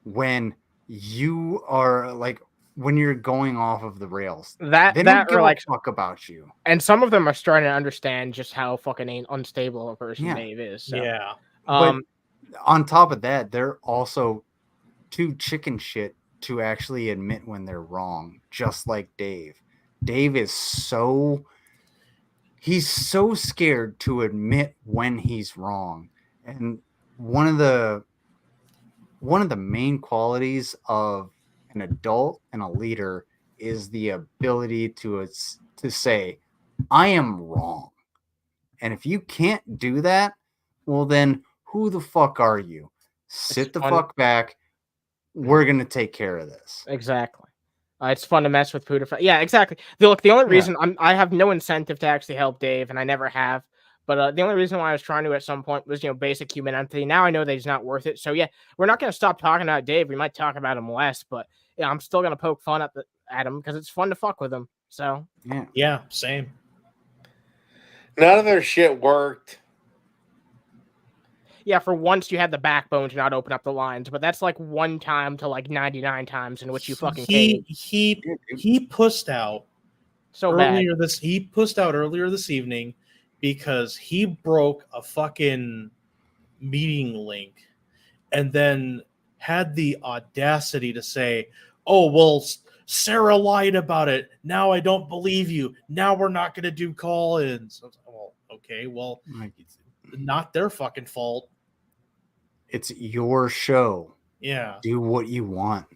when you are like, when you're going off of the rails. They don't give a fuck about you. And some of them are starting to understand just how fucking unstable a person Yeah. Dave is. So. Yeah. But on top of that, they're also too chicken shit to actually admit when they're wrong, just like Dave. Dave is he's so scared to admit when he's wrong. And one of the main qualities of an adult and a leader is the ability to say, I am wrong. And if you can't do that, well then who the fuck are you? Sit the fuck back. We're going to take care of this. Exactly. It's fun to mess with PewDiePie. Yeah, exactly. The only reason I have no incentive to actually help Dave, and I never have. But the only reason why I was trying to at some point was, basic human empathy. Now I know that he's not worth it. So yeah, we're not going to stop talking about Dave. We might talk about him less, but yeah, I'm still going to poke fun at him because it's fun to fuck with him. So yeah, same. None of their shit worked. Yeah, for once you had the backbone to not open up the lines, but that's like 1 time to like 99 times in which you fucking caved. He pushed out earlier earlier this evening because he broke a fucking meeting link and then had the audacity to say, "Oh, well, Sarah lied about it. Now I don't believe you. Now we're not going to do call-ins." Well, okay, well, it's not their fucking fault. It's your show. Yeah. Do what you want.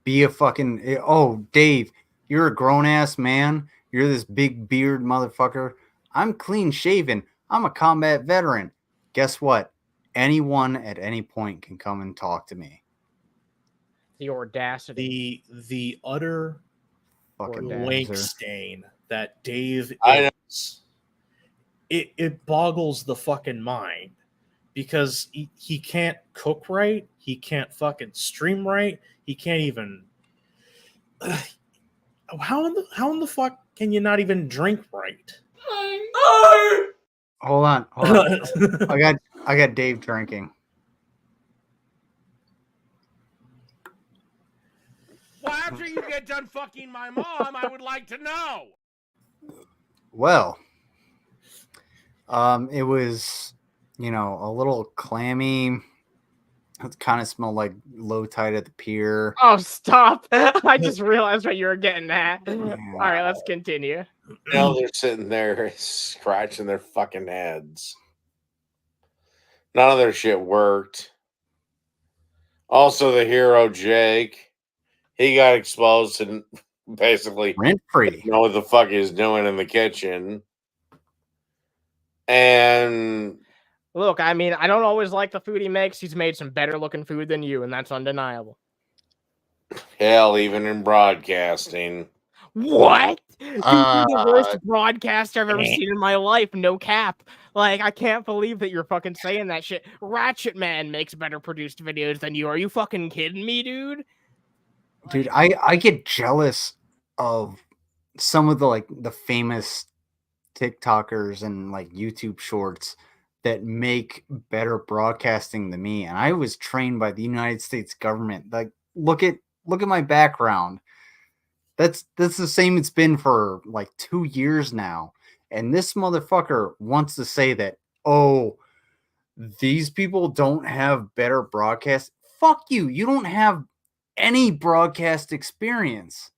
Be a fucking... Oh, Dave, you're a grown-ass man. You're this big beard motherfucker. I'm clean-shaven. I'm a combat veteran. Guess what? Anyone at any point can come and talk to me. The audacity. The utter fucking wank loser. stain that Dave I is. It boggles the fucking mind. Because he can't cook right, he can't fucking stream right, he can't even. How in the fuck can you not even drink right? Hold on. I got Dave drinking. Well, after you get done fucking my mom, I would like to know. Well, it was, a little clammy. It kind of smelled like low tide at the pier. Oh, stop. I just realized what you were getting at. All right, let's continue. Now they're sitting there scratching their fucking heads. None of their shit worked. Also, the hero, Jake, he got exposed and basically rent-free. Know what the fuck he's doing in the kitchen. And look, I mean, I don't always like the food he makes. He's made some better looking food than you, and that's undeniable. Hell, even in broadcasting. What? Dude, you're the worst broadcaster I've ever seen in my life. No cap. Like, I can't believe that you're fucking saying that shit. Ratchet Man makes better produced videos than you. Are you fucking kidding me, dude? Dude, I get jealous of some of the famous TikTokers and YouTube shorts that make better broadcasting than me. And I was trained by the United States government. Like, look at my background. That's the same it's been for 2 years now. And this motherfucker wants to say that, oh, these people don't have better broadcast. Fuck you. You don't have any broadcast experience.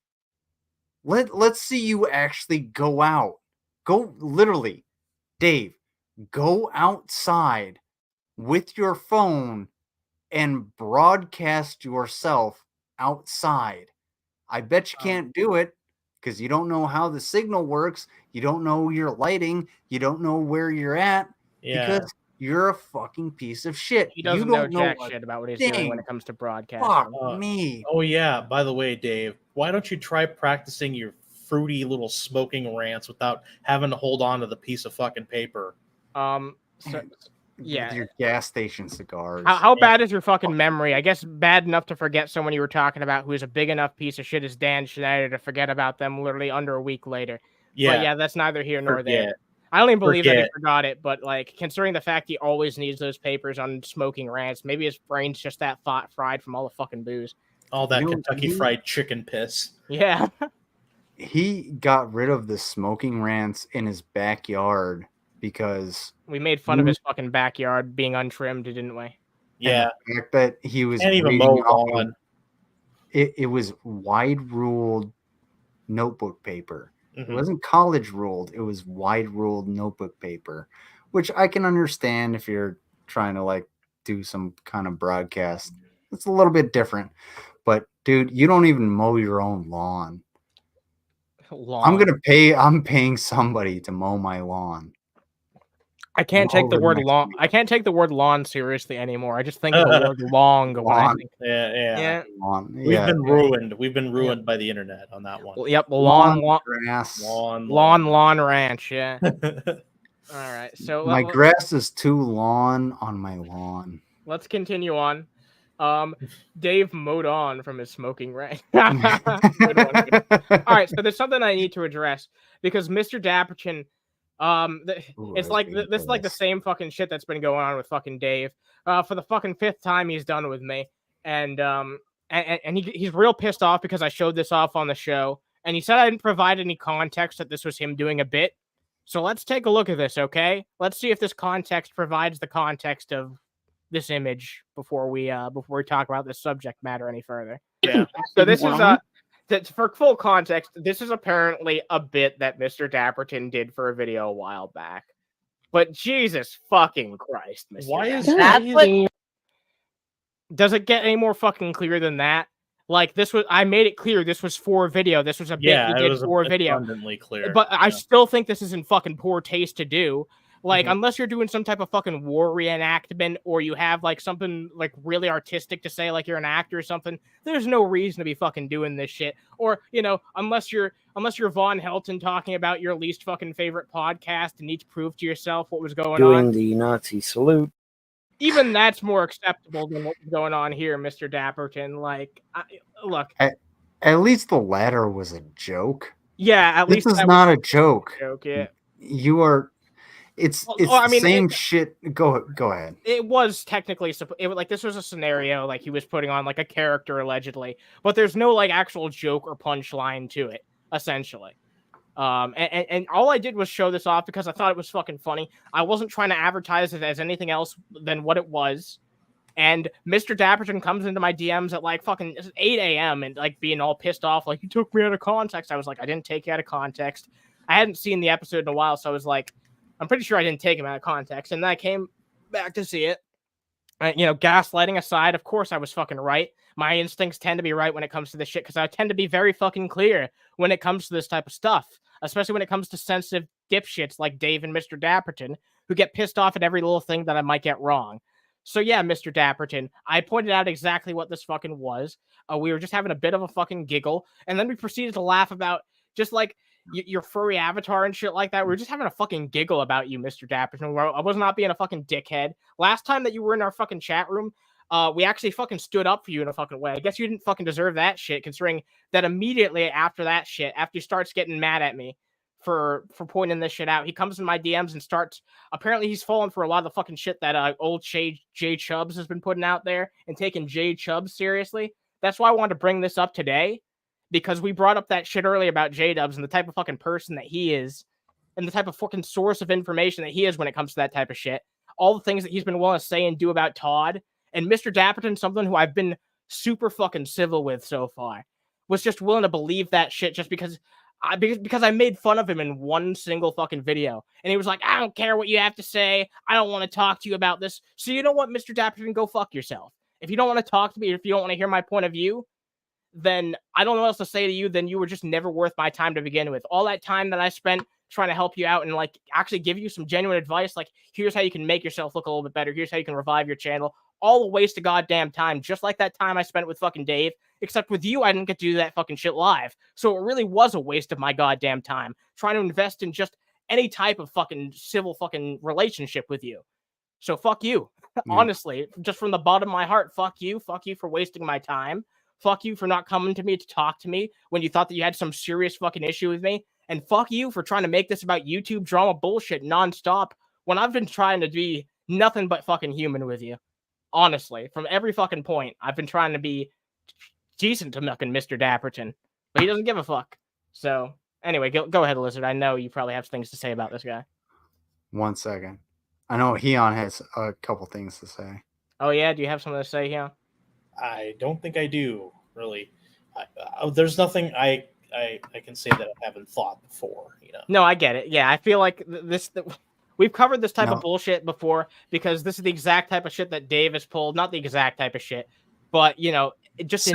Let's see you actually go out. Go literally, Dave, go outside with your phone and broadcast yourself outside. I bet you can't do it because you don't know how the signal works. You don't know your lighting. You don't know where you're at because you're a fucking piece of shit. He doesn't you don't know jack shit about what he's doing when it comes to broadcasting. Fuck me. Oh yeah, by the way, Dave, why don't you try practicing your fruity little smoking rants without having to hold on to the piece of fucking paper? Yeah. With your gas station cigars. How bad is your fucking memory? I guess bad enough to forget someone you were talking about who is a big enough piece of shit as Dan Schneider to forget about them literally under a week later. Yeah. But yeah, that's neither here nor there. Forget. I don't even believe that he Forget. forgot it, but like considering the fact he always needs those papers on smoking rants, maybe his brain's just that fried from all the fucking booze. All that You know, Kentucky Fried Chicken piss. Yeah. He got rid of the smoking rants in his backyard because we made fun of his fucking backyard being untrimmed, didn't we? Yeah. The fact that he was Can't even reading mow off of- lawn. it was wide ruled notebook paper. Mhm. It wasn't college ruled, it was wide ruled notebook paper, which I can understand if you're trying to like do some kind of broadcast. It's a little bit different. But dude, you don't even mow your own lawn. I'm paying somebody to mow my lawn. I can't take the word lawn. I can't take the word lawn seriously anymore. I just think of the word long when I think. Yeah. Lawn. We've been ruined. We've been ruined by the internet on that one. Yep, lawn grass. Lawn ranch, yeah. All right. So my grass is too long on my lawn. Let's continue on. Dave mowed on from his smoking ranch. All right, so there's something I need to address because Mr. Dapperton, it's like this is like the same fucking shit that's been going on with fucking Dave. For the fucking 5th time he's done with me, and he's real pissed off because I showed this off on the show, and he said I didn't provide any context that this was him doing a bit. So let's take a look at this, okay? Let's see if this context provides the context of this image before we talk about this subject matter any further. Yeah. So this is for full context, this is apparently a bit that Mr. Dapperton did for a video a while back. But Jesus fucking Christ, Mr. Why is Dapperton. Does it get any more fucking clear than that? Like I made it clear this was for video. This was a bit he did for video. Abundantly clear. But I still think this is in fucking poor taste to do. Like, unless you're doing some type of fucking war reenactment or you have, like, something, like, really artistic to say, like you're an actor or something, there's no reason to be fucking doing this shit. Or, you know, unless you're Von Helton talking about your least fucking favorite podcast and need to prove to yourself what was going on. Doing the Nazi salute. Even that's more acceptable than what's going on here, Mr. Dapperton. Like, look. At least the latter was a joke. Yeah, at least this is not a joke. Yeah. You are... It's the same shit. Go ahead. It was technically like this was a scenario like he was putting on like a character allegedly, but there's no like actual joke or punchline to it essentially. And all I did was show this off because I thought it was fucking funny. I wasn't trying to advertise it as anything else than what it was. And Mr. Dapperton comes into my DMs at like fucking 8 a.m. and like being all pissed off, like you took me out of context. I was like, I didn't take you out of context. I hadn't seen the episode in a while, so I was like, I'm pretty sure I didn't take him out of context. And then I came back to see it. You know, gaslighting aside, of course I was fucking right. My instincts tend to be right when it comes to this shit because I tend to be very fucking clear when it comes to this type of stuff, especially when it comes to sensitive dipshits like Dave and Mr. Dapperton who get pissed off at every little thing that I might get wrong. So yeah, Mr. Dapperton, I pointed out exactly what this fucking was. We were just having a bit of a fucking giggle, and then we proceeded to laugh about just like your furry avatar and shit like that. We were just having a fucking giggle about you, Mr. Dapperton. I was not being a fucking dickhead. Last time that you were in our fucking chat room, we actually fucking stood up for you in a fucking way. I guess you didn't fucking deserve that shit, considering that immediately after that shit, after he starts getting mad at me for pointing this shit out, he comes in my DMs and starts. Apparently, he's fallen for a lot of the fucking shit that old J Chubbs has been putting out there and taking J Chubbs seriously. That's why I wanted to bring this up today. Because we brought up that shit earlier about JDubs and the type of fucking person that he is and the type of fucking source of information that he is when it comes to that type of shit. All the things that he's been willing to say and do about Todd. And Mr. Dapperton, something who I've been super fucking civil with so far, was just willing to believe that shit just because I made fun of him in one single fucking video. And he was like, I don't care what you have to say. I don't want to talk to you about this. So you know what, Mr. Dapperton, go fuck yourself. If you don't want to talk to me, if you don't want to hear my point of view, then I don't know what else to say to you. Then you were just never worth my time to begin with. All that time that I spent trying to help you out and like actually give you some genuine advice, like here's how you can make yourself look a little bit better. Here's how you can revive your channel. All a waste of goddamn time, just like that time I spent with fucking Dave. Except with you, I didn't get to do that fucking shit live. So it really was a waste of my goddamn time trying to invest in just any type of fucking civil fucking relationship with you. So fuck you. Honestly, just from the bottom of my heart, fuck you. Fuck you for wasting my time. Fuck you for not coming to me to talk to me when you thought that you had some serious fucking issue with me. And fuck you for trying to make this about YouTube drama bullshit nonstop when I've been trying to be nothing but fucking human with you. Honestly, from every fucking point, I've been trying to be decent to fucking Mr. Dapperton, but he doesn't give a fuck. So anyway, go ahead, Lizard. I know you probably have things to say about this guy. 1 second. I know Heon has a couple things to say. Oh yeah, do you have something to say, Heon? I don't think I do, really. There's nothing I can say that I haven't thought before. You know. No, I get it. Yeah, I feel like we've covered this type of bullshit before because this is the exact type of shit that Dave has pulled. Not the exact type of shit, but you know, just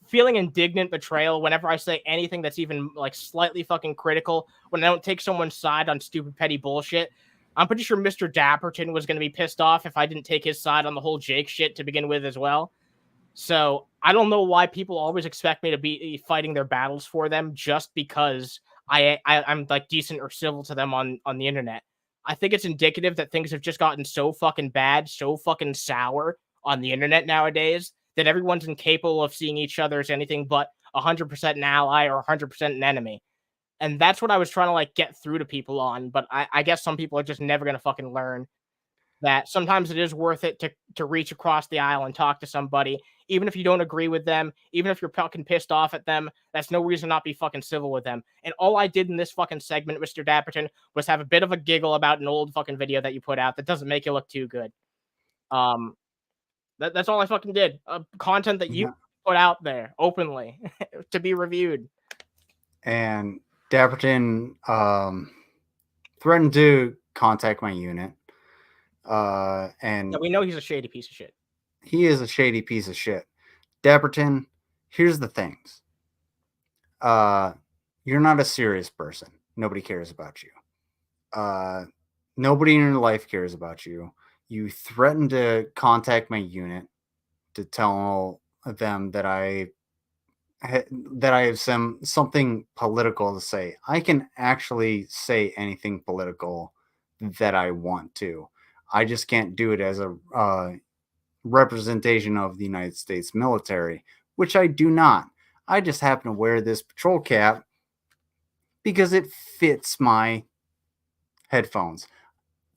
feeling indignant betrayal whenever I say anything that's even like slightly fucking critical. When I don't take someone's side on stupid petty bullshit. I'm pretty sure Mr. Dapperton was going to be pissed off if I didn't take his side on the whole Jake shit to begin with as well. So I don't know why people always expect me to be fighting their battles for them just because I'm like decent or civil to them on the internet. I think it's indicative that things have just gotten so fucking bad, so fucking sour on the internet nowadays that everyone's incapable of seeing each other as anything but 100% an ally or 100% an enemy. And that's what I was trying to like get through to people on. But I guess some people are just never going to fucking learn that sometimes it is worth it to reach across the aisle and talk to somebody, even if you don't agree with them, even if you're fucking pissed off at them. That's no reason not be fucking civil with them. And all I did in this fucking segment, Mr. Dapperton, was have a bit of a giggle about an old fucking video that you put out that doesn't make you look too good. That's all I fucking did. Content that you put out there openly to be reviewed. And Dapperton threatened to contact my unit. And we know he's a shady piece of shit. He is a shady piece of shit. Dapperton, here's the things. You're not a serious person. Nobody cares about you. Nobody in your life cares about you. You threatened to contact my unit to tell them that I have something political to say. I can actually say anything political that I want to. I just can't do it as a representation of the United States military, which I do not. I just happen to wear this patrol cap because it fits my headphones.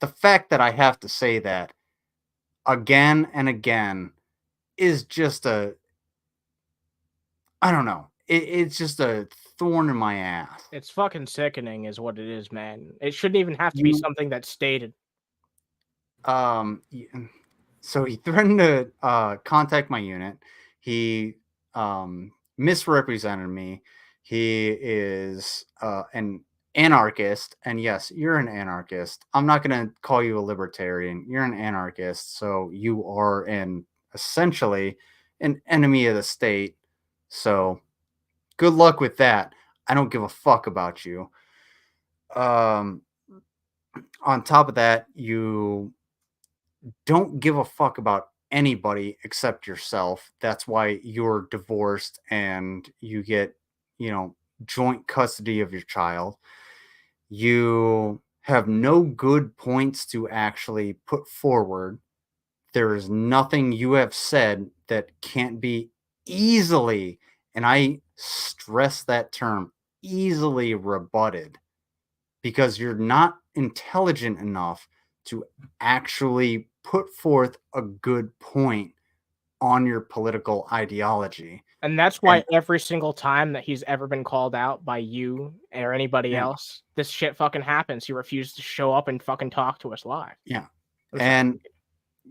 The fact that I have to say that again and again is just I don't know. It's just a thorn in my ass. It's fucking sickening is what it is, man. It shouldn't even have to be something that's stated. So he threatened to contact my unit. He misrepresented me. He is an anarchist. And yes, you're an anarchist. I'm not going to call you a libertarian. You're an anarchist. So you are essentially an enemy of the state. So good luck with that. I don't give a fuck about you. On top of that, you don't give a fuck about anybody except yourself. That's why you're divorced and you get, joint custody of your child. You have no good points to actually put forward. There is nothing you have said that can't be easily, and I stress that term, easily rebutted, because you're not intelligent enough to actually put forth a good point on your political ideology. And that's why every single time that he's ever been called out by you or anybody else, this shit fucking happens. He refused to show up and fucking talk to us live. Yeah. And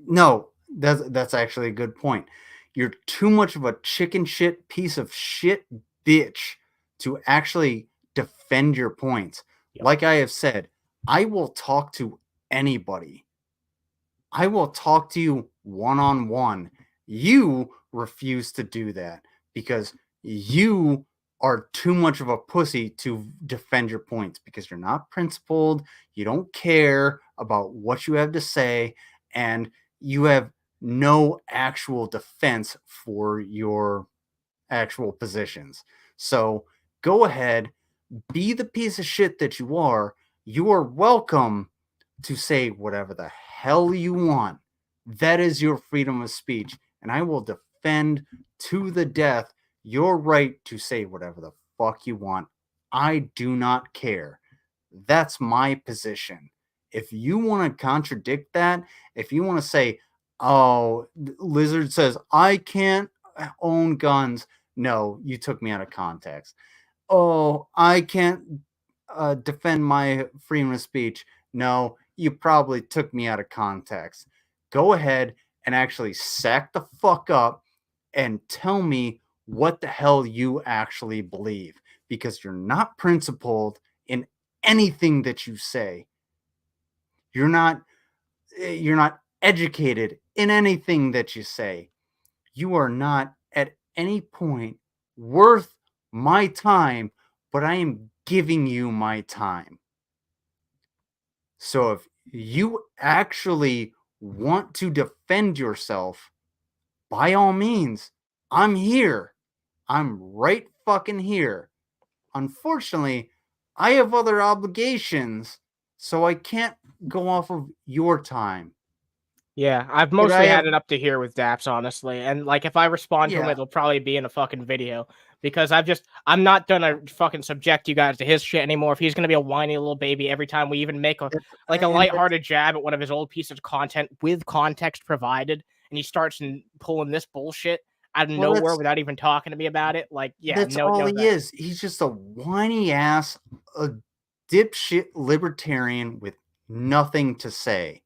no, that's actually a good point. You're too much of a chicken shit piece of shit bitch to actually defend your points. Yep. Like I have said, I will talk to anybody. I will talk to you one-on-one. You refuse to do that because you are too much of a pussy to defend your points because you're not principled. You don't care about what you have to say, and you have no actual defense for your actual positions. So go ahead, be the piece of shit that you are. You are welcome to say whatever the hell you want. That is your freedom of speech. And I will defend to the death your right to say whatever the fuck you want. I do not care. That's my position. If you want to contradict that, if you want to say, oh, Lizard says, I can't own guns. No, you took me out of context. Oh, I can't defend my freedom of speech. No, you probably took me out of context. Go ahead and actually sack the fuck up and tell me what the hell you actually believe, because you're not principled in anything that you say. You're not educated in anything that you say. You are not at any point worth my time, but I am giving you my time. So if you actually want to defend yourself, by all means, I'm here. I'm right fucking here. Unfortunately, I have other obligations, so I can't go off of your time. Yeah, I've mostly had it up to here with Daps, honestly. And like, if I respond to him, Yeah. it'll probably be in a fucking video, because I'm not gonna fucking subject you guys to his shit anymore. If he's gonna be a whiny little baby every time we even make a lighthearted jab at one of his old pieces of content with context provided, and he starts pulling this bullshit out of nowhere without even talking to me about it, like, yeah, That's all he is. He's just a whiny ass, a dipshit libertarian with nothing to say.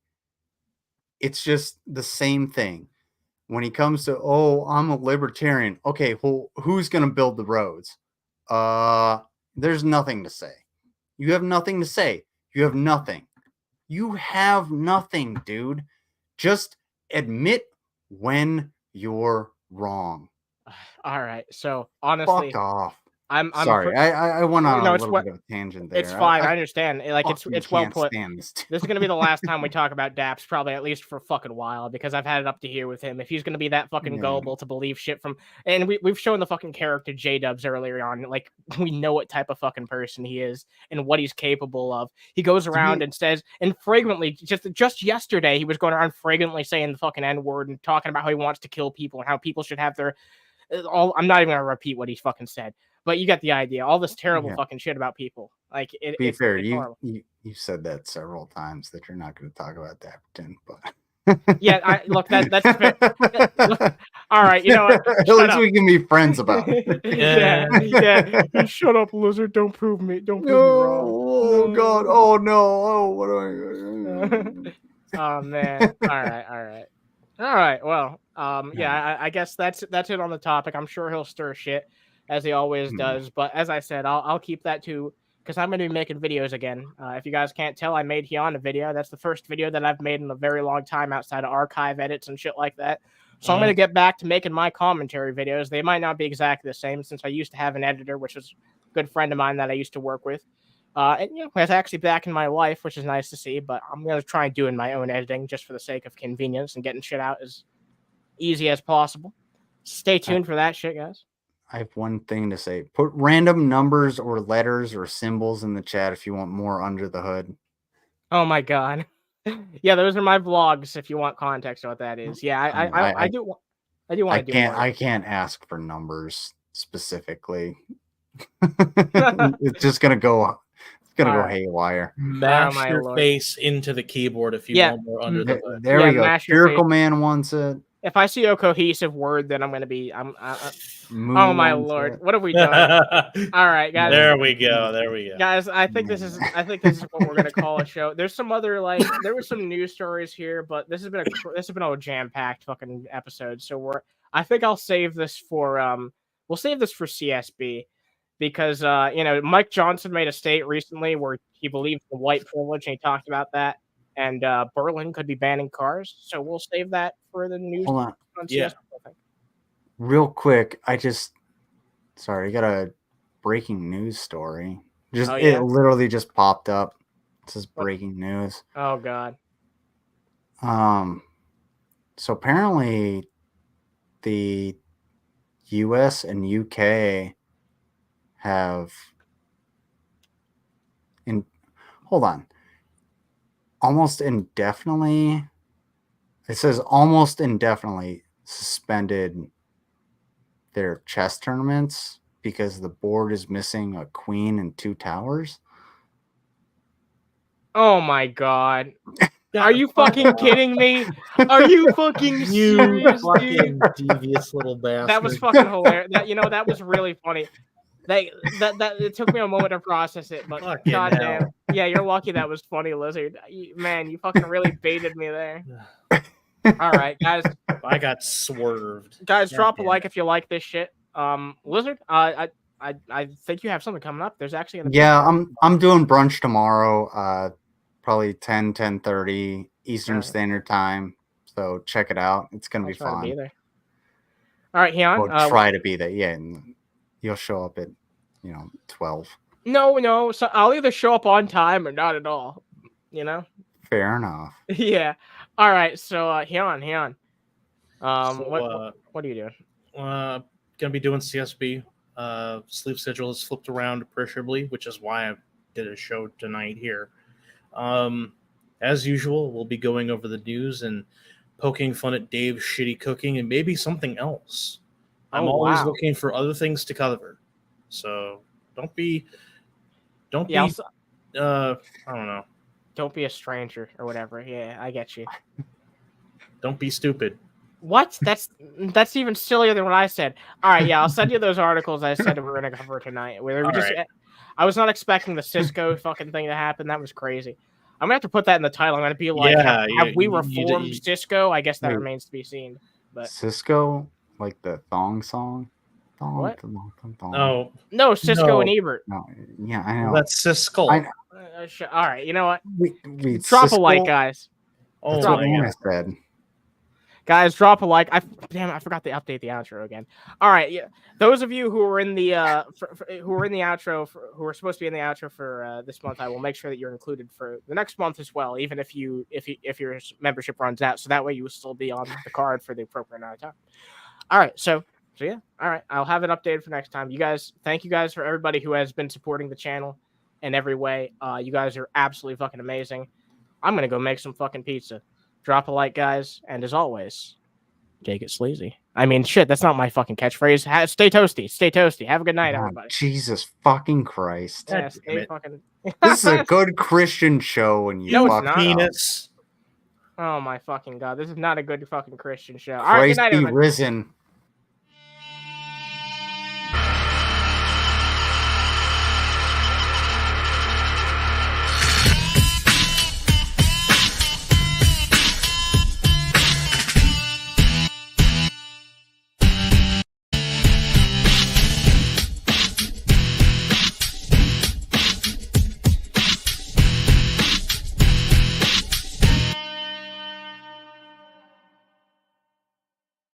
It's just the same thing. When he comes to, oh, I'm a libertarian. Okay, well, who's going to build the roads? There's nothing to say. You have nothing to say. You have nothing. You have nothing, dude. Just admit when you're wrong. All right, so honestly, fuck off. I'm sorry. I went on a little bit bit of a tangent there. It's fine. I understand. Like, it's well can't put. stand this This is gonna be the last time we talk about Daps, probably, at least for a fucking while, because I've had it up to here with him. If he's gonna be that fucking gullible to believe shit from, and we've shown the fucking character JDubs earlier on, like, we know what type of fucking person he is and what he's capable of. He goes around and says, and fragrantly, just yesterday, he was going around fragrantly saying the fucking N-word and talking about how he wants to kill people and how people should have their I'm not even gonna repeat what he fucking said, but you get the idea. All this terrible fucking shit about people. Like, be fair, it's horrible. you said that several times that you're not going to talk about Dapperton, but yeah, look, that's fair. All right, you know what? At least we can be friends about it. yeah. Shut up, Lizard. Don't prove me wrong. Oh God. Oh no. Oh, what do I? Oh man. All right. Well, yeah. I guess that's it on the topic. I'm sure he'll stir shit as he always does. But as I said, I'll keep that too, because I'm going to be making videos again. If you guys can't tell, I made Hyun a video. That's the first video that I've made in a very long time outside of archive edits and shit like that. So I'm going to get back to making my commentary videos. They might not be exactly the same, since I used to have an editor, which was a good friend of mine that I used to work with. And it's actually back in my life, which is nice to see. But I'm going to try doing my own editing just for the sake of convenience and getting shit out as easy as possible. Stay tuned for that shit, guys. I have one thing to say. Put random numbers or letters or symbols in the chat if you want more under the hood. Oh my God. Yeah, those are my vlogs if you want context on what that is. Yeah, I do want to do more. I can't ask for numbers specifically. It's just going to go haywire. Mash your face into the keyboard if you want more under the hood. There we go. Spherical Man wants it. If I see a cohesive word, then I'm going to be. Oh my Lord! What have we done? All right, guys. There we go. Guys, I think this is what we're going to call a show. There's some other there were some news stories here, but this has been a jam-packed fucking episode. So I think I'll save this for we'll save this for CSB, because Mike Johnson made a state recently where he believes in white privilege, and he talked about that. And Berlin could be banning cars, so we'll save that for the news. Hold on. Yeah. Real quick, I got a breaking news story. It literally just popped up. This is breaking news. Oh God. So apparently the US and UK hold on. almost indefinitely. It says almost indefinitely suspended their chess tournaments because the board is missing a queen and 2 towers. Oh my god. Are you fucking kidding me? Are you fucking serious, fucking dude? devious little bastard. That was fucking hilarious. That was really funny. That it took me a moment to process it, but Fucking goddamn, hell. yeah, you're lucky that was funny, Lizard. Man, you fucking really baited me there. All right, guys. I got swerved. Guys, God drop a damn like if you like this shit. Lizard, I think you have something coming up. There's actually I'm doing brunch tomorrow. Probably 10:30 Eastern Standard Time. So check it out. It's gonna be try to fun. be there. All right, Hyun. We'll try to be there. Yeah, and you'll show up at 12. No. So I'll either show up on time or not at all. You know. Fair enough. Yeah. All right. So Hyun. What are you doing? Gonna be doing CSB. Sleep schedule is flipped around appreciably, which is why I did a show tonight here. As usual, we'll be going over the news and poking fun at Dave's shitty cooking and maybe something else. I'm always looking for other things to cover. So don't be I don't know. Don't be a stranger or whatever. Yeah, I get you. Don't be stupid. What? That's even sillier than what I said. All right, yeah, I'll send you those articles I said we were going to cover tonight. I was not expecting the Sisko fucking thing to happen. That was crazy. I'm going to have to put that in the title. I'm going to be like, have we reformed Sisko? I guess that remains to be seen. But Sisko? Like the thong song? Thong, what? Thong. Oh. No, Sisko and Ebert. No, yeah, I know. That's Sisko. All right, you know what? Drop a like, guys. Oh, that's what I said. Guys, drop a like. I forgot to update the outro again. All right, yeah. Those of you who were in the who were in the outro, who were supposed to be in the outro for this month, I will make sure that you're included for the next month as well, even if your membership runs out. So that way you will still be on the card for the appropriate amount of time. All right, so yeah. All right, I'll have it updated for next time. You guys, thank you guys for everybody who has been supporting the channel in every way. You guys are absolutely fucking amazing. I'm gonna go make some fucking pizza. Drop a like, guys, and as always, Jake it sleazy. I mean, shit, that's not my fucking catchphrase. Stay toasty. Stay toasty. Have a good night, everybody. Jesus fucking Christ. Yeah, stay fucking... This is a good Christian show, and you fuck penis. Oh my fucking god. This is not a good fucking Christian show. All right, Christ good night, be everybody. risen.